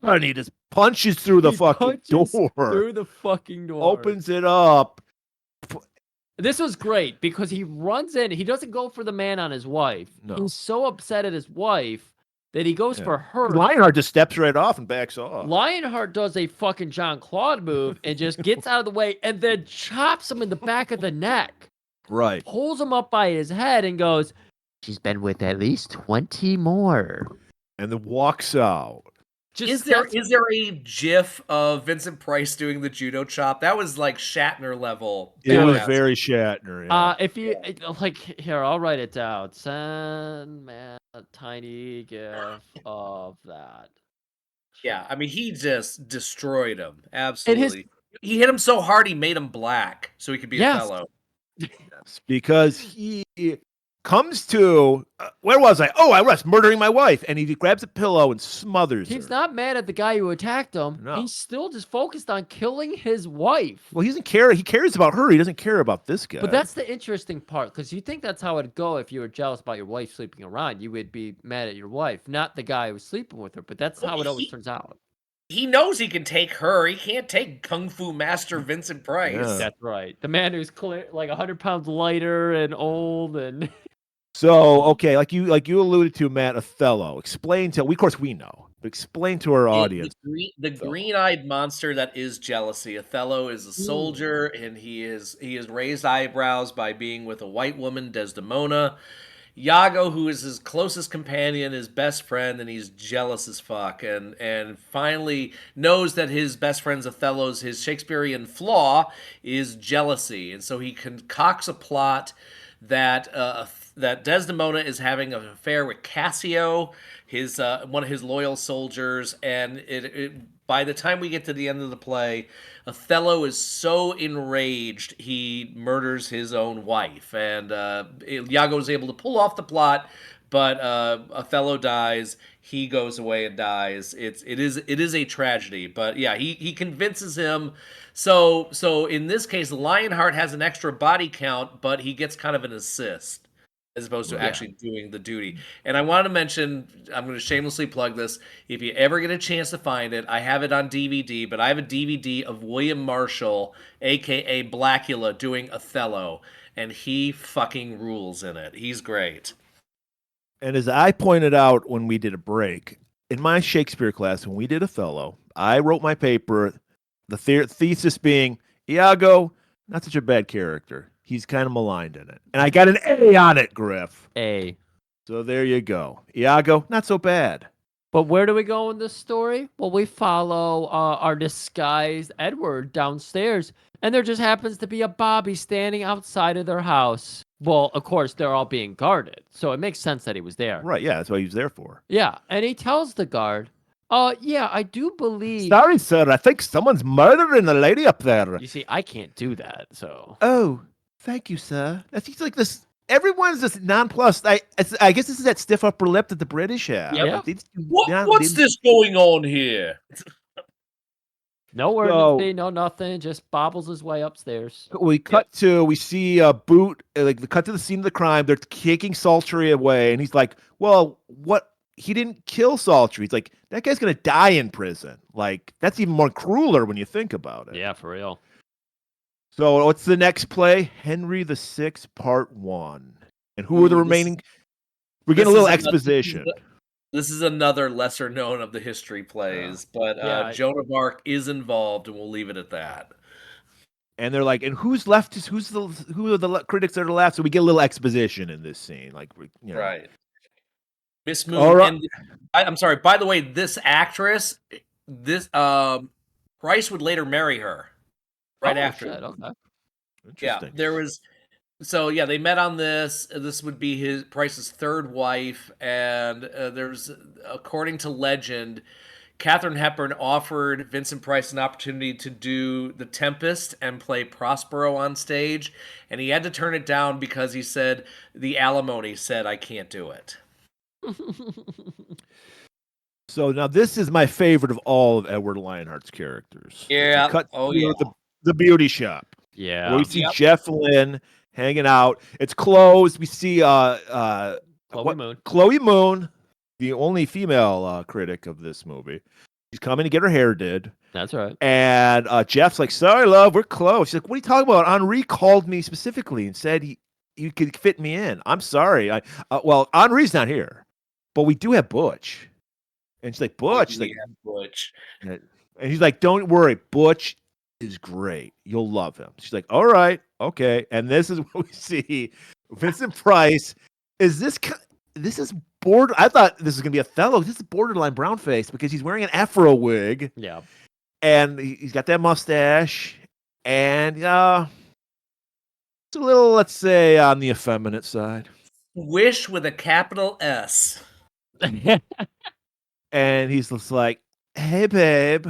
And he just punches through the fucking door. Through the fucking door. Opens it up. This was great because he runs in. He doesn't go for the man on his wife. No. He's so upset at his wife that he goes for her. Lionheart just steps right off and backs off. Lionheart does a fucking Jean-Claude move and just gets out of the way and then chops him in the back of the neck. Right. Pulls him up by his head and goes, "She's been with at least 20 more." And then walks out. Is there a GIF of Vincent Price doing the judo chop? That was like Shatner level. It was very Shatner. Yeah. If you like, here, I'll write it down. Send man a tiny GIF of that. Yeah, I mean, he just destroyed him. Absolutely. He hit him so hard he made him black so he could be a fellow. Because he comes to, where was I? Oh, I was murdering my wife. And he grabs a pillow and smothers her. He's not mad at the guy who attacked him. No. He's still just focused on killing his wife. Well, he doesn't care. He cares about her. He doesn't care about this guy. But that's the interesting part, because you think that's how it'd go if you were jealous about your wife sleeping around. You would be mad at your wife, not the guy who was sleeping with her. But that's how it always turns out. He knows he can take her. He can't take Kung Fu Master Vincent Price. Yeah. That's right. The man who's like 100 pounds lighter and old and... So, okay, like you alluded to, Matt, Othello. Explain to, of course we know, but explain to our audience. The green-eyed monster that is jealousy. Othello is a soldier, and he is raised eyebrows by being with a white woman, Desdemona. Iago, who is his closest companion, his best friend, and he's jealous as fuck, and finally knows that his best friend's Othello's, his Shakespearean flaw is jealousy, and so he concocts a plot that that Desdemona is having an affair with Cassio, his one of his loyal soldiers, and by the time we get to the end of the play, Othello is so enraged he murders his own wife, and Iago is able to pull off the plot, but Othello dies. He goes away and dies. It is a tragedy, but yeah, he convinces him. So in this case, Lionheart has an extra body count, but he gets kind of an assist as opposed to actually doing the duty. And I want to mention, I'm going to shamelessly plug this. If you ever get a chance to find it, I have it on DVD, but I have a DVD of William Marshall, a.k.a. Blackula, doing Othello, and he fucking rules in it. He's great. And as I pointed out when we did a break, in my Shakespeare class, when we did Othello, I wrote my paper, the thesis being, Iago, not such a bad character. He's kind of maligned in it. And I got an A on it, Griff. A. So there you go. Iago, not so bad. But where do we go in this story? Well, we follow our disguised Edward downstairs, and there just happens to be a Bobby standing outside of their house. Well, of course, they're all being guarded, so it makes sense that he was there. Right, yeah, that's what he was there for. Yeah, and he tells the guard, yeah, I do believe... Sorry, sir, I think someone's murdering the lady up there. You see, I can't do that, so... Oh, thank you, sir. That seems like this... Everyone's just nonplussed. I guess this is that stiff upper lip that the British have. Yep. Like, What's this going on here? No urgency, no nothing. Just bobbles his way upstairs. We see a boot, like the cut to the scene of the crime. They're kicking Sultry away, and he's like, "Well, what? He didn't kill Sultry." He's like, "That guy's gonna die in prison." Like that's even more crueler when you think about it. Yeah, for real. So what's the next play? Henry VI, Part 1. And who are the remaining? We're getting a little exposition. This is another lesser known of the history plays, but Joan of Arc is involved, and we'll leave it at that. And they're like, and who's left? Who are the critics that are left? So we get a little exposition in this scene, like right. Miss Moon. Right. And I'm sorry. By the way, this actress, Price would later marry her. Right after. Shit, okay. Yeah, there was. So yeah, they met on this. This would be Price's third wife, and there's, according to legend, Katharine Hepburn offered Vincent Price an opportunity to do The Tempest and play Prospero on stage, and he had to turn it down because he said the alimony said I can't do it. So now this is my favorite of all of Edward Lionheart's characters. Yeah. The beauty shop. Yeah. Where we see Jeff Lynne hanging out. It's closed. We see Chloe Moon, the only female critic of this movie. She's coming to get her hair did. That's right. And Jeff's like, "Sorry, love, we're closed." She's like, "What are you talking about? Henri called me specifically and said you could fit me in. I'm sorry. Well, Henri's not here, but we do have Butch." And she's like, "Butch." We have Butch. And he's like, "Don't worry, Butch is great. You'll love him." She's like, "All right, okay." And this is what we see. Vincent Price is this is border. I thought this was gonna be Othello. This is borderline brown face because he's wearing an afro wig. Yeah, and he's got that mustache, and it's a little, let's say, on the effeminate side. Wish with a capital S. And he's just like, "Hey, babe,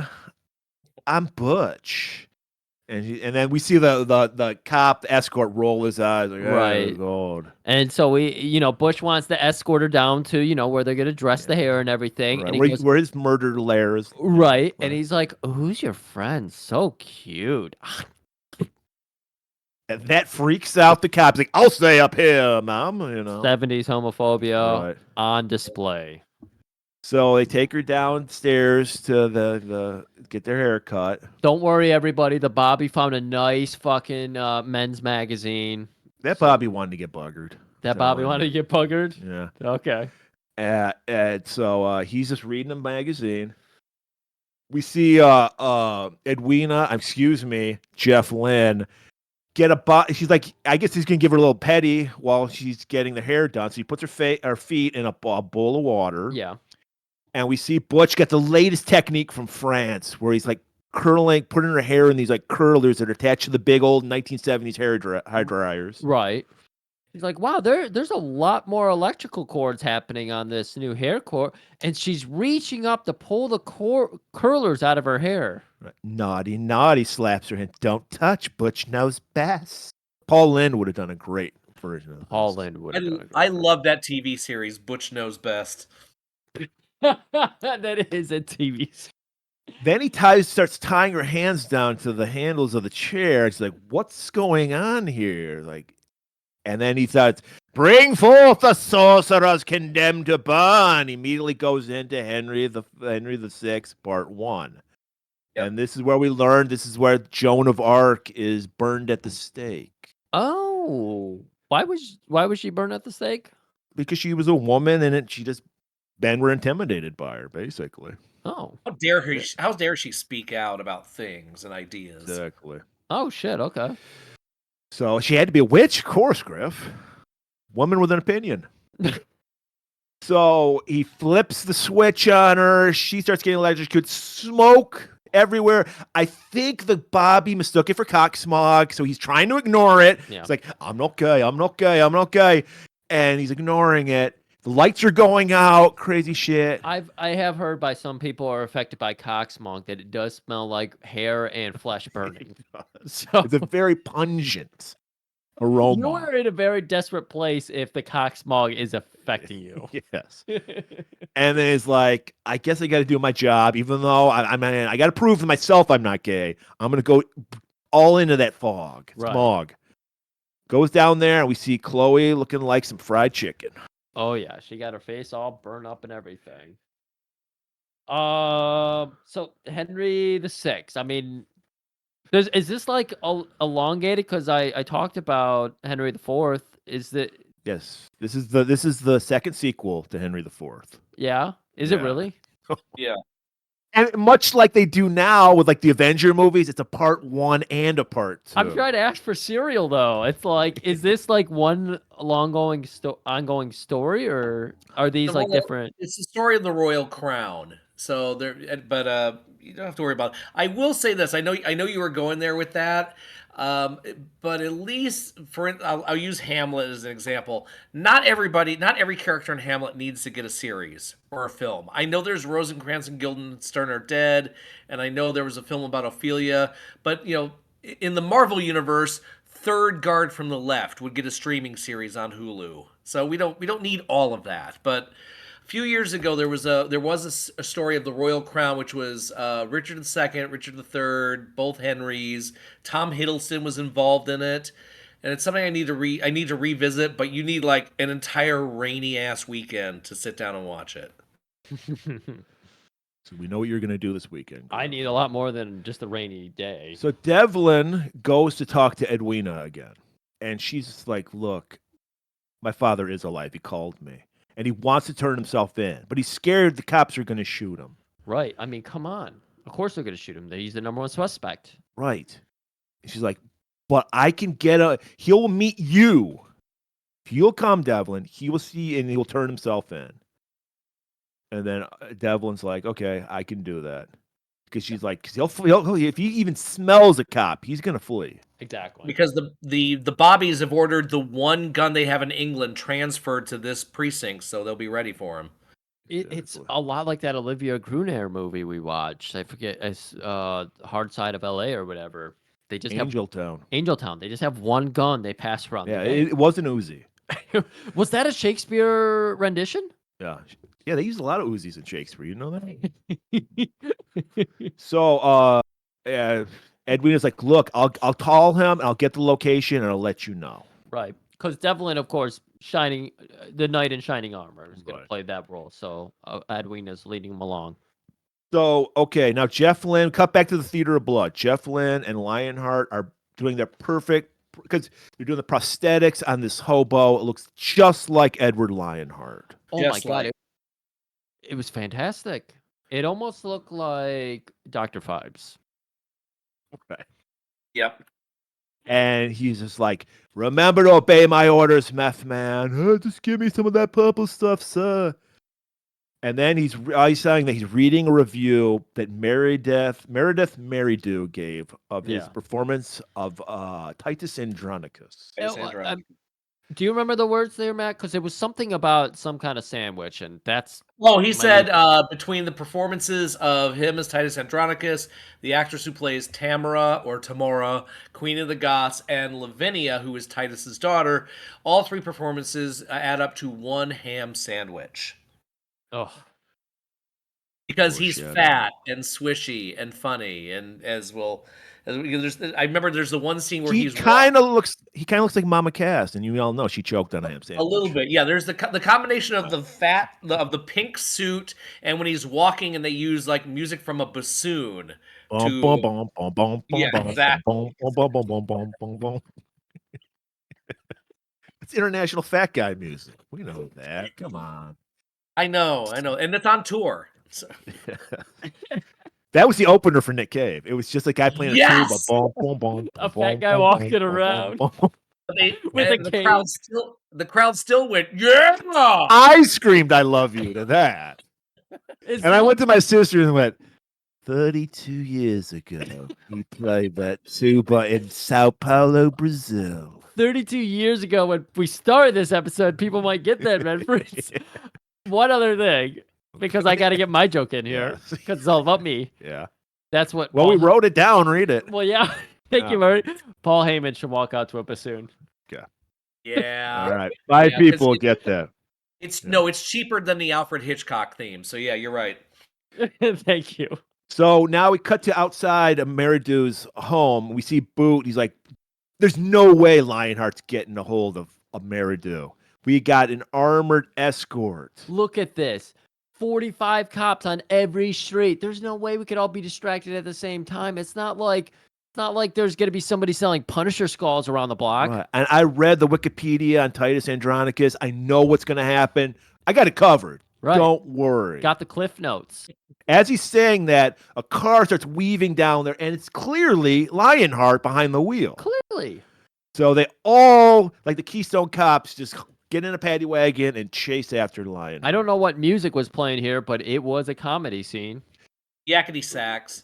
I'm Butch." And then we see the cop, the escort, roll his eyes like, right. Oh, God. And so Butch wants to escort her down to, where they're gonna dress the hair and everything. Right. And where his murder lair is. Right. And he's like, "Who's your friend? So cute." And that freaks out the cops. Like, "I'll stay up here, mom." 70s homophobia on display. So they take her downstairs to the get their hair cut. Don't worry, everybody. The Bobby found a nice fucking men's magazine. That Bobby wanted to get buggered. That Bobby wanted to get buggered? Yeah. Okay. And so he's just reading a magazine. We see Jeff Lynne, get a she's like, I guess he's gonna give her a little petty while she's getting the hair done. So he puts her feet in a bowl of water. Yeah. And we see Butch get the latest technique from France, where he's like putting her hair in these like curlers that are attached to the big old 1970s hair dryers. Right. He's like, "Wow, there's a lot more electrical cords happening on this new hair cord," and she's reaching up to pull the curlers out of her hair. Right. Naughty, naughty, slaps her hand. "Don't touch. Butch knows best." Paul Lynde would have done a great version of this. Paul Lynde would have done a great I love that TV series, Butch Knows Best. That is a TV series. Then he starts tying her hands down to the handles of the chair. It's like, "What's going on here?" Like, and then he starts, "Bring forth the sorcerers condemned to burn." He immediately goes into Henry VI, Part 1. Yep. And this is where we learn. This is where Joan of Arc is burned at the stake. Oh, why was she burned at the stake? Because she was a woman, and men were intimidated by her, basically. Oh, how dare she speak out about things and ideas? Exactly. Oh shit. Okay. So she had to be a witch, of course, Griff. Woman with an opinion. So he flips the switch on her. She starts getting electrocuted. Smoke everywhere. I think the Bobby mistook it for cock smog, so he's trying to ignore it. Yeah. It's like, I'm not gay, I'm not gay, I'm not gay. And he's ignoring it. The lights are going out, crazy shit. I have heard by some people who are affected by cock smog that it does smell like hair and flesh burning. So It's a very pungent aroma. you are in a very desperate place if the cock smog is affecting you. Yes. And then it's like, I guess I got to do my job, even though I got to prove to myself I'm not gay. I'm going to go all into that smog. Goes down there, and we see Chloe looking like some fried chicken. Oh yeah, she got her face all burned up and everything. So Henry VI. I mean, is this like elongated? Because I talked about Henry IV. Is that Yes, this is the second sequel to Henry IV. yeah? Is it really? Yeah. And much like they do now with like the Avenger movies, it's a part 1 and a part 2. I'm trying to ask for serial though. It's like, is this like one ongoing story, or are these like different? It's the story of the Royal Crown. So there, but you don't have to worry about it. I will say this. I know you were going there with that. But at least I'll use Hamlet as an example. Not every character in Hamlet needs to get a series or a film. I know there's Rosencrantz and Guildenstern are dead, and I know there was a film about Ophelia, but in the Marvel universe, Third Guard from the Left would get a streaming series on Hulu. So we don't need all of that. But a few years ago, there was a story of the Royal Crown, which was Richard II, Richard III, both Henrys. Tom Hiddleston was involved in it, and it's something I need to revisit. But you need like an entire rainy ass weekend to sit down and watch it. So we know what you're going to do this weekend. I need a lot more than just a rainy day. So Devlin goes to talk to Edwina again, and she's like, "Look, my father is alive. He called me." And he wants to turn himself in, but he's scared the cops are going to shoot him. Right. I mean, come on. Of course they're going to shoot him. He's the #1 suspect. Right. And she's like, but I can he'll meet you. If you'll come, Devlin, he will see and he'll turn himself in. And then Devlin's like, okay, I can do that. Because she's like, if he even smells a cop, he's going to flee. Exactly. Because the Bobbies have ordered the one gun they have in England transferred to this precinct, so they'll be ready for him. It's a lot like that Olivia Gruner movie we watched. I forget, it's Hard Side of LA or whatever. They just Angeltown. They just have one gun they pass around. Yeah, it wasn't Uzi. Was that a Shakespeare rendition? Yeah. Yeah, they use a lot of Uzis in Shakespeare. You know that? So, Edwina's like, look, I'll call him, and I'll get the location, and I'll let you know. Right. Because Devlin, of course, the knight in shining armor is going to play that role. So Edwina's leading him along. So, okay, now Jeff Lynne, cut back to the Theater of Blood. Jeff Lynne and Lionheart are doing their perfect, because they're doing the prosthetics on this hobo. It looks just like Edward Lionheart. Oh my God. It was fantastic. It almost looked like Dr. Phibes. Okay. Yep. And he's just like, remember to obey my orders, meth man. Just give me some of that purple stuff, sir. And then he's saying that he's reading a review that Meredith Merridew gave of his performance of Titus Andronicus. Do you remember the words there, Matt? Because it was something about some kind of sandwich, and that's... Oh, he said between the performances of him as Titus Andronicus, the actress who plays Tamora, Queen of the Goths, and Lavinia, who is Titus's daughter, all three performances add up to one ham sandwich. Oh. Because he's fat and swishy and funny, and I remember there's the one scene where he kind of looks like Mama Cass, and you all know she choked on a ham sandwich. A little bit, yeah. There's the combination of the pink suit, and when he's walking, and they use like music from a bassoon. Exactly. It's international fat guy music. We know that. Come on. I know, and it's on tour. So. That was the opener for Nick Cave. It was just a guy playing a tuba. A fat guy walking around. And the crowd still went, yeah. I screamed, "I love you" to that, and I went to my sister and went, 32 years ago, he played that tuba in Sao Paulo, Brazil. 32 years ago, when we started this episode, people might get that reference. One other thing, because I got to get my joke in here, because it's all about me. Yeah. That's what. Well, we wrote it down. Read it. Well, yeah. Thank you, Murray. Paul Heyman should walk out to a bassoon. Okay. Yeah. All right. 5 people get that. It's cheaper than the Alfred Hitchcock theme. So yeah, you're right. Thank you. So now we cut to outside of Meridu's home. We see Boot. He's like, there's no way Lionheart's getting a hold of Meridu. We got an armored escort. Look at this. 45 cops on every street. There's no way we could all be distracted at the same time. It's not like there's going to be somebody selling Punisher skulls around the block. Right. And I read the Wikipedia on Titus Andronicus. I know what's going to happen. I got it covered. Right. Don't worry. Got the cliff notes. As he's saying that, a car starts weaving down there, and it's clearly Lionheart behind the wheel. Clearly. So they all, like the Keystone Cops, just get in a paddy wagon and chase after Lionheart. I don't know what music was playing here, but it was a comedy scene. Yakety sax.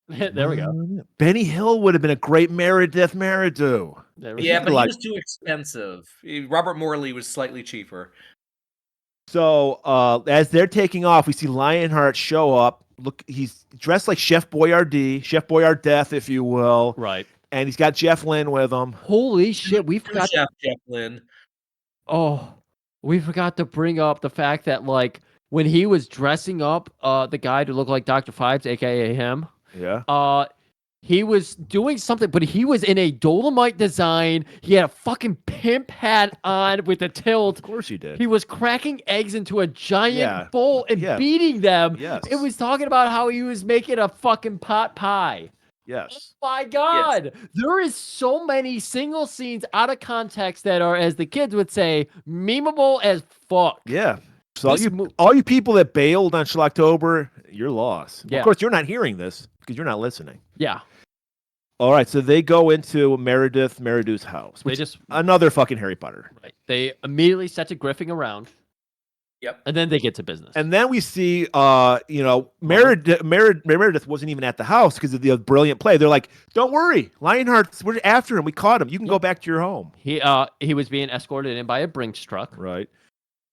There we go. Benny Hill would have been a great Meredith Meridu. Yeah, but he was too expensive. Robert Morley was slightly cheaper. So as they're taking off, we see Lionheart show up. Look, he's dressed like Chef Boyardee, Chef Boyardee, if you will. Right. And he's got Jeff Lynne with him. Holy shit, we forgot Chef Jeff Lynne. Oh, we forgot to bring up the fact that, like, when he was dressing up the guy to look like Dr. Phibes, aka him. Yeah. He was doing something, but he was in a Dolomite design. He had a fucking pimp hat on with a tilt. Of course he did. He was cracking eggs into a giant bowl and beating them. Yes. It was talking about how he was making a fucking pot pie. Yes. Oh my God. Yes. There is so many single scenes out of context that are, as the kids would say, memeable as fuck. Yeah. So all you people that bailed on Schlocktober, you're lost. Yeah. Of course, you're not hearing this because you're not listening. Yeah. All right, so they go into Meridu's house. Which is another fucking Harry Potter. Right. They immediately set to griffing around. Yep. And then they get to business. And then we see, Meredith wasn't even at the house because of the brilliant play. They're like, don't worry, Lionheart, we're after him. We caught him. You can go back to your home. He was being escorted in by a Brinks truck. Right.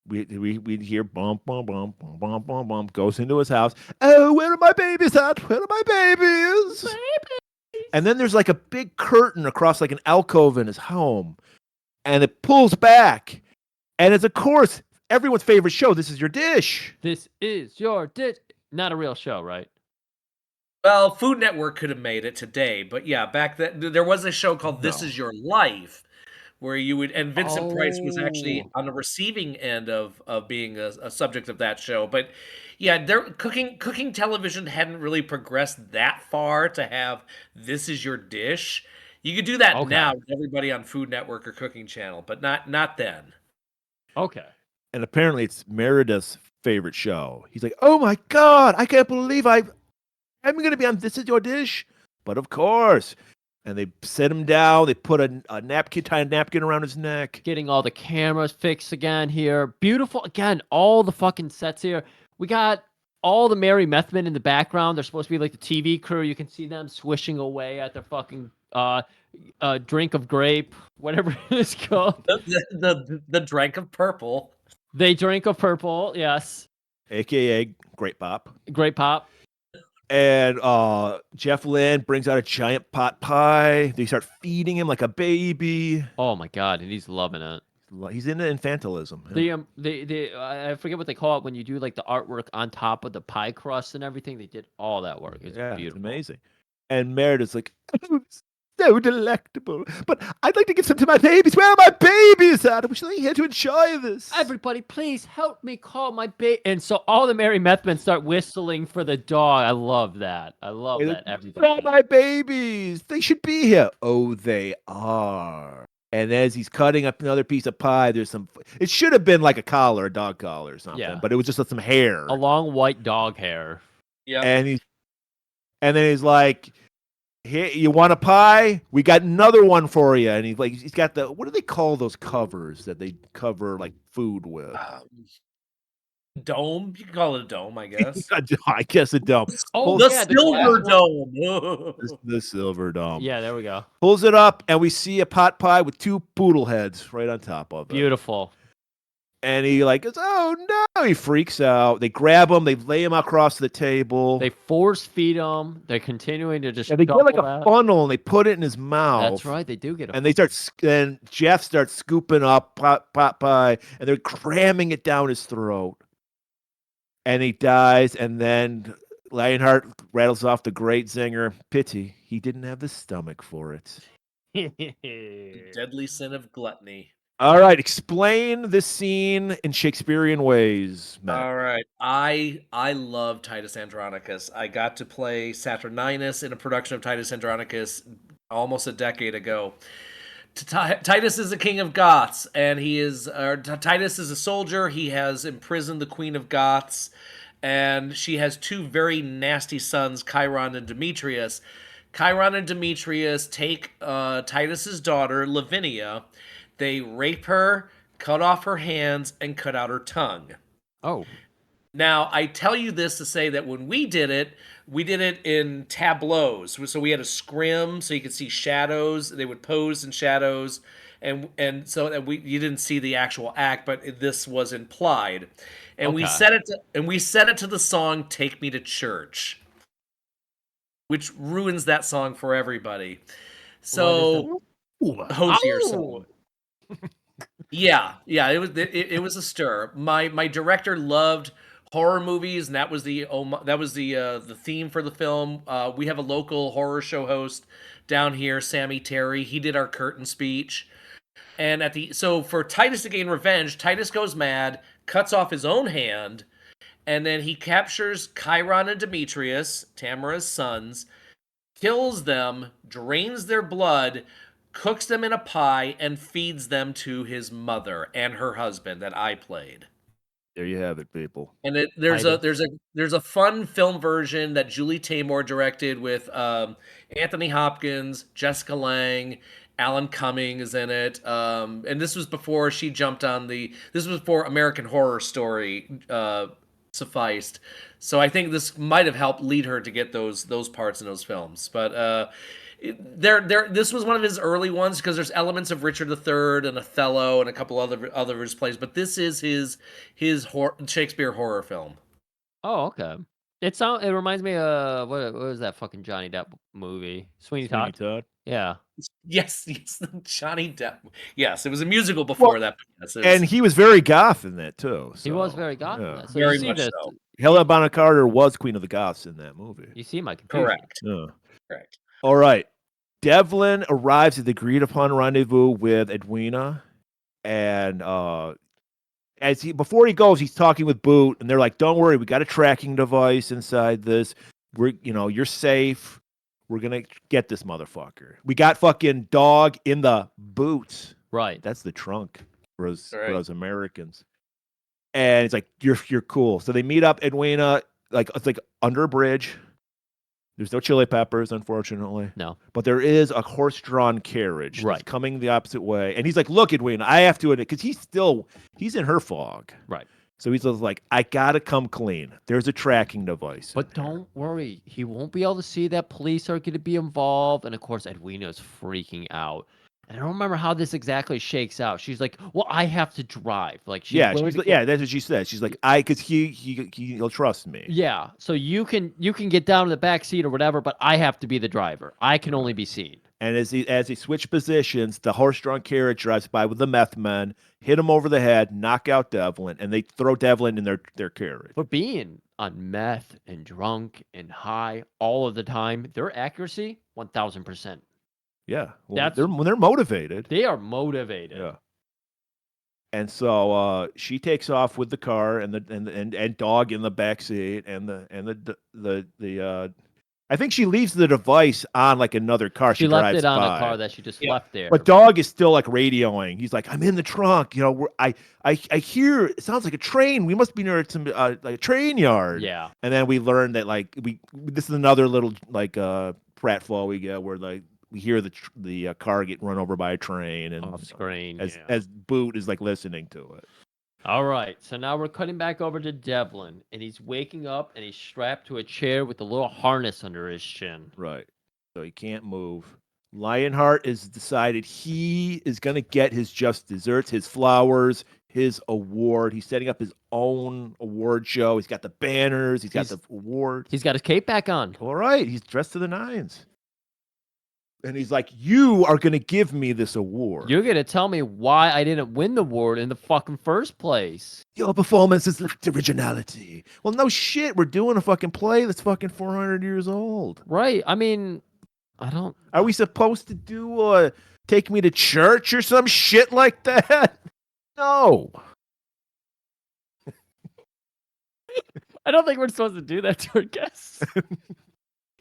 We hear bump, bump, bump, bump, bump, bump, bump, goes into his house. Oh, where are my babies at? Where are my babies? And then there's like a big curtain across like an alcove in his home. And it pulls back. And it's, of course, everyone's favorite show, This Is Your Dish. This is your dish. Not a real show, right? Well, Food Network could have made it today. But yeah, back then, there was a show called This Is Your Life. Where you would, and Vincent Price was actually on the receiving end of being a subject of that show. But yeah, cooking television hadn't really progressed that far to have This Is Your Dish. You could do that now with everybody on Food Network or Cooking Channel, but not then. Okay. And apparently it's Meredith's favorite show. He's like, oh my God, I can't believe I'm going to be on This Is Your Dish. But of course. And they set him down. They put a napkin, tie a napkin around his neck. Getting all the cameras fixed again here. Beautiful. Again, all the fucking sets here. We got all the Merry Methmen in the background. They're supposed to be like the TV crew. You can see them swishing away at their fucking drink of grape, whatever it is called. The drink of purple. They drink of purple, yes. AKA Grape Pop. Grape Pop. And Jeff Lynne brings out a giant pot pie. They start feeding him like a baby. Oh my God, and he's loving it. He's into infantilism. I forget what they call it when you do like the artwork on top of the pie crust and everything. They did all that work. It's beautiful. It's amazing. And Meredith's like, so delectable. But I'd like to give some to my babies. Where are my babies at? I wish they had to enjoy this. Everybody, please help me call my baby. And so all the Merry Methmen start whistling for the dog. I love that. I love that. Everybody. Where are my babies? They should be here. Oh, they are. And as he's cutting up another piece of pie, there's some. It should have been like a collar, a dog collar or something. But it was just some hair. A long white dog hair. Yeah. And then he's like, Hey, you want a pie? We got another one for you. And he's got the, what do they call those covers that they cover like food with? Dome. You can call it a dome, I guess. I guess a dome. Oh, The yeah, the silver glass one. dome. The silver dome. Yeah, there we go. Pulls it up, and we see a pot pie with 2 poodle heads right on top of it. Beautiful. And he goes, oh no! He freaks out. They grab him. They lay him across the table. They force feed him. They're continuing to just. And they get like a funnel, and they put it in his mouth. That's right. They do get. And they start. And Jeff starts scooping up pot pie, and they're cramming it down his throat. And he dies, and then Lionheart rattles off the great zinger. Pity, he didn't have the stomach for it. The deadly sin of gluttony. All right, explain this scene in Shakespearean ways, Matt. All right. I love Titus Andronicus. I got to play Saturninus in a production of Titus Andronicus almost a decade ago. Titus is the king of Goths, and Titus is a soldier. He has imprisoned the queen of Goths, and she has 2 very nasty sons, Chiron and Demetrius. Chiron and Demetrius take Titus's daughter, Lavinia. They rape her, cut off her hands, and cut out her tongue. Oh. Now, I tell you this to say that when we did it in tableaus. So we had a scrim, so you could see shadows. They would pose in shadows, and so that you didn't see the actual act, but this was implied. And we set it to the song "Take Me to Church," which ruins that song for everybody. So, Hosier song. Yeah, it was a stir. My director loved horror movies, and that was the theme for the film. We have a local horror show host down here, Sammy Terry. He did our curtain speech. And so for Titus to gain revenge, Titus goes mad, cuts off his own hand, and then he captures Chiron and Demetrius, Tamara's sons, kills them, drains their blood, cooks them in a pie, and feeds them to his mother and her husband that I played. There you have it, people. And there's a fun film version that Julie Taymor directed with Anthony Hopkins, Jessica Lange, Alan Cumming is in it. And this was before she jumped on this was before American Horror Story sufficed. So I think this might have helped lead her to get those parts in those films. But this was one of his early ones because there's elements of Richard III and Othello and a couple other of his plays, but this is his Shakespeare horror film. Oh, okay. It reminds me of what was that fucking Johnny Depp movie? Sweeney Todd. Yeah. Yes, Johnny Depp. Yes, it was a musical before that. Yes, and he was very goth in that too. So, he was very goth in that. So very much so. Helena Bonham Carter was Queen of the Goths in that movie. You see my confusion. Correct. Yeah. Correct. All right. Devlin arrives at the agreed-upon rendezvous with Edwina, and before he goes, he's talking with Boot, and they're like, "Don't worry, we got a tracking device inside this. You're safe. We're gonna get this motherfucker. We got fucking dog in the boots. Right. That's the trunk for us Americans." And it's like, "You're cool." So they meet up, Edwina, it's like under a bridge. There's no chili peppers, unfortunately. No. But there is a horse-drawn carriage right. that's coming the opposite way. And he's like, "Look, Edwina, I have to admit," because he's in her fog. Right. So he's like, "I got to come clean. There's a tracking device." But don't worry. He won't be able to see that police are going to be involved. And, of course, Edwina's freaking out. And I don't remember how this exactly shakes out. She's like, "Well, I have to drive." That's what she said. She's like, because he'll trust me. Yeah, so you can get down to the back seat or whatever, but I have to be the driver. I can only be seen. And as they switch positions, the horse-drawn carriage drives by with the meth men, hit him over the head, knock out Devlin, and they throw Devlin in their carriage. For being on meth and drunk and high all of the time, their accuracy 1,000%. Yeah, when they're motivated. They are motivated. Yeah. And so she takes off with the car and dog in the back seat and the I think she leaves the device on like another car. She left it on a car that she just left there. But dog is still like radioing. He's like, "I'm in the trunk. I hear it sounds like a train. We must be near like a train yard." Yeah. And then we learn that this is another little pratfall we get where like we hear the car get run over by a train and off screen. as Boot is like listening to it. All right, so now we're cutting back over to Devlin, and he's waking up and he's strapped to a chair with a little harness under his chin. Right, so he can't move. Lionheart has decided he is going to get his just desserts, his flowers, his award. He's setting up his own award show. He's got the banners. He's got the award. He's got his cape back on. All right. He's dressed to the nines. And he's like, you are going to give me this award. You're going to tell me why I didn't win the award in the fucking first place. Your performance is originality. Well, no shit. We're doing a fucking play that's fucking 400 years old. Right. I mean, I don't... Are we supposed to do Take Me to Church or some shit like that? No. I don't think we're supposed to do that to our guests.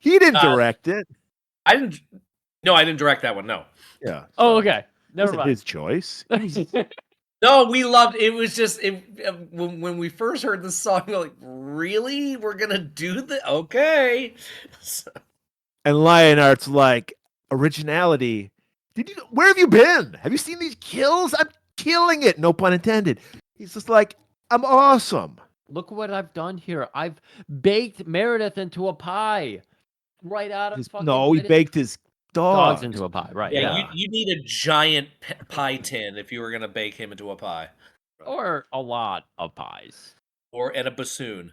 He didn't direct it. I didn't direct that one, no. Yeah. Oh, okay. Never mind. His choice. No, we loved it. Was just when we first heard the song, we were like, really? We're going to do the okay. So. And Lionheart's like, originality. Where have you been? Have you seen these kills? I'm killing it. No pun intended. He's just like, I'm awesome. Look what I've done here. I've baked Meredith into a pie. Right out of fucking... No, he baked his dogs into a pie. Right. Yeah. You need a giant pie tin if you were going to bake him into a pie. Or a lot of pies. And a bassoon.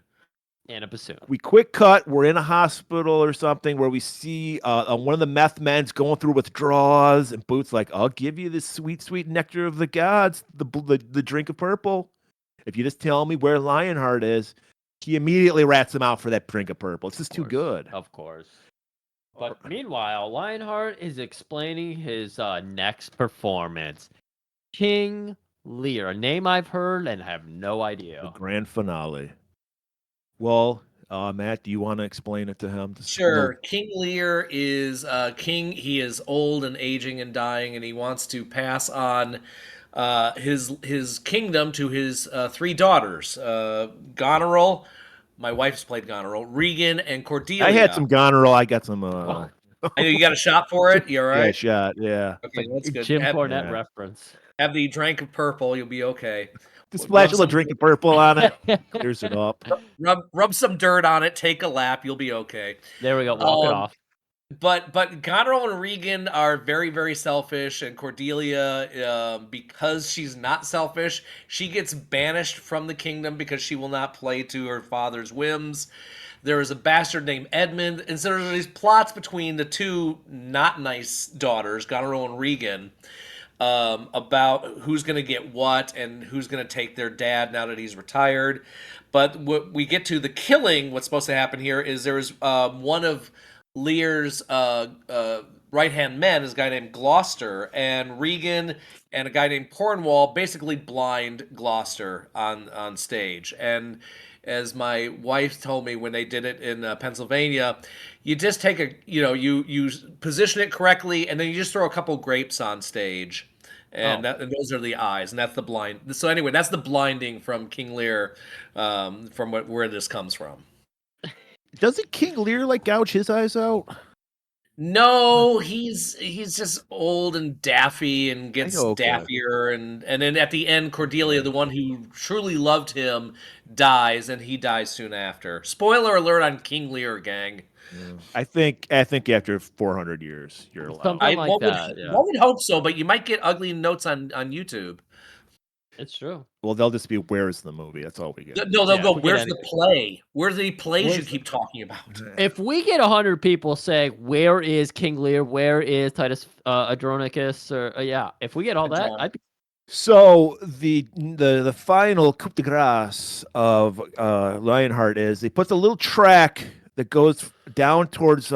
We quick cut. We're in a hospital or something where we see one of the meth men's going through withdrawals, and Boot's like, "I'll give you this sweet, sweet nectar of the gods, the drink of purple, if you just tell me where Lionheart is." He immediately rats him out for that drink of purple. It's just too good. Of course. But meanwhile, Lionheart is explaining his next performance, King Lear, a name I've heard and have no idea. The grand finale. Well, Matt, do you want to explain it to him? Sure. King Lear is king. He is old and aging and dying, and he wants to pass on his kingdom to his three daughters, Goneril. My wife's played Goneril, Regan, and Cordelia. I had some Goneril. I got some. I know you got a shot for it. You all right? Yeah, shot. Yeah. Okay, that's good. Jim Cornette reference. Have the drink of purple. You'll be okay. Just splash a little drink of purple on it. Clears it up. Rub some dirt on it. Take a lap. You'll be okay. There we go. Walk it off. But Goneril and Regan are very, very selfish, and Cordelia, because she's not selfish, she gets banished from the kingdom because she will not play to her father's whims. There is a bastard named Edmund, and so there are these plots between the two not nice daughters, Goneril and Regan, about who's going to get what and who's going to take their dad now that he's retired. But what we get to the killing, what's supposed to happen here is there is one of Lear's right-hand men is a guy named Gloucester, and Regan and a guy named Cornwall basically blind Gloucester on stage. And as my wife told me when they did it in Pennsylvania, you just take you position it correctly, and then you just throw a couple grapes on stage. And those are the eyes, and that's the blind. So anyway, that's the blinding from King Lear, from where this comes from. Doesn't King Lear like gouge his eyes out? No, he's just old and daffy and gets daffier, and then at the end, Cordelia, the one who truly loved him, dies, and he dies soon after. Spoiler alert on King Lear, gang. Yeah. I think after 400 years, you're allowed. Something like that. I would hope so, but you might get ugly notes on YouTube. It's true. Well, they'll just be, where's the movie? That's all we get. No, they'll go, where's the play? Where's the plays you keep talking about? If we get 100 people saying, where is King Lear? Where is Titus Andronicus? Or if we get all that, I'd be... So the final coup de grace of Lionheart is he puts a little track that goes down towards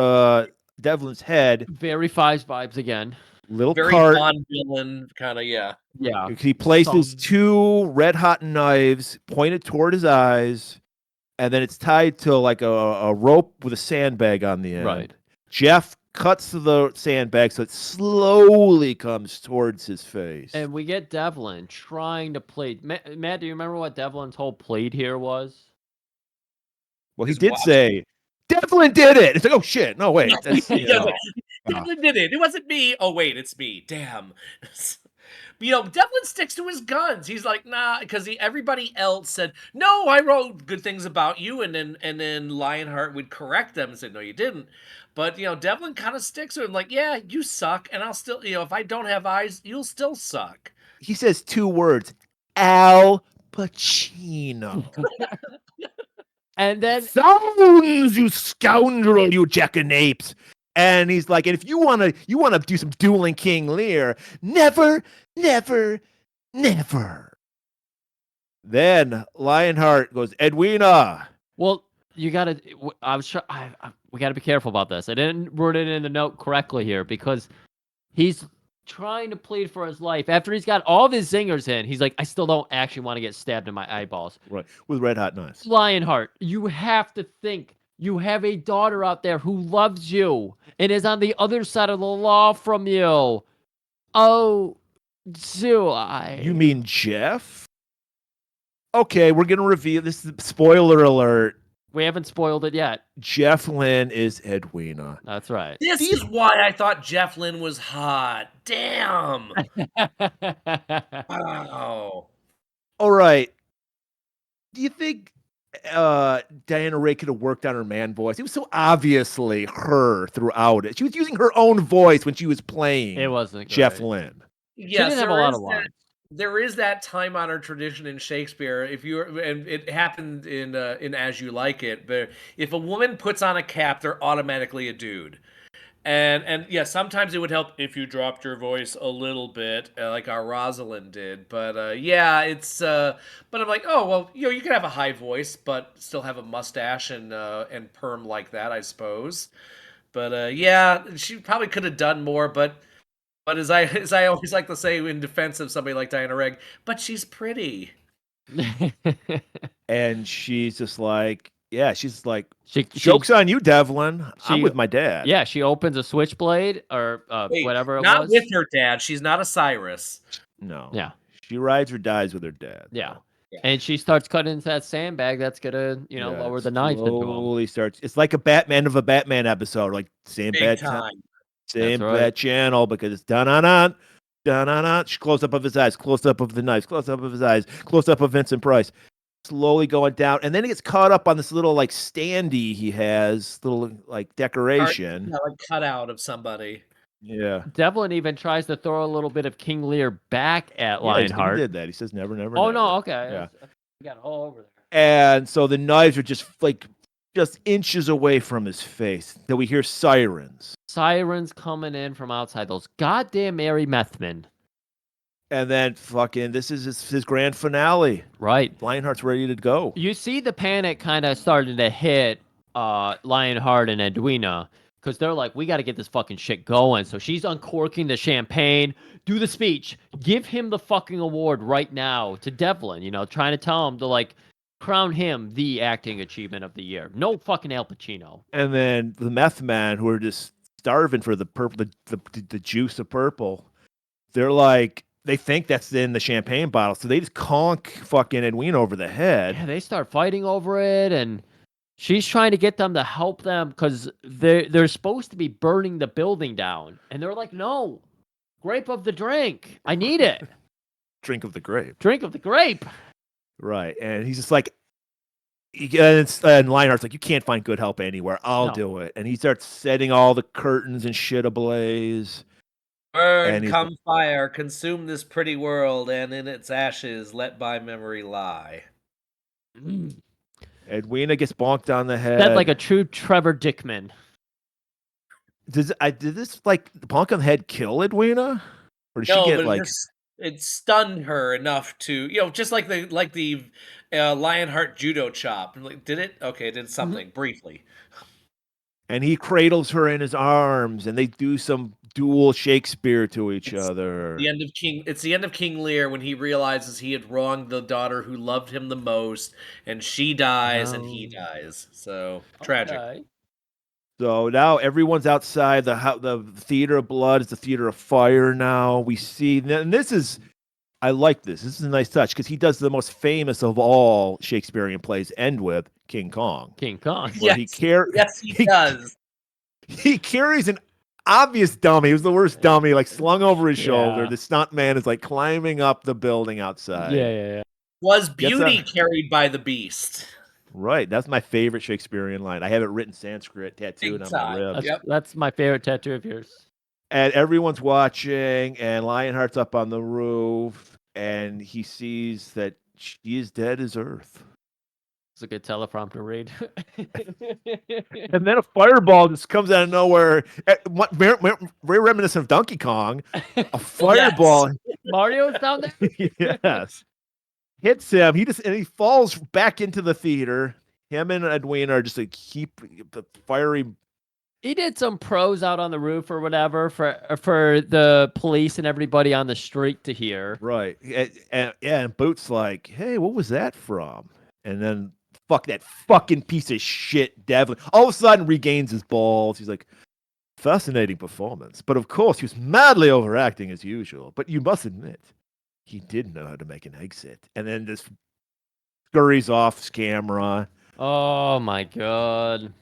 Devlin's head. Very Fives vibes again. Little very cart. Bond villain kind of, yeah. He places two red hot knives pointed toward his eyes, and then it's tied to like a rope with a sandbag on the end. Right. Jeff cuts the sandbag so it slowly comes towards his face. And we get Devlin trying to plead. Matt, do you remember what Devlin's whole plead here was? Well, he did say, Devlin did it. It's like, oh shit, no wait, that's Devlin did it. It wasn't me. Oh wait, it's me. Damn. Devlin sticks to his guns. He's like, nah, because everybody else said, no, I wrote good things about you, and then Lionheart would correct them and say, no, you didn't. But Devlin kind of sticks to him, like, yeah, you suck, and I'll still, if I don't have eyes, you'll still suck. He says 2 words, Al Pacino. And then Zones, you scoundrel, you jackanapes. And he's like, and if you wanna do some dueling King Lear, never. Then Lionheart goes, Edwina. Well, you gotta. We gotta be careful about this. I didn't write it in the note correctly here because he's trying to plead for his life after he's got all of his zingers in. He's like, I still don't actually want to get stabbed in my eyeballs. Right, with red hot knives. Lionheart, you have to think. You have a daughter out there who loves you and is on the other side of the law from you. Oh, do I? You mean Jeff? Okay, we're gonna reveal this. Is spoiler alert. We haven't spoiled it yet. Jeff Lynne is Edwina. That's right. This is why I thought Jeff Lynne was hot. Damn. Wow. All right. Do you think Diana Ray could have worked on her man voice? It was so obviously her throughout it. She was using her own voice when she was playing. It wasn't Jeff great. Lynne. Yes, she didn't have a lot of lines. There is that time-honored tradition in Shakespeare. And it happened in As You Like It, but if a woman puts on a cap, they're automatically a dude. And yeah, sometimes it would help if you dropped your voice a little bit, like our Rosalind did. But yeah, it's. But I'm like, oh well, you can have a high voice, but still have a mustache and perm like that, I suppose. But yeah, she probably could have done more, but as I always like to say in defense of somebody like Diana Rigg, but she's pretty. And she's just like, yeah, she's like, joke's on you, Devlin. I'm with my dad. Yeah, she opens a switchblade or whatever it was. Not with her dad. She's not a Cyrus. No. Yeah. She rides or dies with her dad. Yeah. And she starts cutting into that sandbag that's gonna, lower the knife into him. Slowly starts. It's like a Batman episode, like same Big time. Same bad channel, because it's dun-dun-dun, dun-dun-dun. Close up of his eyes, close up of the knives, close up of his eyes, close up of Vincent Price. Slowly going down, and then he gets caught up on this little like standee he has, little like decoration, like cutout of somebody. Yeah. Devlin even tries to throw a little bit of King Lear back at Lionheart. He did that. He says never. Oh never. no, okay. Yeah. You got it all over there. And so the knives are just inches away from his face. Then we hear sirens. Sirens coming in from outside. Those goddamn merry methmen. And then fucking, this is his grand finale. Right. Lionheart's ready to go. You see the panic kind of starting to hit Lionheart and Edwina, because they're like, we got to get this fucking shit going. So she's uncorking the champagne. Do the speech. Give him the fucking award right now to Devlin, trying to tell him to like crown him the acting achievement of the year. No fucking Al Pacino. And then the meth man, who are just starving for the purple, the juice of purple, they're like, they think that's in the champagne bottle, so they just conk fucking Edwina over the head. Yeah, they start fighting over it, and she's trying to get them to help them because they're supposed to be burning the building down, and they're like, no, grape of the drink. I need it. Drink of the grape. Drink of the grape. Right, and he's just like, and Lionheart's like, you can't find good help anywhere. I'll do it. And he starts setting all the curtains and shit ablaze. Burn, come fire, consume this pretty world, and in its ashes let by memory lie. Edwina gets bonked on the head. That's like a true Trevor Dickman. Did this like bonk on the head kill Edwina? Or did she get like... It stunned her enough to, just like the Lionheart judo chop. Like, did it? Okay, it did something briefly. And he cradles her in his arms, and they do some dual Shakespeare to each other. It's the end of King Lear when he realizes he had wronged the daughter who loved him the most, and she dies and he dies. So tragic. Okay. So now everyone's outside. The theater of blood is the theater of fire now. We see, and I like this. This is a nice touch because he does the most famous of all Shakespearean plays end with King Kong. King Kong. Where Yes, he does. He carries an obvious dummy. He was the worst dummy, like slung over his shoulder. Yeah. The stunt man is like climbing up the building outside. Yeah. Was Beauty carried by the Beast? Right. That's my favorite Shakespearean line. I have it written Sanskrit tattooed on my ribs. That's my favorite tattoo of yours. And everyone's watching, and Lionheart's up on the roof, and he sees that she is dead as earth. It's a good teleprompter read. And then a fireball just comes out of nowhere. Very reminiscent of Donkey Kong. A fireball. Mario's down there? Yes. Hits him. He falls back into the theater. Him and Edwina are just like keep the fiery. He did some prose out on the roof or whatever for the police and everybody on the street to hear. Right. And Boot's like, hey, what was that from? And then fuck that fucking piece of shit Devlin all of a sudden regains his balls. He's like, fascinating performance. But of course, he was madly overacting as usual. But you must admit, he did know how to make an exit. And then this scurries off camera. Oh my god.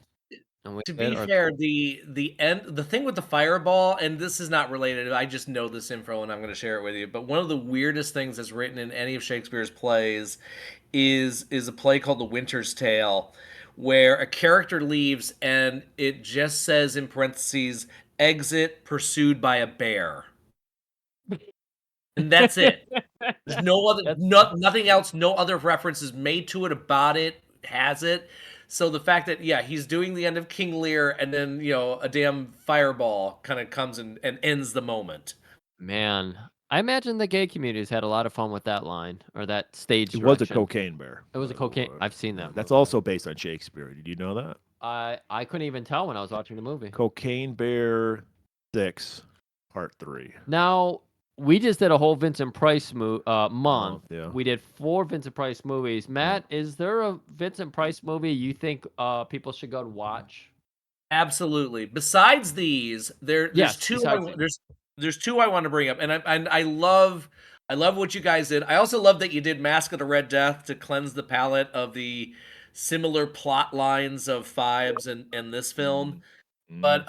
To be fair, the thing with the fireball, and this is not related, I just know this info and I'm going to share it with you, but one of the weirdest things that's written in any of Shakespeare's plays is a play called The Winter's Tale, where a character leaves and it just says in parentheses, exit pursued by a bear. And that's it. There's no other, nothing else, no other references made to it about it, has it. So the fact that, he's doing the end of King Lear and then, a damn fireball kind of comes and ends the moment. Man, I imagine the gay community's had a lot of fun with that line or that stage It was a direction. cocaine bear. It was a cocaine. I've seen that. That's also based on Shakespeare. Did you know that? I couldn't even tell when I was watching the movie. Cocaine Bear 6, Part 3. Now, we just did a whole Vincent Price month. Yeah. We did 4 Vincent Price movies. Matt, is there a Vincent Price movie you think people should go to watch? Absolutely. Besides these, there's two. There's two I want to bring up, and I love what you guys did. I also love that you did Mask of the Red Death to cleanse the palate of the similar plot lines of Fives and this film. But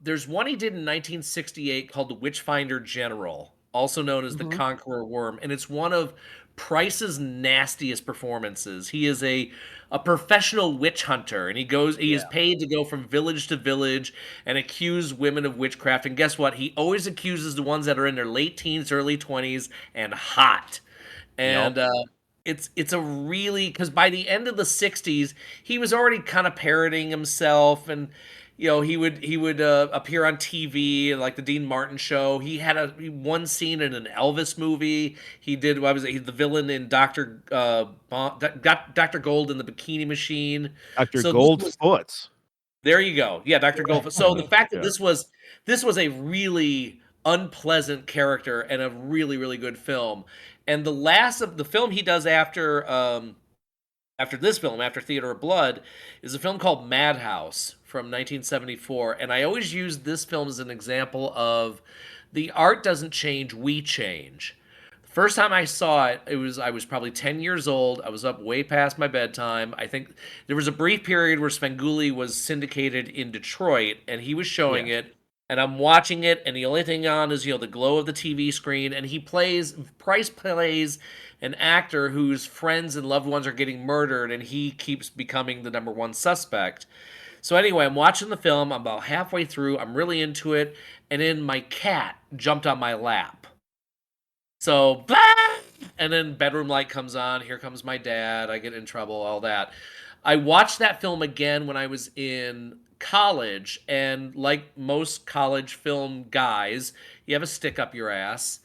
there's one he did in 1968 called The Witchfinder General, also known as The Conqueror Worm, and it's one of Price's nastiest performances. He is a professional witch hunter, and he is paid to go from village to village and accuse women of witchcraft. And guess what? He always accuses the ones that are in their late teens, early 20s, and hot. And it's a really, because by the end of the 60s, he was already kind of parodying himself, and he would appear on TV like the Dean Martin show. He had one scene in an Elvis movie. He did he's the villain in Dr. Gold in the Bikini Machine. Dr. Goldfoot. There you go. Yeah, Dr. Goldfoot. So the fact that this was a really unpleasant character and a really, really good film. And the last of the film he does after this film, after Theater of Blood, is a film called Madhouse from 1974. And I always use this film as an example of the art doesn't change, we change. The first time I saw it, I was probably 10 years old. I was up way past my bedtime. I think there was a brief period where Svengoolie was syndicated in Detroit, and he was showing it. And I'm watching it, and the only thing on is, the glow of the TV screen, and Price plays an actor whose friends and loved ones are getting murdered, and he keeps becoming the number one suspect. So anyway, I'm watching the film, I'm about halfway through, I'm really into it, and then my cat jumped on my lap. So, blah! And then bedroom light comes on, here comes my dad, I get in trouble, all that. I watched that film again when I was in college, and like most college film guys, you have a stick up your ass,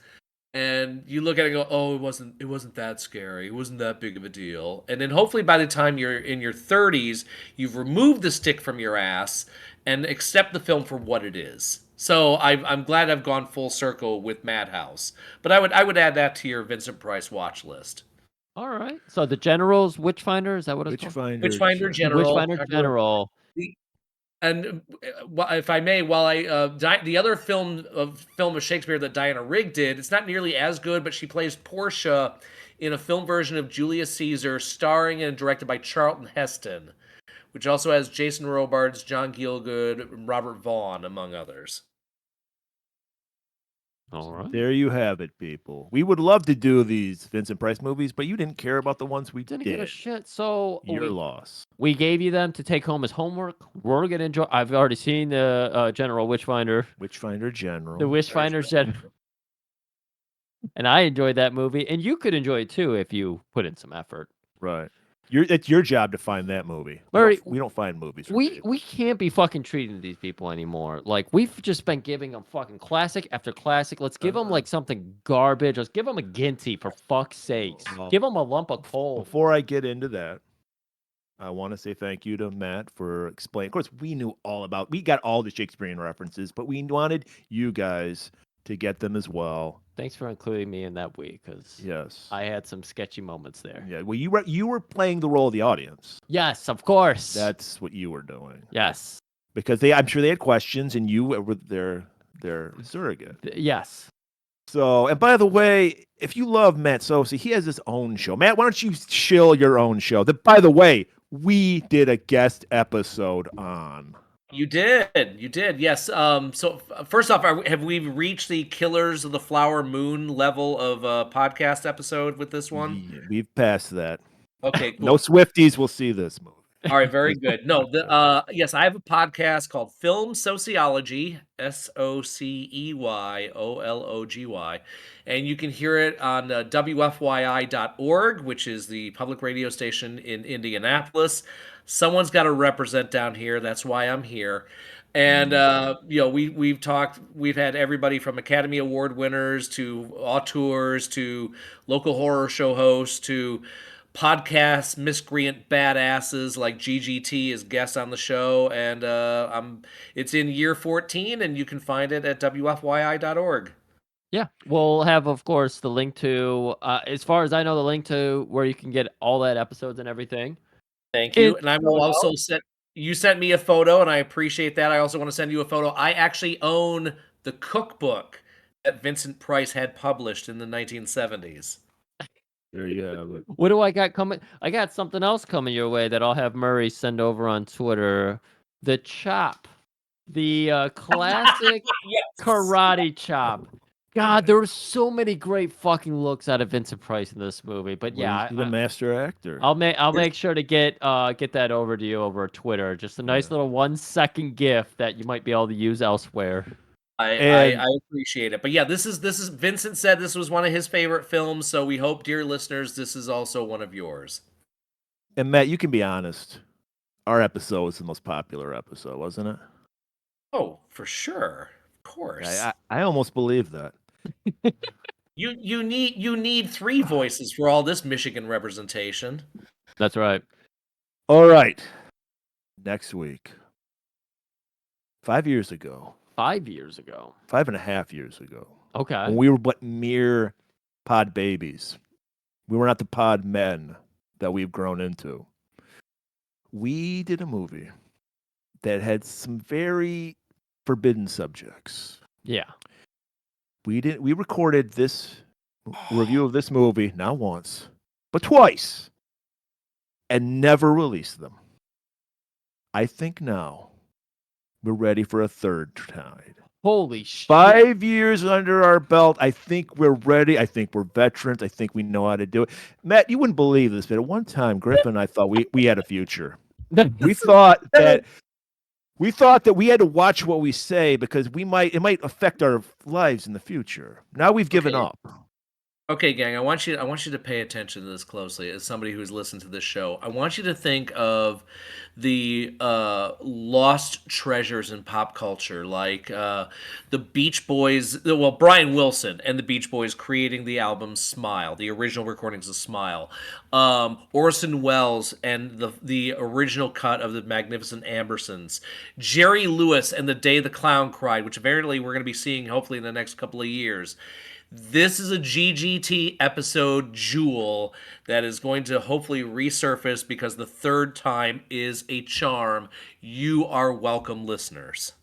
and you look at it and go, oh, it wasn't that scary, it wasn't that big of a deal. And then hopefully by the time you're in your 30s, you've removed the stick from your ass and accept the film for what it is. So I'm glad I've gone full circle with Madhouse, but I would add that to your Vincent Price watch list. All right. So the General's Witchfinder, is that what it's called? Witchfinder General. Witchfinder General. And if I may, while the other film of Shakespeare that Diana Rigg did, it's not nearly as good, but she plays Portia in a film version of Julius Caesar, starring and directed by Charlton Heston, which also has Jason Robards, John Gielgud, Robert Vaughn, among others. All right. There you have it, people. We would love to do these Vincent Price movies, but you didn't care about the ones we Didn't did. give a shit. So Your loss. We gave you them to take home as homework. We're gonna enjoy. I've already seen the General Witchfinder. Witchfinder General. The Witchfinder General. And I enjoyed that movie, and you could enjoy it too if you put in some effort. Right. It's your job to find that movie. Murray, We don't find movies. We can't be fucking treating these people anymore. Like, we've just been giving them fucking classic after classic. Let's give them like something garbage. Let's give them a Ginty for fuck's sakes. Give them a lump of coal. Before I get into that, I want to say thank you to Matt for explaining. Of course, we got all the Shakespearean references, but we wanted you guys to get them as well. Thanks for including me in that week, because yes, I had some sketchy moments there. Yeah, well, you were playing the role of the audience. Yes, of course. That's what you were doing. Yes, because I'm sure they had questions, and you were their surrogate. Yes. So, and by the way, if you love Matt Socey, he has his own show. Matt, why don't you shill your own show? That, by the way, we did a guest episode on. You did, yes. So first off, have we reached the Killers of the Flower Moon level of podcast episode with this one? Yeah, we've passed that. Okay, cool. No Swifties will see this movie. All right, very good. No, yes, I have a podcast called Film Sociology, SOCEYOLOGY, and you can hear it on WFYI.org, which is the public radio station in Indianapolis. Someone's got to represent down here. That's why I'm here. And we've had everybody from Academy Award winners to auteurs to local horror show hosts to podcast miscreant badasses like GGT as guests on the show, and it's in year 14, and you can find it at WFYI.org. Yeah, we'll have, of course, the link to, as far as I know, the link to where you can get all that episodes and everything. Thank you, and I will also you sent me a photo, and I appreciate that. I also want to send you a photo. I actually own the cookbook that Vincent Price had published in the 1970s. There you have it. What do I got coming? I got something else coming your way that I'll have Murray send over on Twitter. The chop. The classic karate chop. God, there were so many great fucking looks out of Vincent Price in this movie. But yeah, the master actor. I'll make sure to get that over to you over Twitter. Just a nice little 1 second GIF that you might be able to use elsewhere. I appreciate it. But yeah, this is Vincent said this was one of his favorite films, so we hope, dear listeners, this is also one of yours. And Matt, you can be honest. Our episode was the most popular episode, wasn't it? Oh, for sure. Of course. I almost believe that. You need 3 voices for all this Michigan representation. That's right. All right. Next week. 5 years ago. 5 years ago. 5.5 years ago. Okay. When we were but mere pod babies. We were not the pod men that we've grown into. We did a movie that had some very forbidden subjects. Yeah. We recorded this review of this movie not once, but twice, and never released them. I think now we're ready for a third time. Holy shit. 5 years under our belt. I think we're ready. I think we're veterans. I think we know how to do it. Matt, you wouldn't believe this, but at one time, Griffin and I thought we had a future. We thought that we had to watch what we say because it might affect our lives in the future. Now we've given up. Okay, gang, I want you to pay attention to this closely as somebody who's listened to this show. I want you to think of the lost treasures in pop culture, like the Beach Boys, Brian Wilson and the Beach Boys creating the album Smile, the original recordings of Smile. Orson Welles and the original cut of the Magnificent Ambersons. Jerry Lewis and The Day the Clown Cried, which apparently we're going to be seeing hopefully in the next couple of years. This is a GGT episode jewel that is going to hopefully resurface because the third time is a charm. You are welcome, listeners.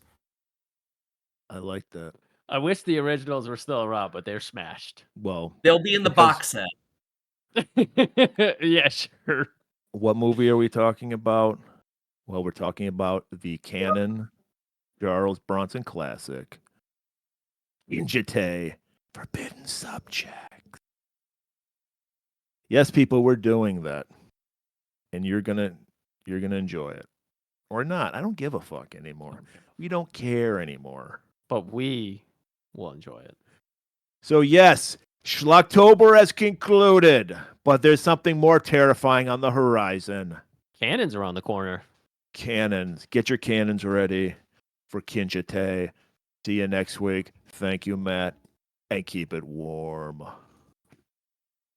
I like that. I wish the originals were still around, but they're smashed. Well, they'll be in the box set. Yeah, sure. What movie are we talking about? Well, we're talking about the canon Charles Bronson classic, Injite, Forbidden Subject. Yes, people, we're doing that, and you're gonna enjoy it, or not. I don't give a fuck anymore. We don't care anymore. But we will enjoy it. So yes, Schlocktober has concluded, but there's something more terrifying on the horizon. Cannon's around the corner. Cannons. Get your cannons ready for Kinjite. See you next week. Thank you, Matt, and keep it warm.